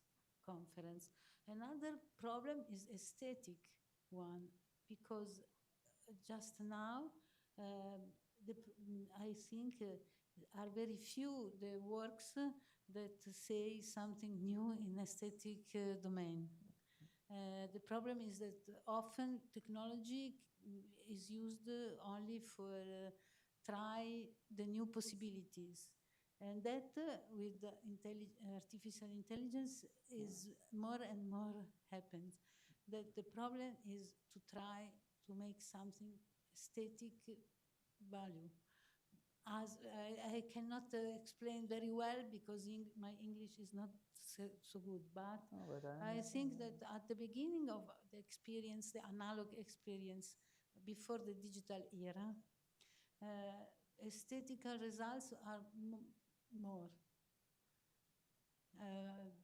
conference. Another problem is aesthetic one, because just now I think are very few the works that say something new in aesthetic domain. The problem is that often technology is used only for try the new possibilities, and that with artificial intelligence is more and more happens. That the problem is to try to make something aesthetic value. As I cannot explain very well because my English is not so good, but I think that at the beginning of the experience, the analog experience, before the digital era, aesthetical results are more.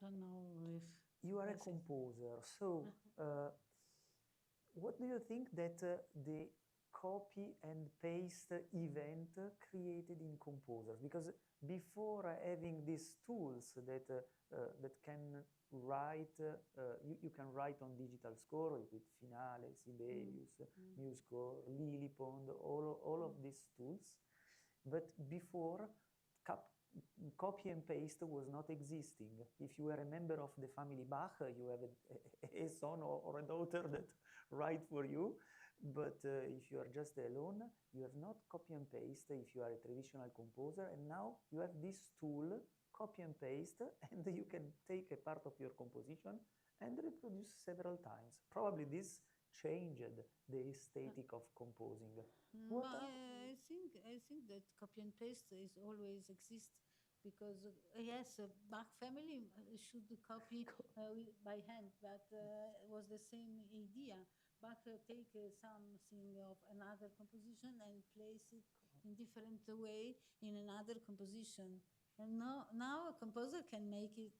Don't know if you are a composer, so what do you think that the copy and paste event created in composers? Because before having these tools that can write, you can write on digital score with Finale, Sibelius, MuseScore, Lillipond, all of these tools. But before, copy and paste was not existing. If you were a member of the family Bach, you have a son or a daughter that write for you. But if you are just alone, you have not copy and paste if you are a traditional composer. And now you have this tool, copy and paste, and you can take a part of your composition and reproduce several times. Probably this changed the aesthetic of composing. What I think that copy and paste is always exist because yes, Bach family should copy by hand, but it was the same idea. Bach take something of another composition and place it in different way in another composition. And now a composer can make it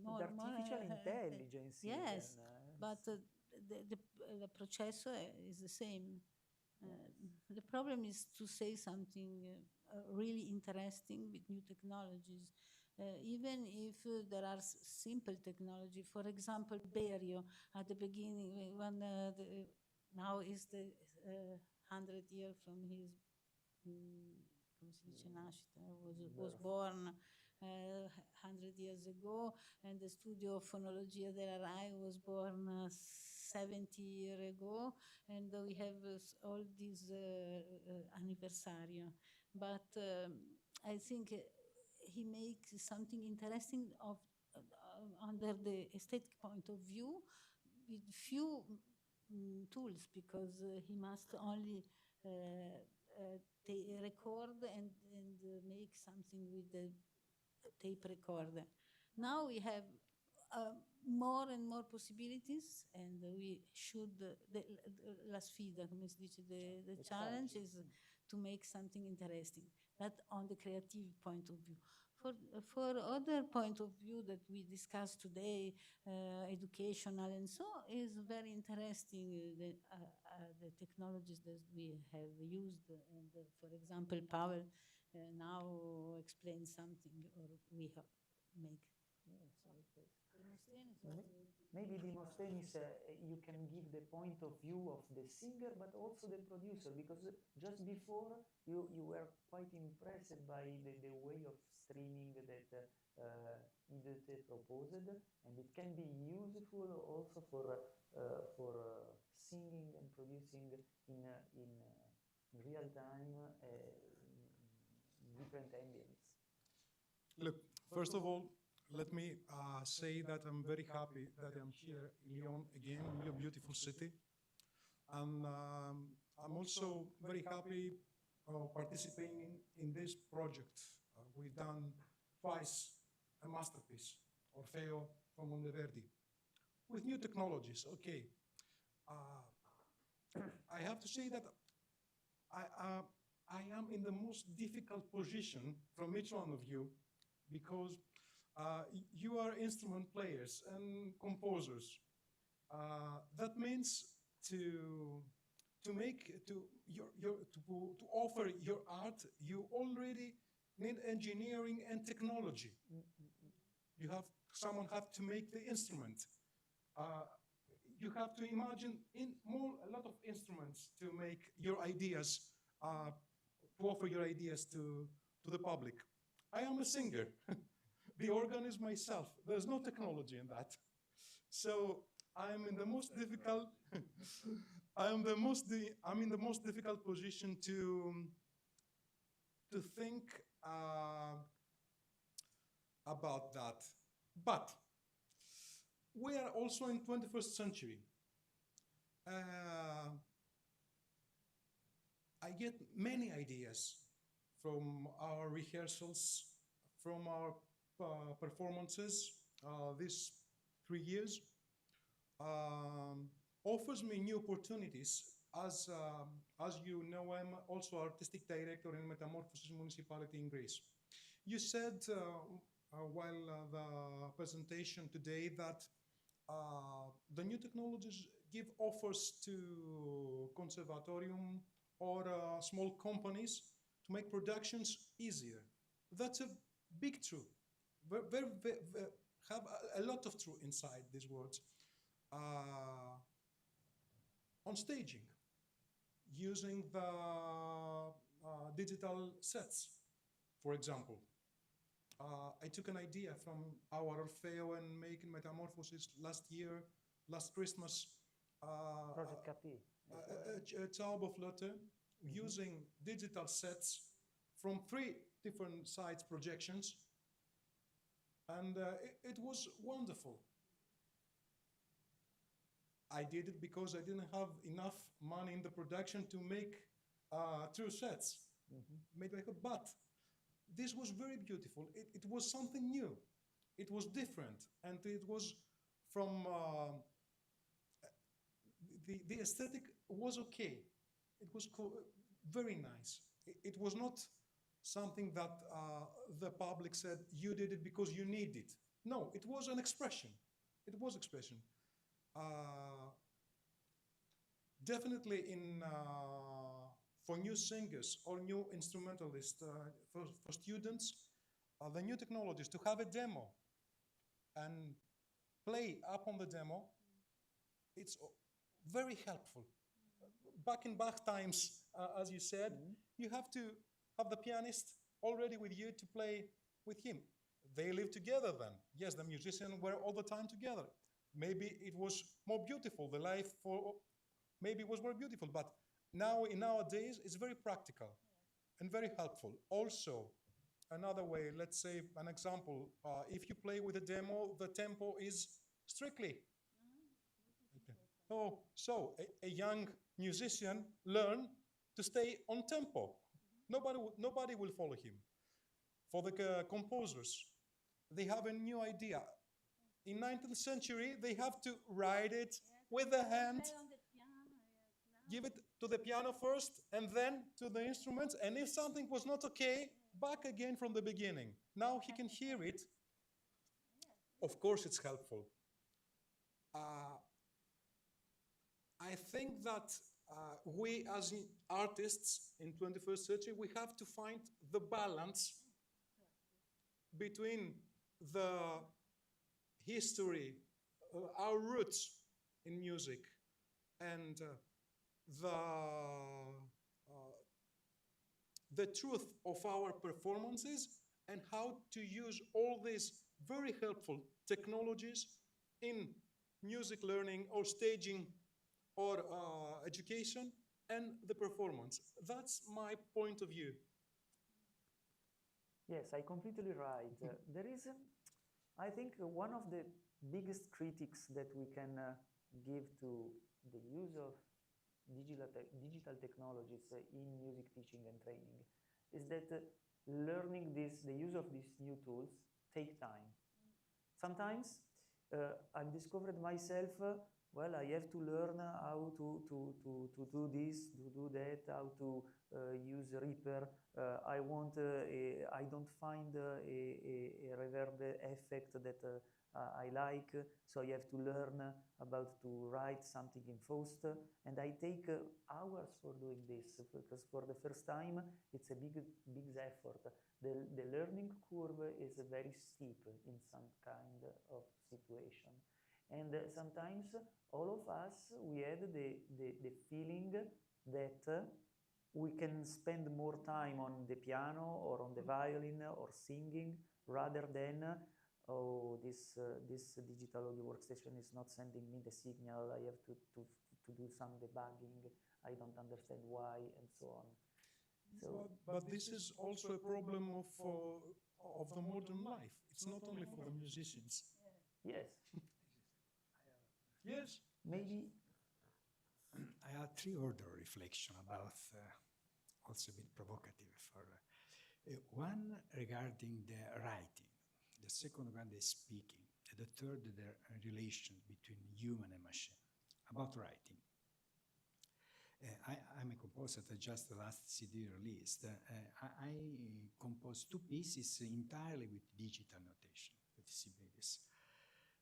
more with artificial intelligence? yes, Even, but the process is the same. The problem is to say something really interesting with new technologies. Even if there are simple technology, for example, Berio at the beginning, when now is the 100 year from his come si dice, nascita, was born 100 years ago, and the studio of phonologia della RAI was born 70 years ago, and we have all these anniversario. But I think he makes something interesting of under the aesthetic point of view with few tools, because he must only record and make something with the tape recorder. Now we have more and more possibilities, and we should, la sfida, come si dice, the challenge is to make something interesting, not on the creative point of view. For other point of view that we discussed today, educational and so, is very interesting, the technologies that we have used. And for example, Pavel now explains something, or we have make. Maybe Demosthenes, you can give the point of view of the singer, but also the producer, because just before you were quite impressed by the way of streaming that IDT proposed, and it can be useful also for singing and producing in real time different ambience. Look, first of all, let me say that I'm very happy that I'm here in Lyon again, in your beautiful city. And I'm also very happy participating in this project. We've done twice a masterpiece, Orfeo from Monteverdi, with new technologies. Okay. I have to say that I am in the most difficult position from each one of you, because you are instrument players and composers. That means to offer your art, you already need engineering and technology. Someone have to make the instrument. You have to imagine a lot of instruments to make your ideas, to offer your ideas to the public. I am a singer. The organ is myself. There's no technology in that. So I'm in the most difficult. I'm in the most difficult position to think about that. But we are also in 21st century. I get many ideas from our rehearsals, from our performances these 3 years. Offers me new opportunities. As you know, I'm also artistic director in Metamorphoses municipality in Greece. You said while the presentation today that the new technologies give offers to conservatorium or small companies to make productions easier. That's a big truth. Have a lot of truth inside these words. On staging, using the digital sets, for example. I took an idea from our Orfeo and making Metamorphoses last Christmas. Project Capi. Zauberflotte, using digital sets from 3 different sites projections, and it was wonderful. I did it because I didn't have enough money in the production to make 2 sets. But this was very beautiful. It was something new. It was different, and it was from the aesthetic was okay. It was very nice. It was not something that the public said you did it because you need it. No, it was an expression. It was expression. Definitely for new singers or new instrumentalists, for students, the new technologies, to have a demo and play up on the demo, it's very helpful. Back in Bach times, as you said, you have to have the pianist already with you to play with him. They live together then. Yes, the musicians were all the time together. Maybe it was more beautiful. The life maybe was more beautiful, but nowadays it's very practical and very helpful. Also, another way, let's say an example, if you play with a demo, the tempo is strictly. Oh, so a young musician learn to stay on tempo. Nobody will follow him. For the composers, they have a new idea. In 19th century, they have to write it with the hand, give it to the piano first, and then to the instruments. And if something was not okay, back again from the beginning. Now he can hear it. Of course, it's helpful. I think that we as artists in 21st century, we have to find the balance between the history, our roots in music, and the truth of our performances, and how to use all these very helpful technologies in music learning or staging or education and the performance. That's my point of view. Yes, I completely right. There is, I think, one of the biggest critics that we can give to the use of digital technologies in music teaching and training is that learning the use of these new tools take time. Sometimes I've discovered myself, well, I have to learn how to do this, to do that, how to use Reaper. I don't find a reverb effect that I like, so I have to learn about to write something in Faust, and I take hours for doing this, because for the first time it's a big effort. The learning curve is very steep in some kind of situation. And sometimes all of us, we had the feeling that we can spend more time on the piano or on the violin or singing rather than, oh, this digital audio workstation is not sending me the signal, I have to do some debugging, I don't understand why, and so on. So, but this is also a problem of the modern life. It's not only for the musicians. Yes. Yes. Maybe. I have 3 order reflection about, also a bit provocative. One regarding the writing, the second one the speaking, and the third the relation between human and machine. About writing. I'm a composer that just the last CD released. I composed 2 pieces entirely with digital notation, with Sibelius.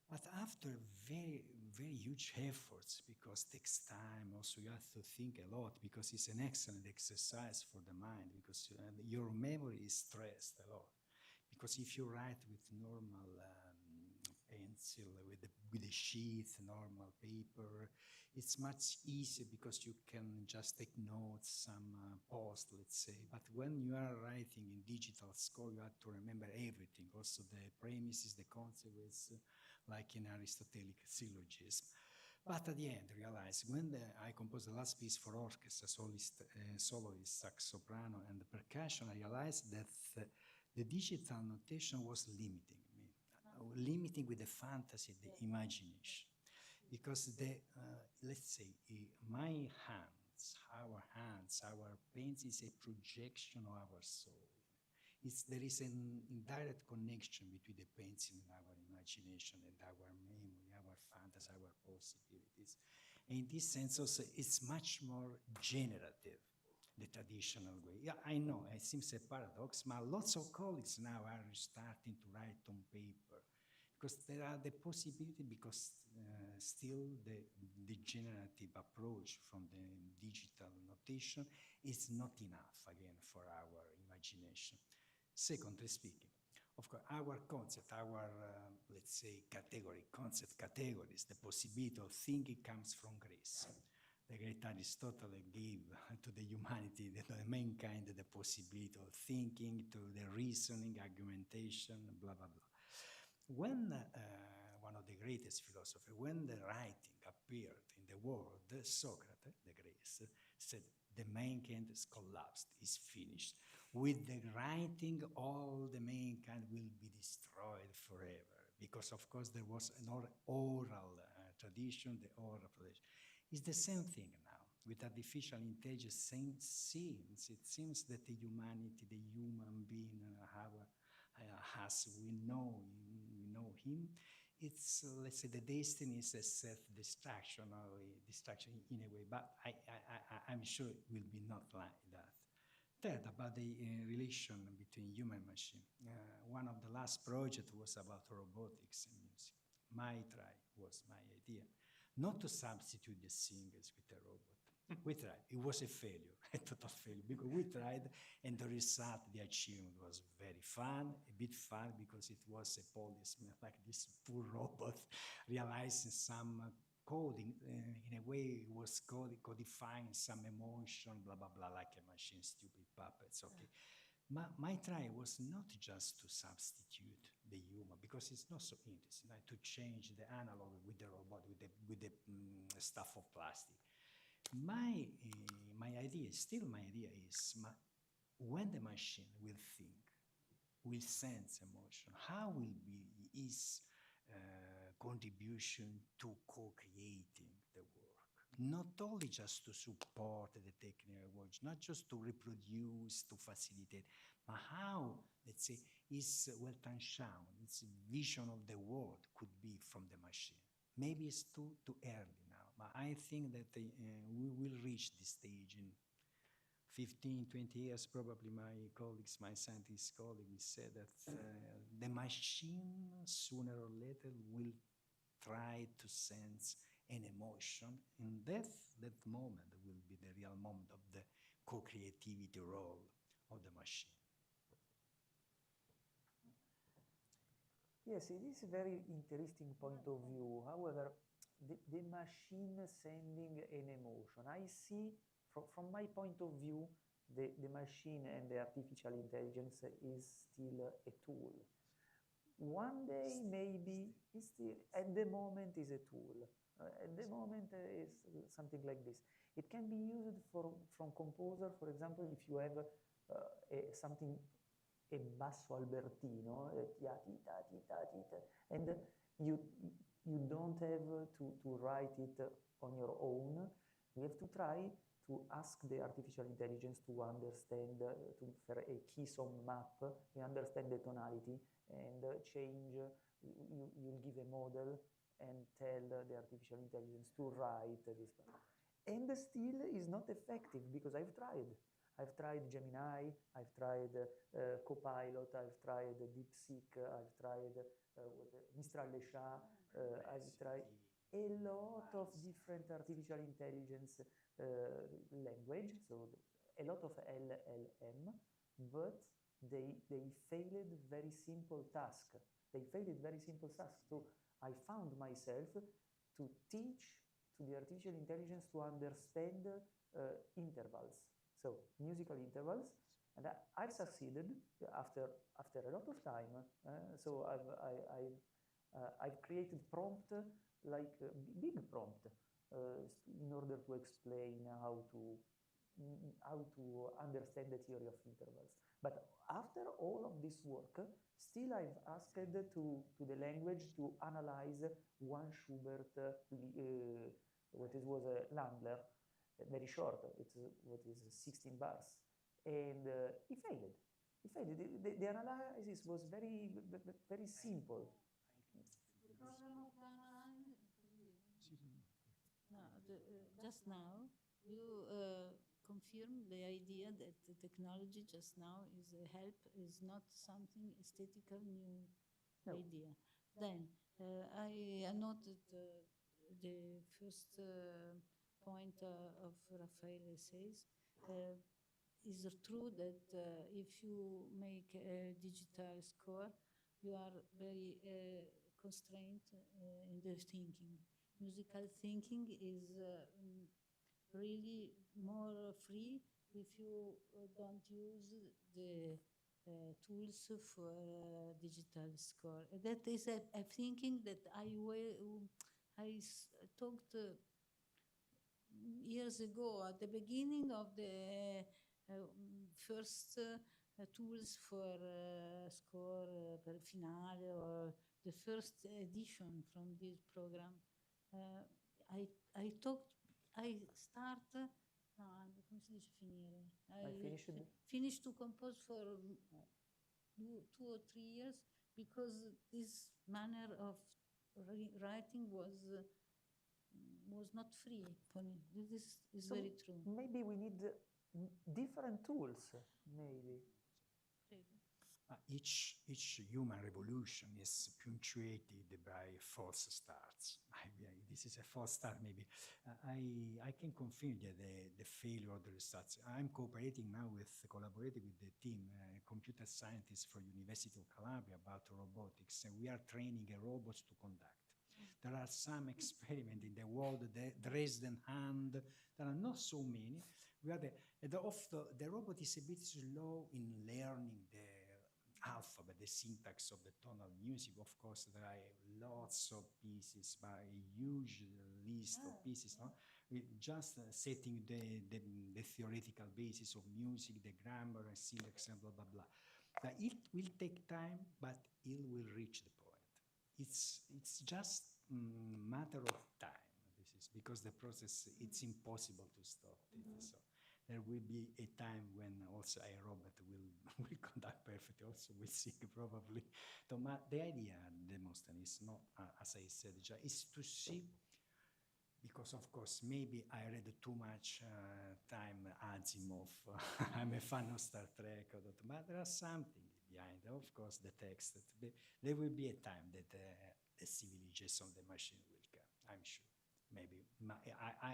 But after very, very huge efforts, because it takes time, also you have to think a lot, because it's an excellent exercise for the mind, because your memory is stressed a lot. Because if you write with normal pencil, with the sheath, normal paper. It's much easier because you can just take notes, some post, let's say. But when you are writing in digital score, you have to remember everything, also the premises, the consequences, like in Aristotelic syllogism. But at the end, realize when I composed the last piece for orchestra, soloist, sax soprano, and the percussion, I realized that the digital notation was limiting me, limiting with the fantasy, the imagination. Because let's say, my hands, our paints is a projection of our soul. There is an indirect connection between the painting and our imagination and our memory, our fantasy, our possibilities. And in this sense also, it's much more generative, the traditional way. Yeah, I know, it seems a paradox, but lots of colleagues now are starting to write on paper because there are the possibility, because still the generative approach from the digital notation is not enough, again, for our imagination. Secondly speaking, of course, our concept, our, let's say, concept categories, the possibility of thinking comes from Greece. The great Aristotle gave to the humanity, the mankind, the possibility of thinking, to the reasoning, argumentation, blah, blah, blah. When one of the greatest philosophers, when the writing appeared in the world, Socrates, the Greek, said, the mankind is collapsed, is finished. With the writing, all the mankind will be destroyed forever. Because, of course, there was an oral tradition, the oral tradition. It's the same thing now. With artificial intelligence, it seems that the humanity, the human being, as we know him, it's, let's say, the destiny is a self-destruction, or a destruction in a way, but I'm sure it will be not like that. Third, about the relation between human and machine. One of the last projects was about robotics and music. My try was my idea, not to substitute the singers with a robot. We tried. It was a failure, a total failure, because we tried, and the result, the achievement was very fun, a bit fun, because it was a policeman, like this poor robot, realizing some coding, in a way it was codifying some emotion, blah, blah, blah, like a machine, stupid puppets, okay. My try was not just to substitute the human, because it's not so interesting, to change the analog with the robot, with the stuff of plastic. My idea, still my idea is, when the machine will think, will sense emotion, how will be his contribution to co-creating the work? Not only just to support the technical work, not just to reproduce, to facilitate, but how, let's say, his Weltanschauung, its vision of the world could be from the machine. Maybe it's too early now, but I think that we will reach this stage in 15, 20 years. Probably my colleagues, my scientist colleagues said that the machine, sooner or later, will try to sense an emotion, and that moment will be the real moment of the co-creativity role of the machine. Yes, it is a very interesting point of view. However, the machine sending an emotion, I see, from my point of view, the machine and the artificial intelligence is still a tool. One day, maybe, it's still, at the moment, is a tool. At the moment, is something like this. It can be used from composer, for example, if you have a basso albertino, and you don't have to write it on your own. You have to try to ask the artificial intelligence to understand, for a keysome map, you understand the tonality, and change, you'll give a model and tell the artificial intelligence to write this. And still is not effective, because I've tried. I've tried Gemini, I've tried Copilot, I've tried DeepSeek, I've tried Mistral Lesha, I've tried a lot of different artificial intelligence language, so a lot of LLM, but they failed very simple task. They failed very simple tasks. So I found myself to teach to the artificial intelligence to understand intervals, so musical intervals, and I've succeeded after a lot of time. So I've created prompt like big prompt in order to explain how to understand the theory of intervals. But after all of this work, still I've asked to the language to analyze one Schubert, was a Landler, very short. It's what is 16 bars, and he failed. He failed. The analysis was very simple. Just now, you confirm the idea that the technology just now is a help, is not something aesthetical new idea. Then I noted the first point of Raffaele says. Is it true that if you make a digital score, you are very constrained in the thinking? Musical thinking is really more free if you don't use the tools for digital score. That is a thinking that talked years ago at the beginning of the first tools for score per finale, or the first edition from this program. I start, no, come si dice finire? Finished to compose for 2 or 3 years, because this manner of writing was not free for me. This is So very true. Maybe we need different tools, maybe. Each human revolution is punctuated by false starts. This is a false start, maybe. I can confirm that the failure of the results. I'm collaborating with the team, computer scientists from University of Calabria about robotics, and we are training a robot to conduct. There are some experiments in the world, the Dresden hand. There are not so many. The robot is a bit slow in learning the alphabet, the syntax of the tonal music. Of course, there are lots of pieces, by a huge list of pieces. No? Just setting the theoretical basis of music, the grammar and syntax and blah, blah, blah. Now, it will take time, but it will reach the point. It's just matter of time. This is because the process, it's impossible to stop it. So there will be a time when also a robot will conduct perfectly. Also, we'll see probably. The idea, Demosthenes, is not, as I said, is to see, because of course maybe I read too much time Asimov. I'm a fan of Star Trek, but there is something behind. Of course, the text. There will be a time that the civilization of the machine will come. I'm sure. Maybe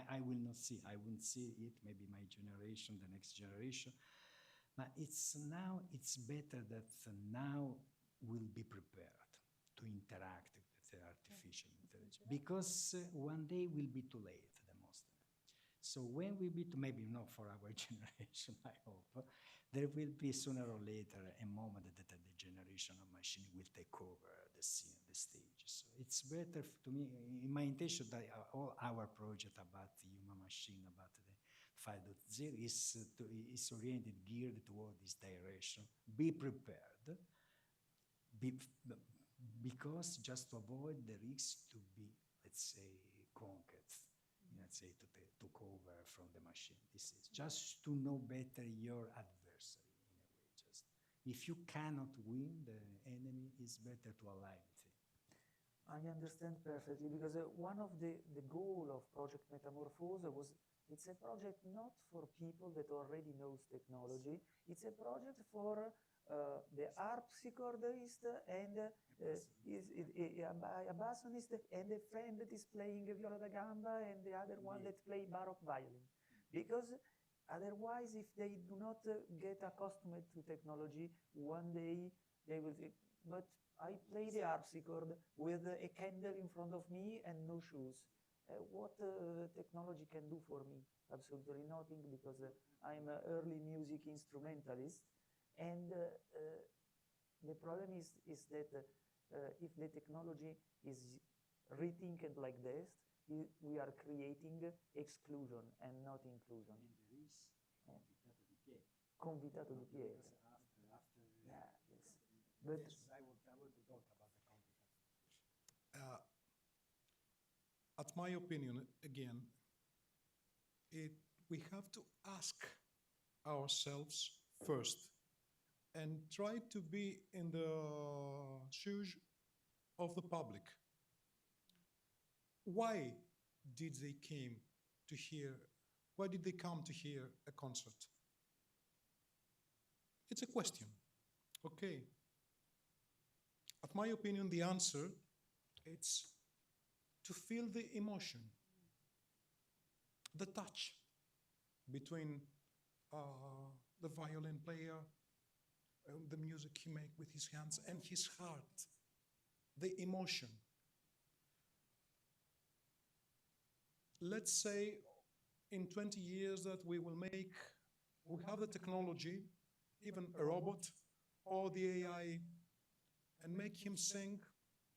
I will not see. I won't see it. Maybe my generation, the next generation. But it's better that now we'll be prepared to interact with the artificial intelligence, because one day will be too late, the most. So when we be, maybe not for our generation, I hope, there will be sooner or later a moment that the generation of machine will take over the scene, the stage. So it's better to me, in my intention, that all our project about the human machine, about the 5.0 is oriented, geared toward this direction. Be prepared, because just to avoid the risk to be, let's say, conquered, let's say, to took over from the machine. This is just to know better your adversary, in a way. Just if you cannot win the enemy, it's better to ally with him. I understand perfectly, because one of the goal of Project Metamorphoses was, it's a project not for people that already knows technology. It's a project for the harpsichordist and a bassonist and a friend that is playing viola da gamba and the other one that play baroque violin. Because otherwise, if they do not get accustomed to technology, one day they will but I play the harpsichord with a candle in front of me and no shoes. What technology can do for me? Absolutely nothing, because I'm an early music instrumentalist, and the problem is that if the technology is rethinked like this, we are creating exclusion and not inclusion. Convitato di piede. Yeah, yes. But I want to talk about the convitato. At my opinion, again, we have to ask ourselves first and try to be in the shoes of the public. Why did they came to hear? Why did they come to hear a concert? It's a question. Okay. At my opinion, the answer it's to feel the emotion, the touch between the violin player, the music he makes with his hands, and his heart, the emotion. Let's say in 20 years that we have the technology, even a robot or the AI, and make him sing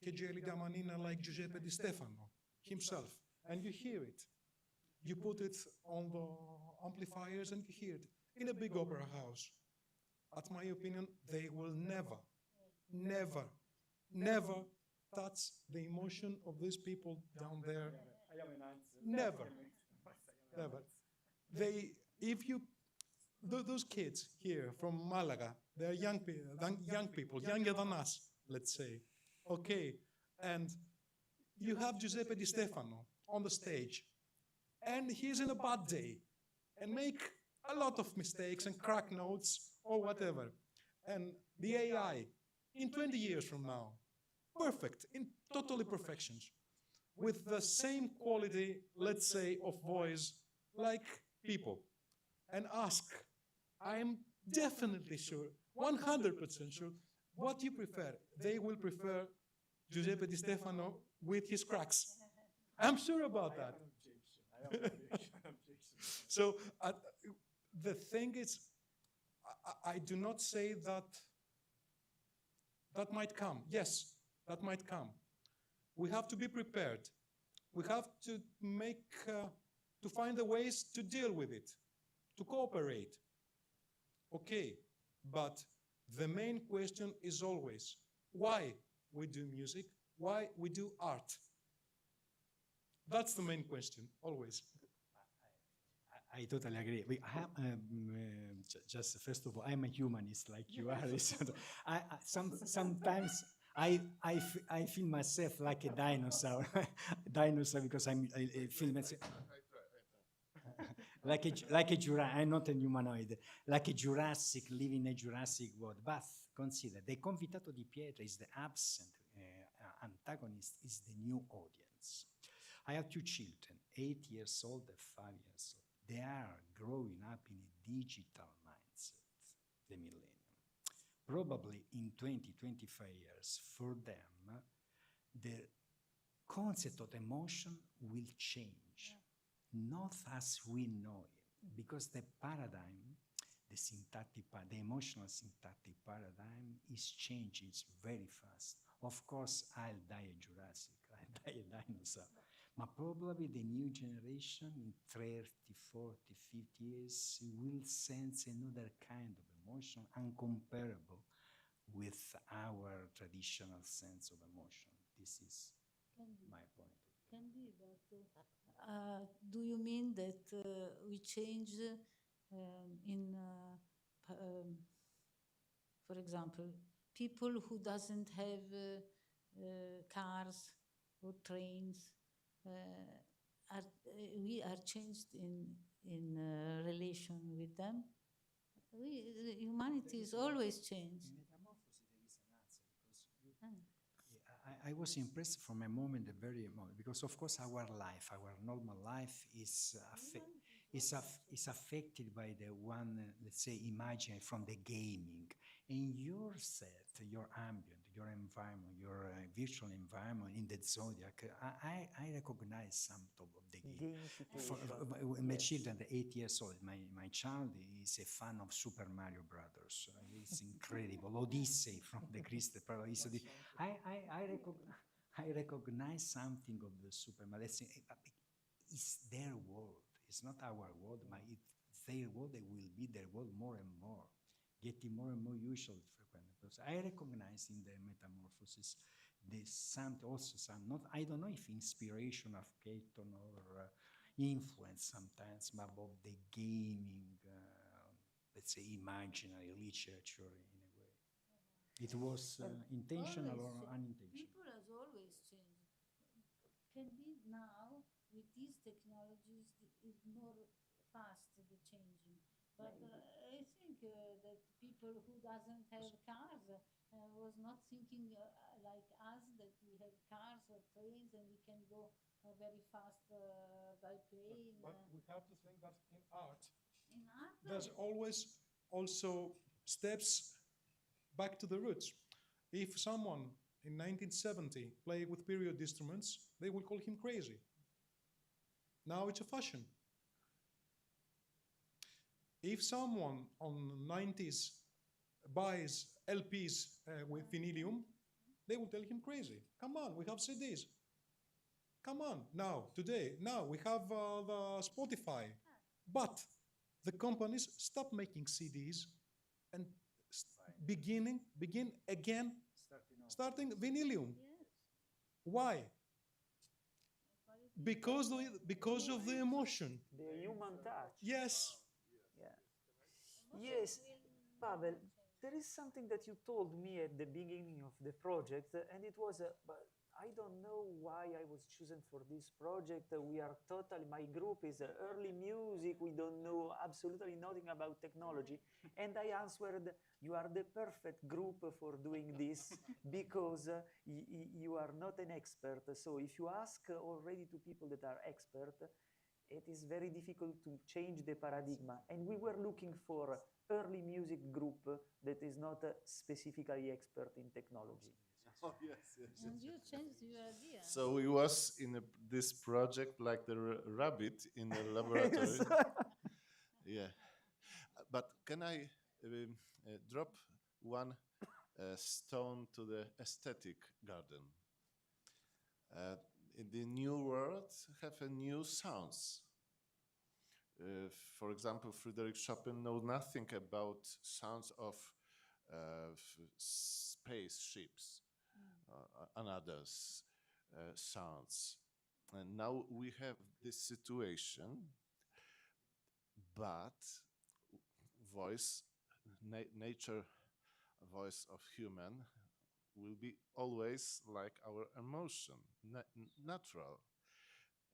Che gelida manina like Giuseppe Di Stefano himself, and you hear it. You put it on the amplifiers and you hear it in a big opera house. At my opinion, they will never, never, never touch the emotion of these people down there. Never, never. Those kids here from Malaga, they're young people, younger than us, let's say. Okay, and you have Giuseppe Di Stefano on the stage, and he's in a bad day, and make a lot of mistakes and crack notes or whatever. And the AI, in 20 years from now, perfect, in totally perfections, with the same quality, let's say, of voice like people, and ask, I'm definitely sure, 100% sure, what you prefer. They will prefer Giuseppe Di Stefano with his cracks. I'm sure about that. So the thing is, I do not say that that might come. Yes, that might come. We have to be prepared. We have to to find the ways to deal with it, to cooperate. Okay, but the main question is always why we do music, why we do art. That's the main question, always. I totally agree. Just first of all, I'm a humanist like you are. Sometimes I feel myself like a dinosaur, because I feel myself like a Jurassic. I'm not a humanoid, like a Jurassic, living in a Jurassic world. But consider the convitato di pietra is the absent antagonist, is the new audience. I have two children, 8 years old and 5 years old. They are growing up in a digital mindset, the millennium. Probably in 20, 25 years, for them, the concept of emotion will change, not as we know it, because the paradigm, the emotional syntactic paradigm is changing very fast. Of course, I'll die a Jurassic, I'll die a dinosaur. But probably the new generation in 30, 40, 50 years will sense another kind of emotion uncomparable with our traditional sense of emotion. This is my point. Can be, but do you mean that we change for example, people who doesn't have cars or trains, we are changed in relation with them? Humanity is always changed. In Metamorphoses, there is an answer, because I was impressed from a moment, because of course our normal life is affected by the one, let's say, imagine from the gaming. In your set, your ambient, your environment, your virtual environment in the Zodiac, I recognize some of the game. My children, 8 years old, my child is a fan of Super Mario Brothers. It's incredible. Odyssey from the Christopher. I recognize something of the Super Mario. It's their world. It's not our world. It's their world. They will be their world more and more, getting more and more usual frequent. Because I recognize in the Metamorphoses I don't know if inspiration of Keaton or influence sometimes about the gaming, let's say, imaginary literature in a way. It was intentional or unintentional. People has always changed. Can be now with these technologies is more fast the changing. But I think that people who doesn't have cars was not thinking like us that we have cars or trains and we can go very fast by plane. But we have to think that in art, there's always also steps back to the roots. If someone in 1970 played with period instruments, they will call him crazy. Now it's a fashion. If someone on 90s buys LPs with vinylium, they will tell him crazy. Come on, we have CDs. Come on, now we have the Spotify. But the companies stop making CDs and begin again, starting vinylium. Why? Because of the emotion. The human touch. Yes. Yes, Pavel, there is something that you told me at the beginning of the project, and it was, but I don't know why I was chosen for this project. My group is early music. We don't know absolutely nothing about technology. And I answered, you are the perfect group for doing this because you are not an expert. So if you ask already to people that are expert, it is very difficult to change the paradigm. And we were looking for early music group that is not specifically expert in technology. Oh, yes. And you changed your idea. So he was in this project like the rabbit in the laboratory. Yeah. But can I drop one stone to the aesthetic garden? In the new world have a new sounds. For example, Frédéric Chopin knows nothing about sounds of spaceships and others sounds. And now we have this situation, but nature voice of human will be always like our emotion, natural.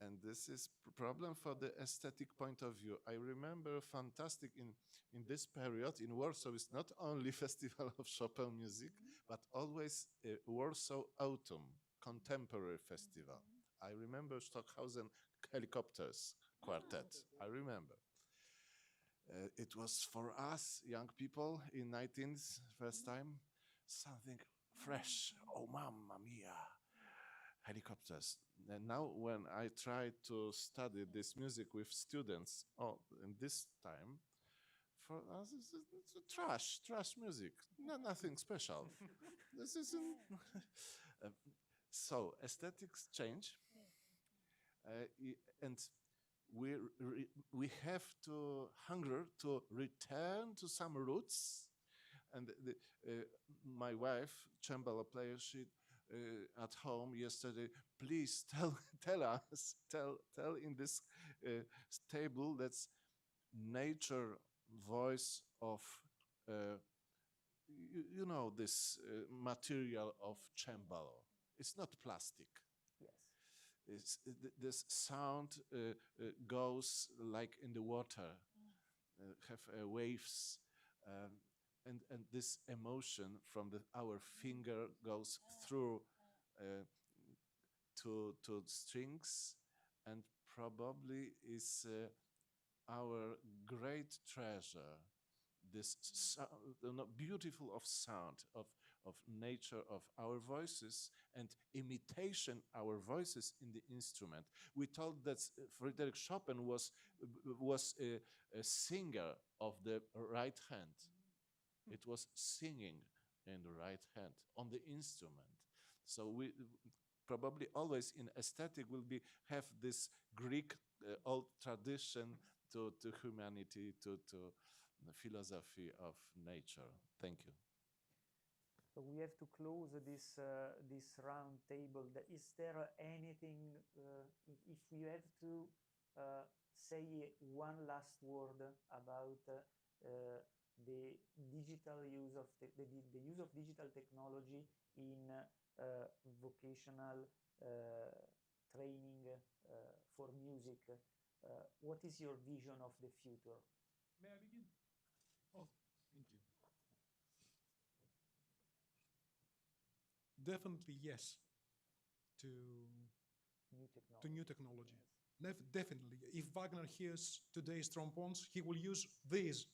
And this is problem for the aesthetic point of view. I remember fantastic in this period in Warsaw is not only Festival of Chopin music, but always Warsaw Autumn Contemporary Festival. I remember Stockhausen Helicopters Quartet. I remember. It was for us young people in 19th first time something fresh. Oh, mamma mia! Helicopters. And now when I try to study this music with students, in this time, for us it's trash music, nothing special. This is so aesthetics change, and we have to hunger to return to some roots. And my wife, cembalo player, she at home yesterday, please tell us in this table that's nature voice of you know this material of cembalo. It's not plastic. Yes. This sound goes like in the water, have waves. And this emotion from our finger goes through to strings, and probably is our great treasure. This beautiful of sound of nature of our voices and imitation our voices in the instrument. We told that Friedrich Chopin was a singer of the right hand. It was singing in the right hand on the instrument. So we probably always in aesthetic will be have this Greek old tradition to humanity, to the philosophy of nature. Thank you. So we have to close this round table. Is there anything, if you have to say one last word about the digital use of the use of digital technology in vocational training for music, what is your vision of the future? May I begin? Oh, thank you. Definitely yes to new technology. Yes. Definitely. If Wagner hears today's trombones, he will use these.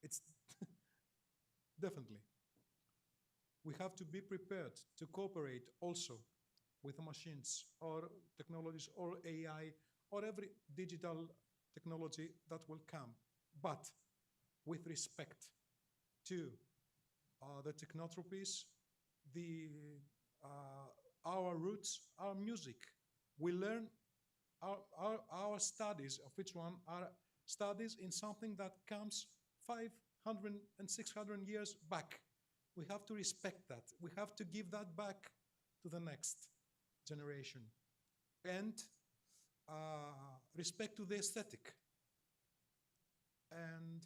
It's definitely. We have to be prepared to cooperate also with machines or technologies or AI or every digital technology that will come, but with respect to the technotropies, our roots, our music. We learn our studies, of which one are studies in something that comes 500 and 600 years back. We have to respect that. We have to give that back to the next generation. And respect to the aesthetic. And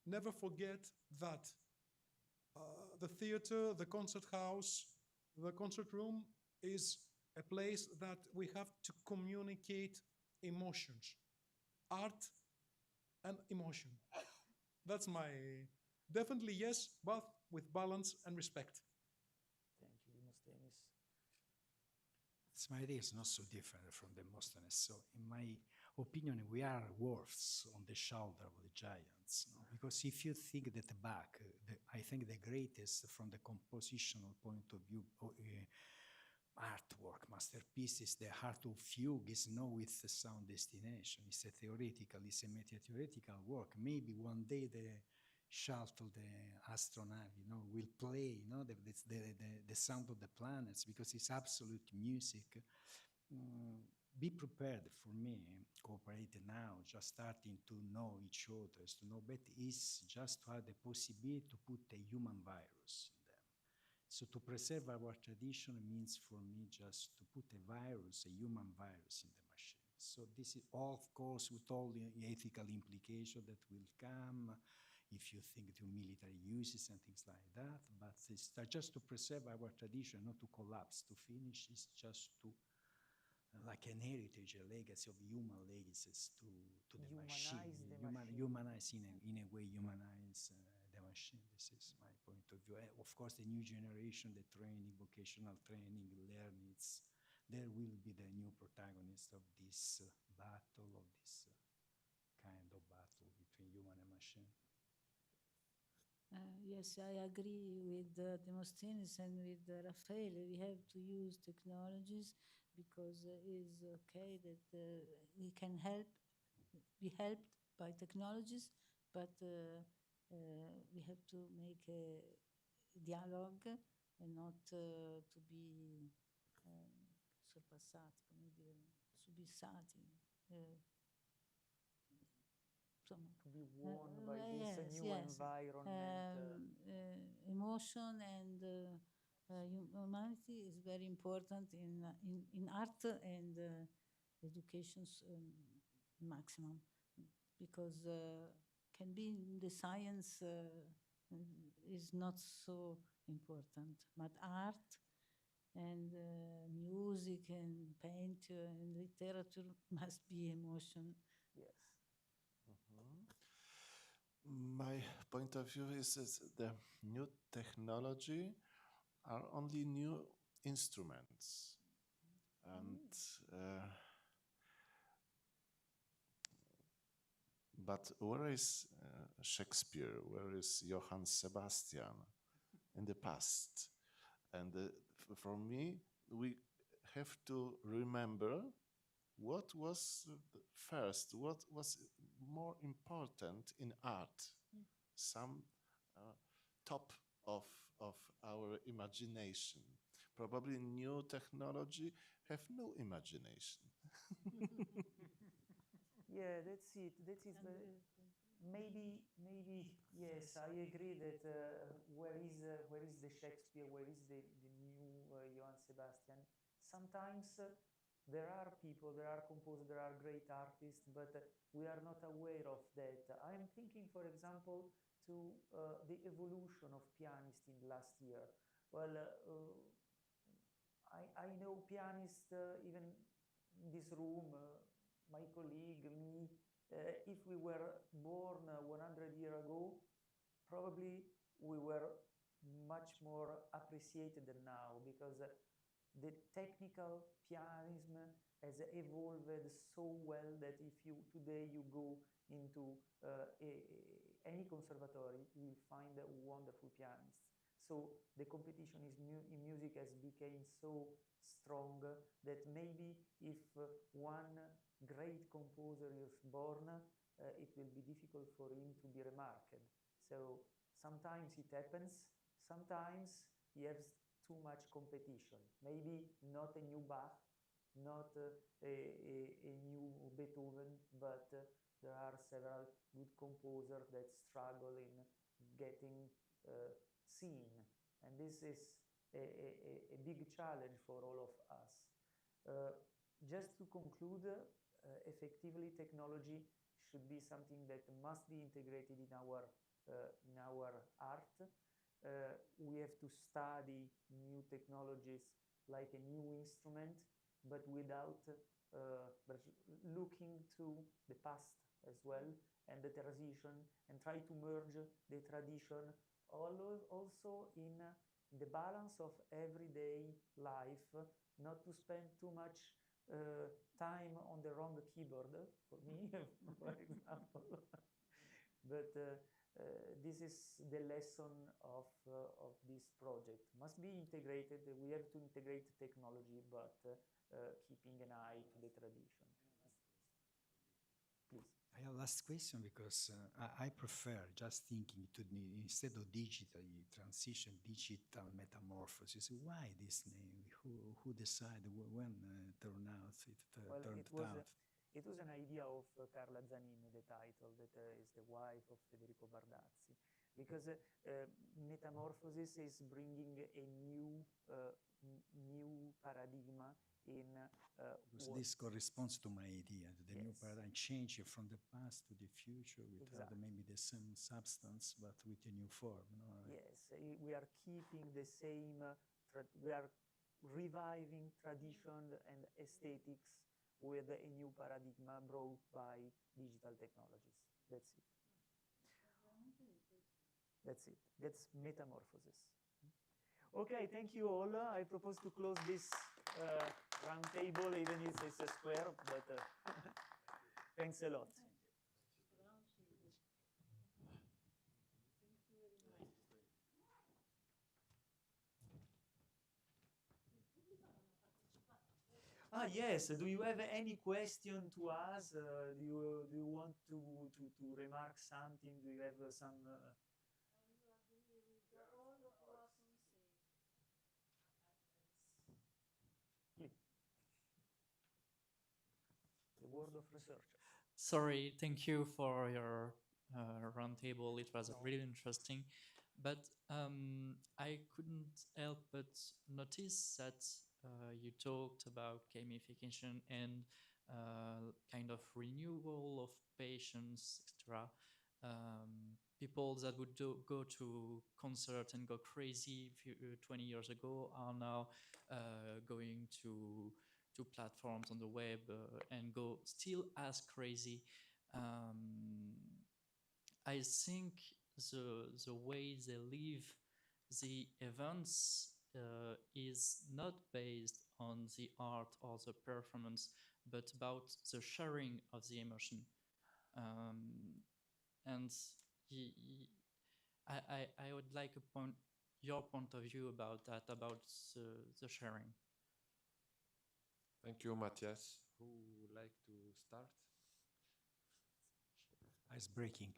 never forget that the theater, the concert house, the concert room is a place that we have to communicate emotions, art and emotion. That's my, definitely yes, but with balance and respect. Thank you, Demosthenes. My idea is not so different from Demosthenes. So, in my opinion, we are dwarfs on the shoulder of the giants. No? Because if you think that the back, I think the greatest from the compositional point of view, artwork, masterpieces, the heart of fugue is not with the sound destination. It's a meta-theoretical work. Maybe one day the shuttle, the astronaut, will play, the sound of the planets because it's absolute music. Be prepared for me, cooperate now, just starting to know each other, to know better, is just to have the possibility to put a human virus in them. So to preserve our tradition means for me just to put a virus, a human virus in the machine. So this is all, of course, with all the ethical implications that will come, if you think to military uses and things like that, but it's just to preserve our tradition, not to collapse, to finish, it's just to, like an heritage, a legacy of human legacies to the machine. Humanize in a way, humanize the machine. This is my point of view. Of course, the new generation, the training, vocational training, learning, there will be the new protagonist of this battle, of this kind of battle between human and machine. Yes, I agree with Demosthenes and with Raffaele. We have to use technologies because it's okay that we can be helped by technologies, but we have to make a dialogue and not to be sorpassati, come dire, subissati. To be won by this new environment. Emotion and humanity is very important in art and education's maximum, because can be in the science is not so important, but art and music and painting and literature must be emotion. Yes. My point of view is the new technology are only new instruments. And but where is Shakespeare? Where is Johann Sebastian? in the past. And for me, we have to remember what was first, what was more important in art. Some top of our imagination. Probably new technology have no imagination. Yeah, that's it. That is maybe yes. I agree that where is the Shakespeare? Where is the new Johann Sebastian? Sometimes there are people, there are composers, there are great artists, but we are not aware of that. I am thinking, for example, to the evolution of pianists in the last year. Well, I know pianists even in this room, my colleague, me. If we were born 100 years ago, probably we were much more appreciated than now because the technical pianism has evolved so well that if you today you go into any conservatory, you will find wonderful pianists. So the competition in music has become so strong that maybe if one great composer is born, it will be difficult for him to be remarked. So sometimes it happens. Sometimes he has too much competition. Maybe not a new Bach, not a new Beethoven, but there are several good composers that struggle in getting seen. And this is a big challenge for all of us. Just to conclude, effectively technology should be something that must be integrated in our art. We have to study new technologies like a new instrument, but without but looking to the past as well and the transition, and try to merge the tradition also in the balance of everyday life, not to spend too much time on the wrong keyboard for me, for example. But this is the lesson of this project. Must be integrated. We have to integrate technology, but keeping an eye to the tradition. Please. I have last question because I prefer just thinking to instead of digital transition, digital metamorphosis. Why this name? Who decided when turned out It was an idea of Carla Zanini, the title, that is the wife of Federico Bardazzi, because Metamorphoses is bringing a new paradigm in because this corresponds to my idea, the new paradigm, changing from the past to the future without maybe the same substance, but with a new form. No? Yes, we are keeping the same, we are reviving tradition and aesthetics with a new paradigm brought by digital technologies. That's it. That's it. That's Metamorphoses. Okay, thank you all. I propose to close this round table, even if it's a square, but thanks a lot. Yes. Do you have any question to ask? Do you want to remark something? Do you have some? The word of researcher. Sorry, thank you for your roundtable. It was really interesting, but I couldn't help but notice that you talked about gamification and kind of renewal of patience, etc. People that would go to concert and go crazy 20 years ago are now going to platforms on the web and go still as crazy. I think the way they live the events is not based on the art or the performance, but about the sharing of the emotion. And I would like to point your point of view about that, about the sharing. Thank you, Matthias. Who would like to start? Ice breaking.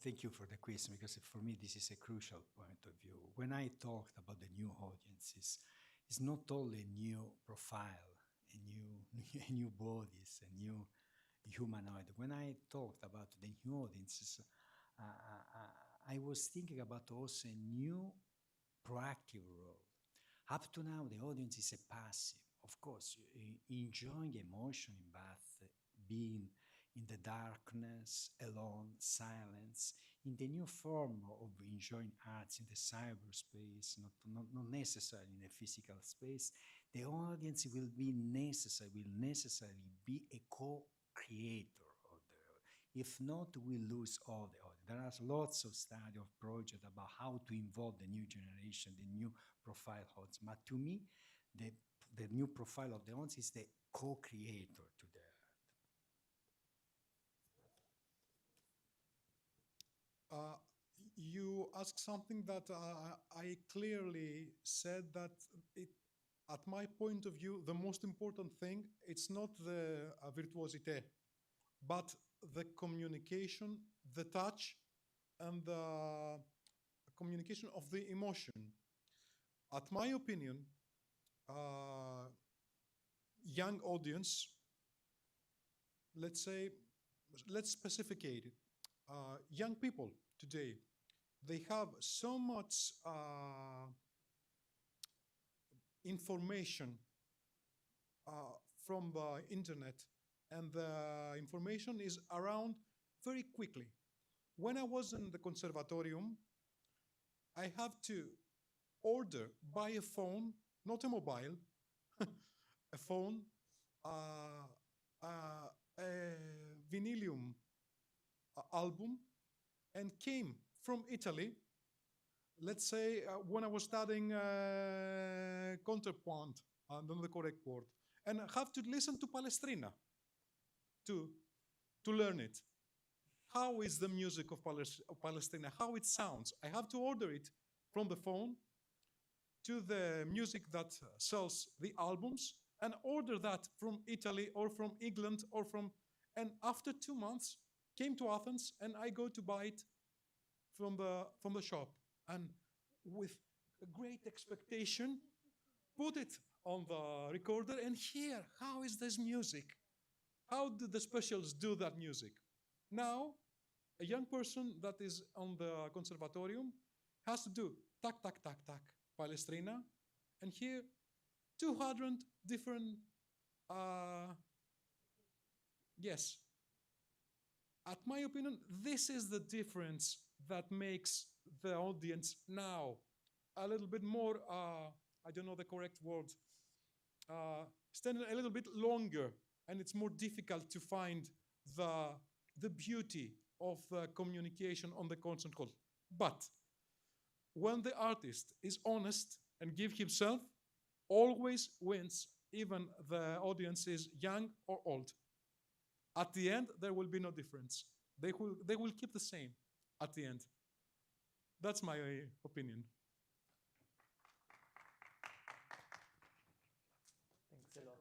Thank you for the question, because for me this is a crucial point of view. When I talked about the new audiences, it's not only a new profile, a new bodies, a new humanoid. When I talked about the new audiences, I was thinking about also a new proactive role. Up to now, the audience is a passive. Of course, enjoying emotion in bath, being in the darkness, alone, silence, in the new form of enjoying arts in the cyberspace, not necessarily in a physical space, the audience will necessarily be a co-creator of the. If not, we lose all the audience. There are lots of study of project about how to involve the new generation, the new profile audience. But to me, the new profile of the audience is the co-creator to the You asked something that I clearly said that at my point of view, the most important thing, it's not the virtuosité, but the communication, the touch, and the communication of the emotion. At my opinion, young audience, let's specificate it. Young people today, they have so much information from the internet, and the information is around very quickly. When I was in the conservatorium, I have to order, buy a phone, not a mobile, a phone, a vinylium album, and came from Italy. Let's say when I was studying counterpoint, not the correct word, and I have to listen to Palestrina to learn it. How is the music of Palestrina? How it sounds? I have to order it from the phone to the music that sells the albums, and order that from Italy or from England or from. And after 2 months, came to Athens, and I go to buy it from the shop, and with a great expectation, put it on the recorder and hear how is this music. How do the specials do that music? Now, a young person that is on the conservatorium has to do tac, tac, tac, tac, Palestrina, and hear 200 different, yes. At my opinion, this is the difference that makes the audience now a little bit more, I don't know the correct word, standing a little bit longer, and it's more difficult to find the beauty of the communication on the concert hall. But when the artist is honest and give himself, always wins, even the audience is young or old. At the end, there will be no difference. They will keep the same at the end. That's my opinion. Thanks a lot.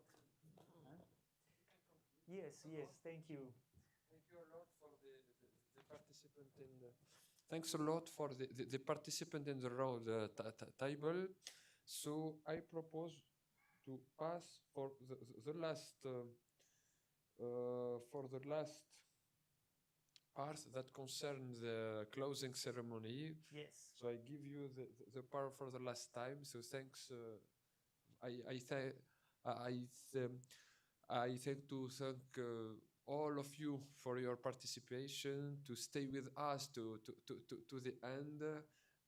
Yes, thank you. Thank you a lot for the participant in the. Thanks a lot for the participant in the round table. So I propose to pass for the last part that concerns the closing ceremony. Yes. So I give you the power for the last time. So thanks. I thank all of you for your participation, to stay with us to the end,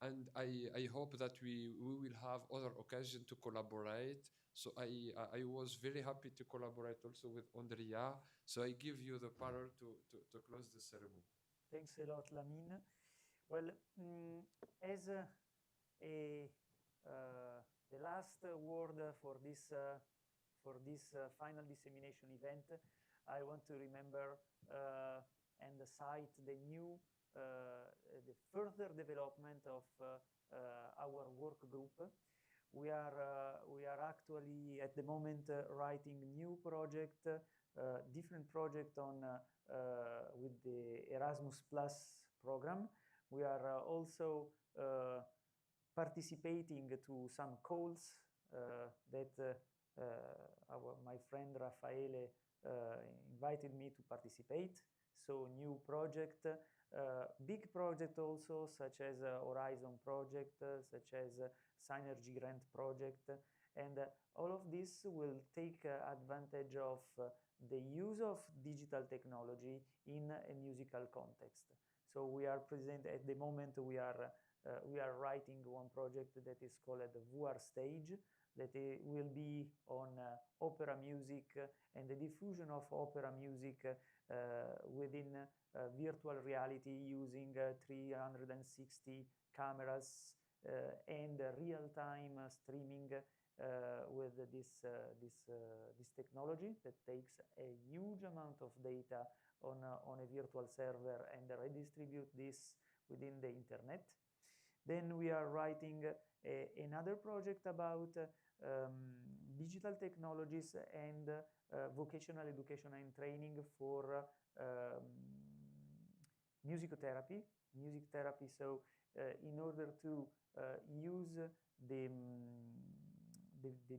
and I hope that we will have other occasion to collaborate. So I was very happy to collaborate also with Andrea. So I give you the power to close the ceremony. Thanks a lot, Lamine. Well, as the last word for this final dissemination event, I want to remember and cite the new the further development of our work group. We are actually at the moment writing new project, different project on with the Erasmus Plus program. We are also participating to some calls that my friend Raffaele invited me to participate. So new project, big project also, such as Horizon project, such as Synergy Grant project, and all of this will take advantage of the use of digital technology in a musical context. So we are present at the moment. We are writing one project that is called the VR Stage, that will be on opera music and the diffusion of opera music within virtual reality using 360 cameras and real-time streaming with this technology that takes a huge amount of data on a virtual server and redistribute this within the internet. Then we are writing another project about digital technologies and vocational education and training for music therapy. So in order to use the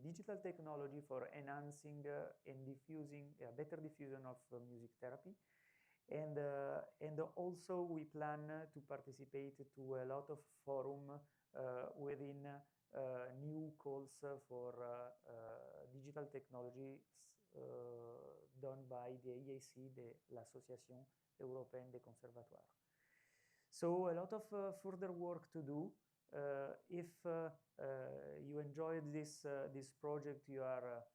digital technology for enhancing and diffusing better diffusion of music therapy. And also we plan to participate to a lot of forum within new calls for digital technology done by the EAC, l'Association Européenne des Conservatoires. So a lot of further work to do. If you enjoyed this project, you are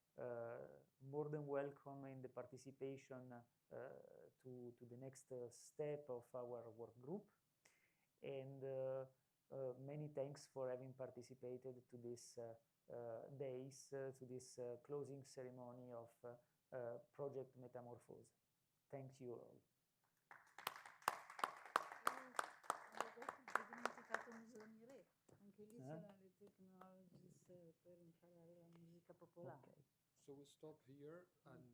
more than welcome in the participation to the next step of our work group. And many thanks for having participated to this days, to this closing ceremony of Project Metamorphoses. Thank you all. Anche lì c'erano le technologies per imparare la musica popolare. Okay. So we stop here, and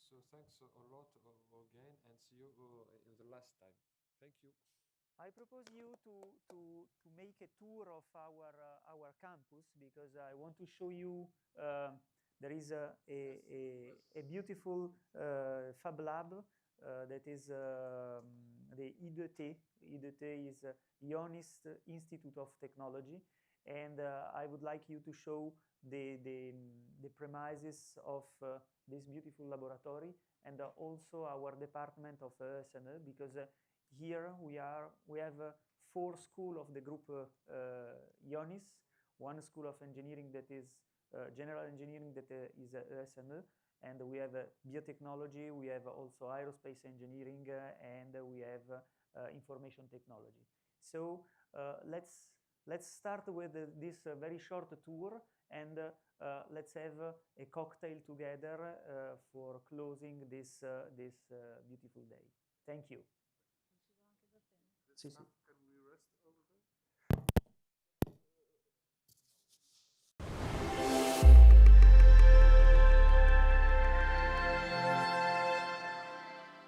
so thanks a lot again, and see you in the last time. Thank you. I propose you to make a tour of our campus, because I want to show you there is a beautiful Fab Lab that is the IDT. IDT is Ionist Institute of Technology, and I would like you to show the premises of this beautiful laboratory, and also our department of ESNE, because here we have 4 schools of the group Ionis, 1 school of engineering that is general engineering that is ESNE, and we have biotechnology, we have also aerospace engineering, and we have information technology. So let's start with this very short tour, and let's have a cocktail together for closing this beautiful day. Thank you. Uscirò anche da te? Sì, sì.